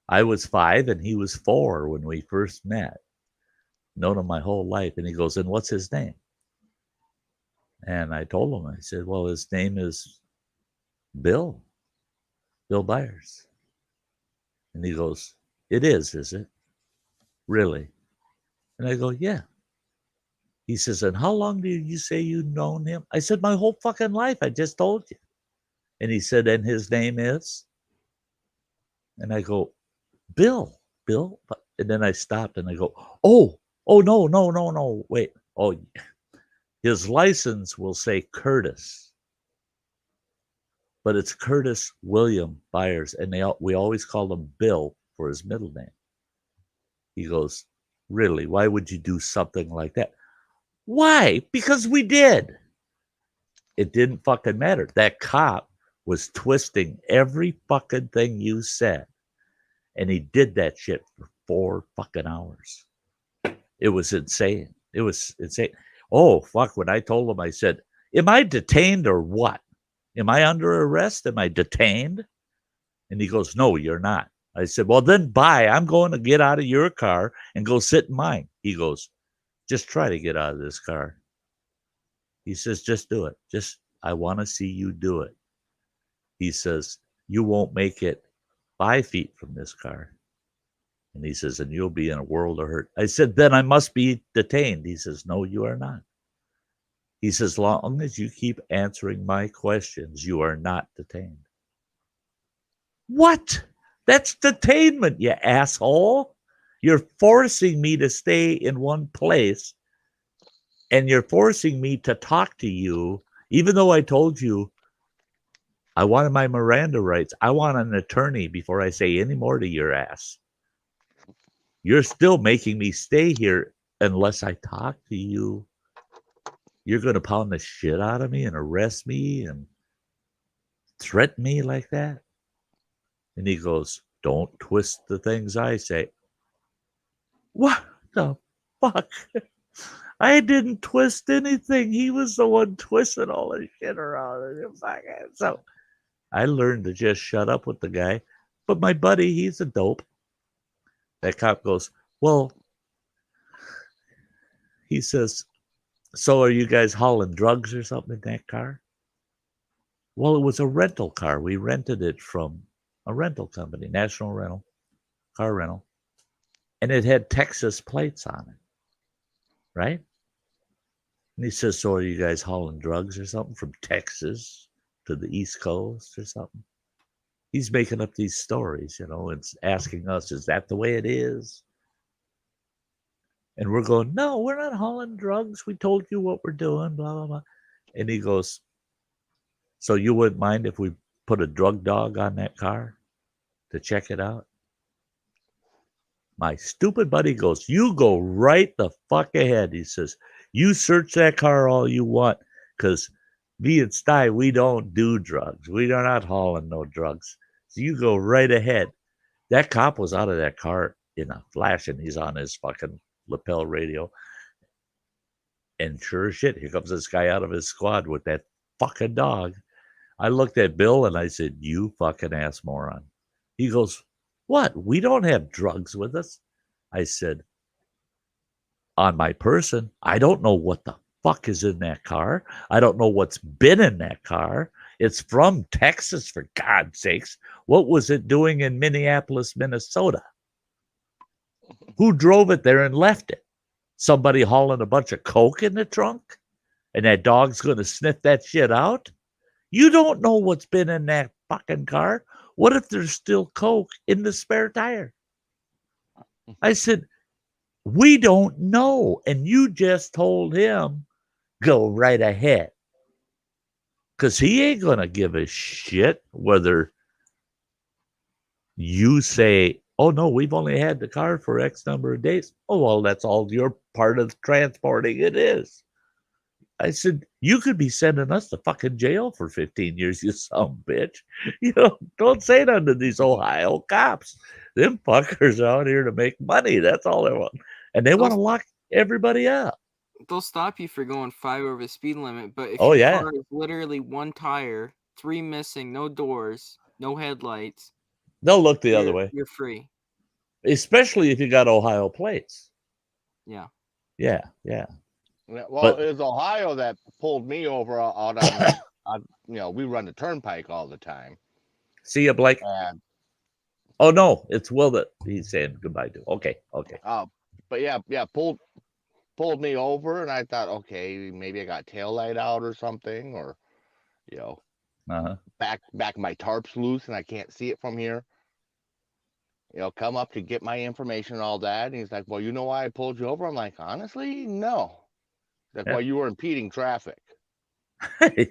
I was 5 and he was 4 when we first met. Known him my whole life. And he goes, and what's his name? And I told him, I said, well, his name is Bill Byers. And he goes, it is it? Really? And I go, yeah. He says, and how long do you say you've known him? I said, my whole fucking life. I just told you. And he said, and his name is? And I go, Bill. And then I stopped and I go, oh, no. Wait. Oh, his license will say Curtis. But it's Curtis William Byers. And we always call him Bill for his middle name. He goes, really? Why would you do something like that? Why? Because we did. It didn't fucking matter. That cop was twisting every fucking thing you said. And he did that shit for 4 fucking hours. It was insane. It was insane. Oh, fuck. When I told him, I said, am I detained or what? Am I under arrest? Am I detained? And he goes, no, you're not. I said, well, then bye. I'm going to get out of your car and go sit in mine. He goes, just try to get out of this car. He says, just do it. I want to see you do it. He says, you won't make it 5 feet from this car. And he says, and you'll be in a world of hurt. I said, then I must be detained. He says, no, you are not. He says, as long as you keep answering my questions, you are not detained. What? That's detainment, you asshole. You're forcing me to stay in one place, and you're forcing me to talk to you, even though I told you I wanted my Miranda rights. I want an attorney before I say any more to your ass. You're still making me stay here unless I talk to you. You're going to pound the shit out of me and arrest me and threaten me like that? And he goes, don't twist the things I say. What the fuck? I didn't twist anything. He was the one twisting all this shit around. So I learned to just shut up with the guy. But my buddy, he's a dope. That cop goes, well, he says, so are you guys hauling drugs or something in that car? Well, it was a rental car. We rented it from a rental company, National Rental, car rental. And it had Texas plates on it, right? And he says, so are you guys hauling drugs or something from Texas to the East Coast or something? He's making up these stories, and asking us, is that the way it is? And we're going, no, we're not hauling drugs. We told you what we're doing, blah, blah, blah. And he goes, so you wouldn't mind if we put a drug dog on that car to check it out? My stupid buddy goes, you go right the fuck ahead. He says, you search that car all you want, because me and Sty, we don't do drugs. We are not hauling no drugs. So you go right ahead. That cop was out of that car in a flash, and he's on his fucking lapel radio. And sure as shit, here comes this guy out of his squad with that fucking dog. I looked at Bill and I said, you fucking ass moron. He goes, what? We don't have drugs with us. I said, on my person, I don't know what the fuck is in that car. I don't know what's been in that car. It's from Texas, for God's sakes. What was it doing in Minneapolis, Minnesota? Who drove it there and left it? Somebody hauling a bunch of coke in the trunk? And that dog's going to sniff that shit out? You don't know what's been in that fucking car. What if there's still coke in the spare tire? I said, we don't know. And you just told him, go right ahead. Because he ain't going to give a shit whether you say, oh, no, we've only had the car for X number of days. Oh, well, that's all your part of transporting it is. I said, you could be sending us to fucking jail for 15 years, you son of a bitch. Don't say that to these Ohio cops. Them fuckers are out here to make money. That's all they want. And they want to lock everybody up. They'll stop you for going 5 over the speed limit, but if your car is literally 1 tire, 3 missing, no doors, no headlights, they'll look the other way. You're free. especially if you got Ohio plates. Yeah. Yeah. Well, it was Ohio that pulled me over out on we run the turnpike all the time. See you, Blake. And, oh no, it's Will that he's saying goodbye to. Okay. But yeah, pulled me over, and I thought, okay, maybe I got tail light out or something, or back my tarp's loose and I can't see it from here. Come up to get my information and all that. And he's like, well, you know why I pulled you over? I'm like, honestly, no. He's like, well, you were impeding traffic. I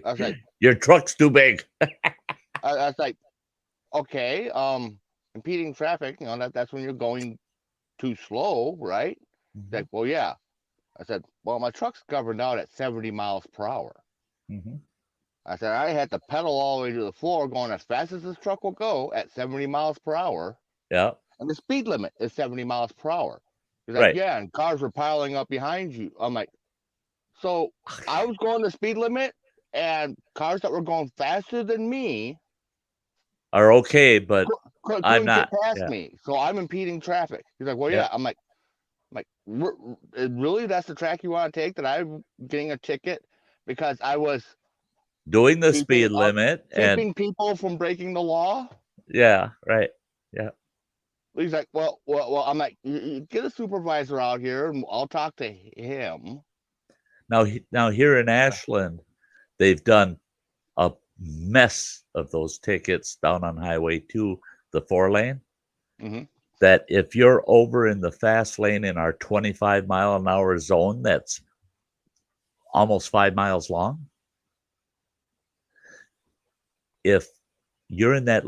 was like, your truck's too big. I was like, okay, impeding traffic, that's when you're going too slow, right? He's like, well, yeah. I said, well, my truck's governed out at 70 miles per hour. I said, I had to pedal all the way to the floor going as fast as this truck will go at 70 miles per hour. Yeah. And the speed limit is 70 miles per hour. He's like, yeah, and cars were piling up behind you. I'm like, so I was going the speed limit, and cars that were going faster than me are okay, but couldn't get past me. So I'm impeding traffic. He's like, well, yeah. I'm like, really? That's the track you want to take? That I'm getting a ticket because I was doing the speed limit and keeping people from breaking the law? Yeah, right. Yeah. He's like, well, I'm like, get a supervisor out here and I'll talk to him. Now here in Ashland, they've done a mess of those tickets down on Highway 2, the 4-lane. That if you're over in the fast lane in our 25-mile-an-hour zone, that's almost 5 miles long. If you're in that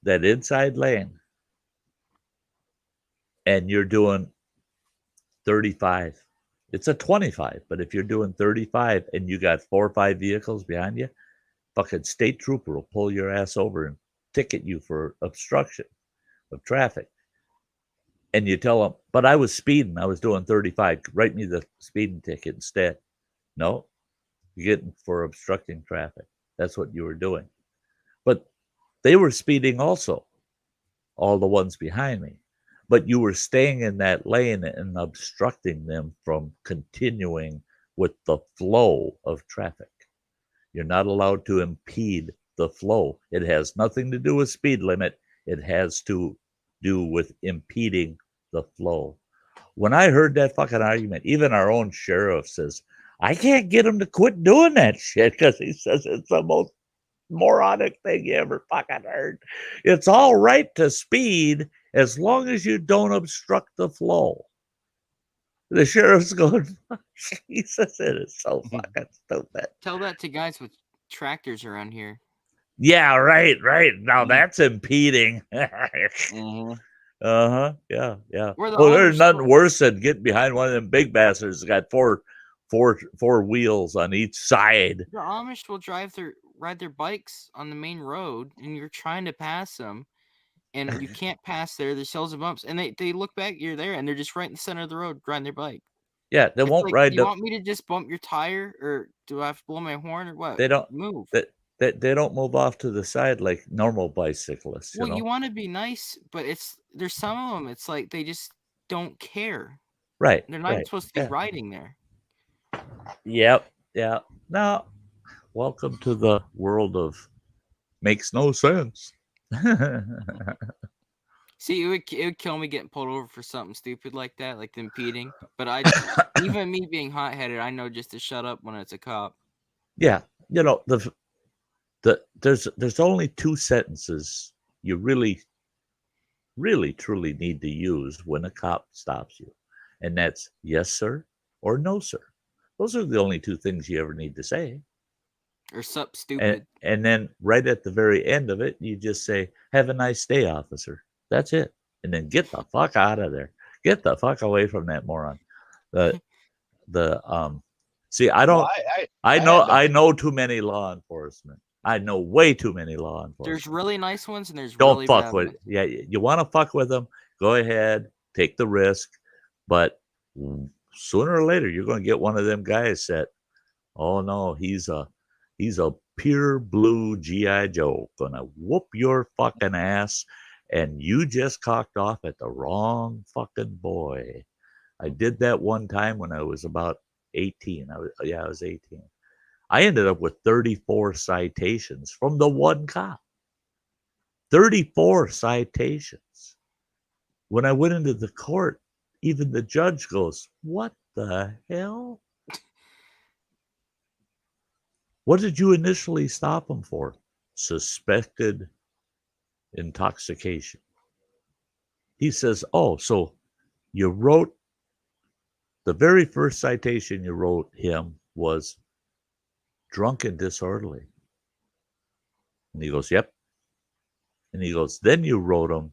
inside lane and you're doing 35, it's a 25. But if you're doing 35 and you got 4 or 5 vehicles behind you, fucking state trooper will pull your ass over and ticket you for obstruction of traffic. And you tell them, but I was speeding. I was doing 35. Write me the speeding ticket instead. No, you're getting for obstructing traffic. That's what you were doing. But they were speeding also, all the ones behind me. But you were staying in that lane and obstructing them from continuing with the flow of traffic. You're not allowed to impede the flow. It has nothing to do with speed limit. It has to do with impeding the flow. When I heard that fucking argument, even our own sheriff says, I can't get him to quit doing that shit because he says it's the most moronic thing you ever fucking heard. It's all right to speed as long as you don't obstruct the flow. The sheriff's going, Jesus, it is so fucking stupid. Tell that to guys with tractors around here. Yeah, right. Now that's impeding. Yeah. Well, there's nothing worse than getting behind one of them big bastards that got four wheels on each side. The Amish will ride their bikes on the main road, and you're trying to pass them, and you can't pass there. There's hills and bumps, and they look back, you're there, and they're just right in the center of the road riding their bike. Yeah, they won't ride. You want me to just bump your tire, or do I have to blow my horn, or what? They don't move. They don't move off to the side like normal bicyclists. Well, you want to be nice, but there's some of them. It's like they just don't care. Right. They're not even supposed to be riding there. Yep. Yeah. Now, welcome to the world of makes no sense. See, it would kill me getting pulled over for something stupid like that, like the impeding. But even me being hot-headed, I know just to shut up when it's a cop. Yeah, there's only 2 sentences you really, really, truly need to use when a cop stops you, and that's yes, sir, or no, sir. Those are the only 2 things you ever need to say. Or sup, stupid. And then right at the very end of it, you just say, "Have a nice day, officer." That's it. And then get the fuck out of there. Get the fuck away from that moron. See, I don't. I know too many law enforcement. I know way too many law enforcement. There's really nice ones and there's don't really fuck bad with. ones. Yeah, you want to fuck with them? Go ahead, take the risk. But sooner or later, you're going to get one of them guys that, oh no, he's a pure blue GI Joe, gonna whoop your fucking ass, and you just cocked off at the wrong fucking boy. I did that one time when I was about 18. I was 18. I ended up with 34 citations from the one cop. 34 citations. When I went into the court, even the judge goes, "What the hell? What did you initially stop him for?" "Suspected intoxication." He says, "Oh, so you wrote, the very first citation you wrote him was drunk and disorderly." And he goes, "Yep." And he goes, "Then you wrote him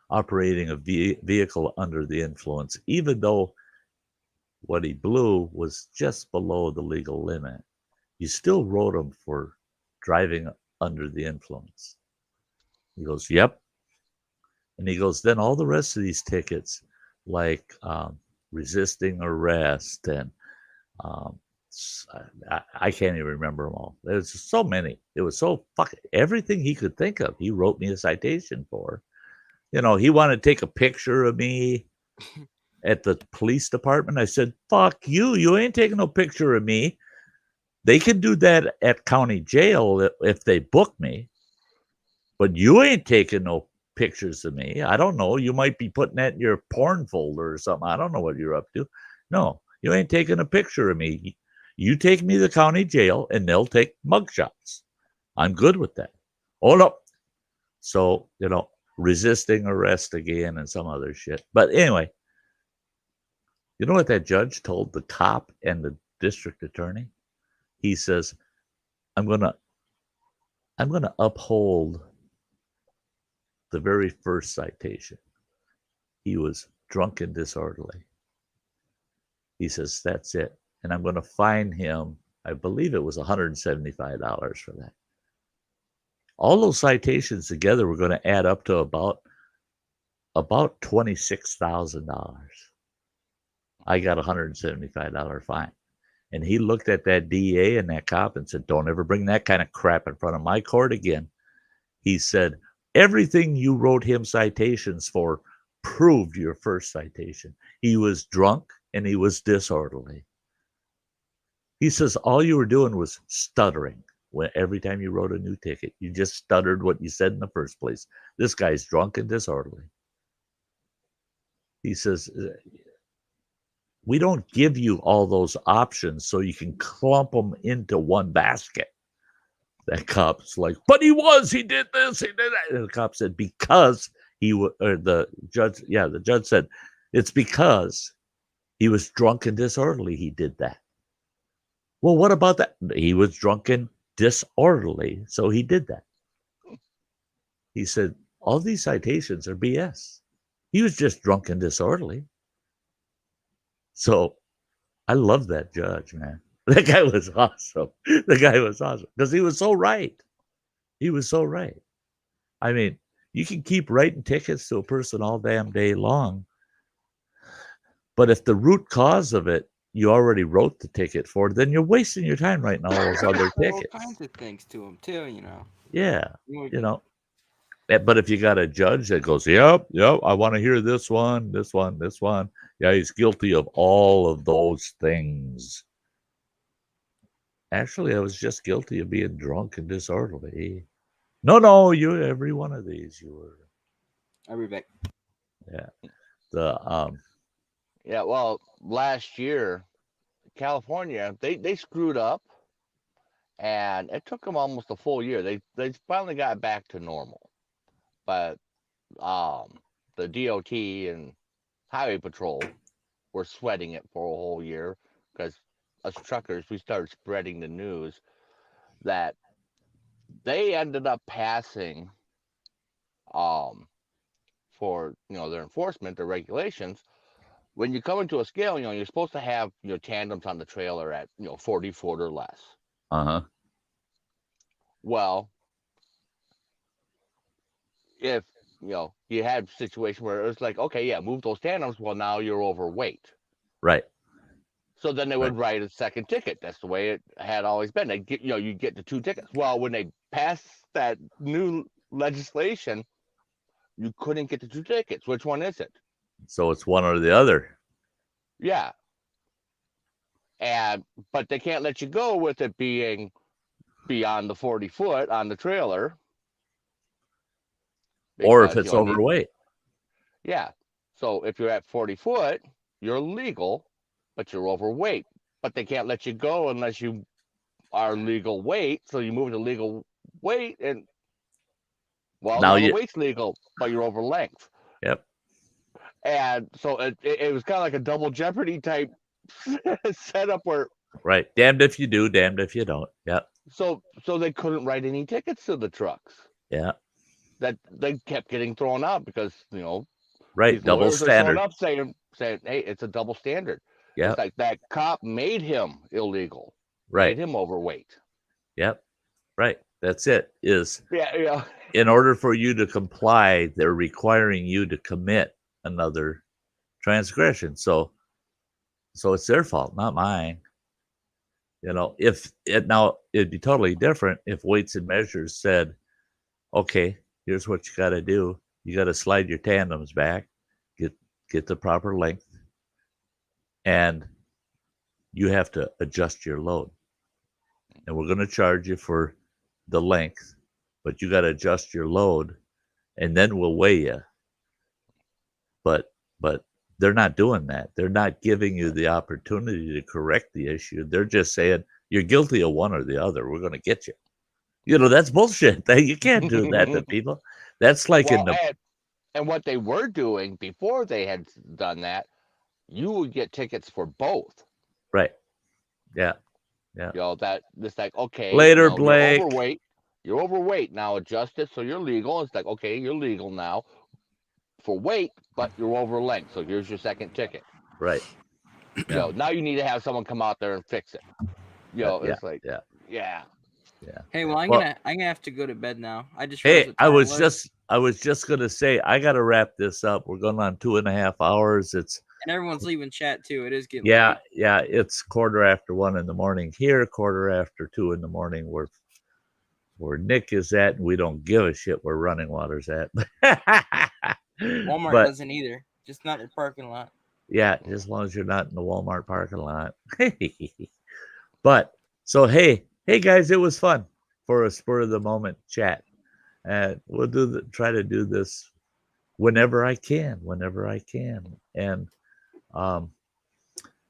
operating a vehicle under the influence, even though what he blew was just below the legal limit. You still wrote him for driving under the influence." He goes, "Yep." And he goes, "Then all the rest of these tickets, like resisting arrest and I can't even remember them all. There's so many. It was so fucking everything he could think of. He wrote me a citation for. You know, he wanted to take a picture of me at the police department. I said, "Fuck you. You ain't taking no picture of me. They can do that at county jail if they book me. But you ain't taking no pictures of me. I don't know. You might be putting that in your porn folder or something. I don't know what you're up to. No, you ain't taking a picture of me. You take me to the county jail and they'll take mugshots. I'm good with that." Oh, no. So, you know, resisting arrest again and some other shit. But anyway, you know what that judge told the cop and the district attorney? He says, I'm gonna uphold the very first citation. He was drunk and disorderly. He says, "That's it. And I'm going to fine him," I believe it was $175 for that. All those citations together were going to add up to about $26,000. I got a $175 fine. And he looked at that DA and that cop and said, "Don't ever bring that kind of crap in front of my court again." He said, "Everything you wrote him citations for proved your first citation. He was drunk and he was disorderly." He says, "All you were doing was stuttering. When every time you wrote a new ticket, you just stuttered what you said in the first place. This guy's drunk and disorderly." He says, "We don't give you all those options so you can clump them into one basket." That cop's like, "But he did this, he did that." And the cop said, "Because he was," or the judge said, "It's because he was drunk and disorderly. He did that." "Well, what about that?" "He was drunk and disorderly, so he did that." He said, "All these citations are BS. He was just drunk and disorderly." So I love that judge, man. That guy was awesome. The guy was awesome because he was so right. He was so right. I mean, you can keep writing tickets to a person all damn day long, but if the root cause of it you already wrote the ticket for, then you're wasting your time writing all those other tickets. All kinds of things to him too, you know. Yeah, you know. But if you got a judge that goes, yep, I want to hear this one. Yeah, he's guilty of all of those things. Actually, I was just guilty of being drunk and disorderly. No, you every one of these you were. I'll be back. Yeah. Yeah, well, last year, California, they screwed up, and it took them almost a full year. They finally got back to normal, but the DOT and Highway Patrol were sweating it for a whole year because us truckers, we started spreading the news that they ended up passing for their enforcement, their regulations. When you come into a scale, you're supposed to have your tandems on the trailer at 40 foot or less. Well, if you had a situation where it was like, okay, yeah, move those tandems, well, now you're overweight. Right. So then they would write a second ticket. That's the way it had always been. They get you get the two tickets. Well, when they passed that new legislation, you couldn't get the 2 tickets. Which one is it? So it's one or the other. Yeah. But they can't let you go with it being beyond the 40 foot on the trailer. Or if it's overweight. Yeah. So if you're at 40 foot, you're legal, but you're overweight. But they can't let you go unless you are legal weight. So you move to legal weight, and now the weight's legal, but you're over length. Yep. And so it was kind of like a double jeopardy type setup where. Right. Damned if you do, damned if you don't. Yep. So they couldn't write any tickets to the trucks. Yeah. That they kept getting thrown out because, right, double standard. Up saying, hey, it's a double standard. Yeah. It's like that cop made him illegal. Right. Made him overweight. Yep. Right. That's it. Yeah. In order for you to comply, they're requiring you to commit another transgression. So it's their fault, not mine. It'd be totally different if Weights and Measures said, okay, here's what you got to do. You got to slide your tandems back, get the proper length, and you have to adjust your load. And we're going to charge you for the length, but you got to adjust your load, and then we'll weigh you. But they're not doing that. They're not giving you the opportunity to correct the issue. They're just saying, you're guilty of one or the other. We're going to get you. That's bullshit. You can't do that to people. That's like and what they were doing before they had done that, you would get tickets for both. Right. Yeah. Yeah. That it's like, okay, later, Blake. You're overweight. Now adjust it so you're legal. It's like, okay, you're legal now for weight, but you're over length. So here's your second ticket. Right. Now you need to have someone come out there and fix it. It's like, yeah. Hey, well, I'm gonna have to go to bed now. I was just gonna say I gotta wrap this up. We're going on 2.5 hours. And everyone's leaving chat too. It is getting late. Yeah. It's 1:15 in the morning here, 2:45 in the morning where Nick is at, and we don't give a shit where Running Water's at. Walmart doesn't either. Just not in the parking lot. Yeah, as long as you're not in the Walmart parking lot. But so hey guys, it was fun for a spur of the moment chat. And we'll try to do this whenever I can. And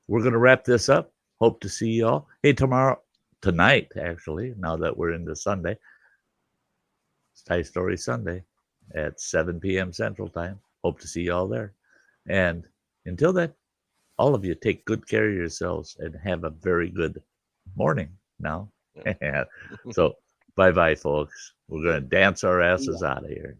we're gonna wrap this up. Hope to see y'all. Hey, tonight, actually, now that we're into Sunday, Sty Story Sunday at 7 p.m. Central Time. Hope to see y'all there. And until then, all of you take good care of yourselves and have a very good morning now. So bye-bye, folks. We're going to dance our asses out of here.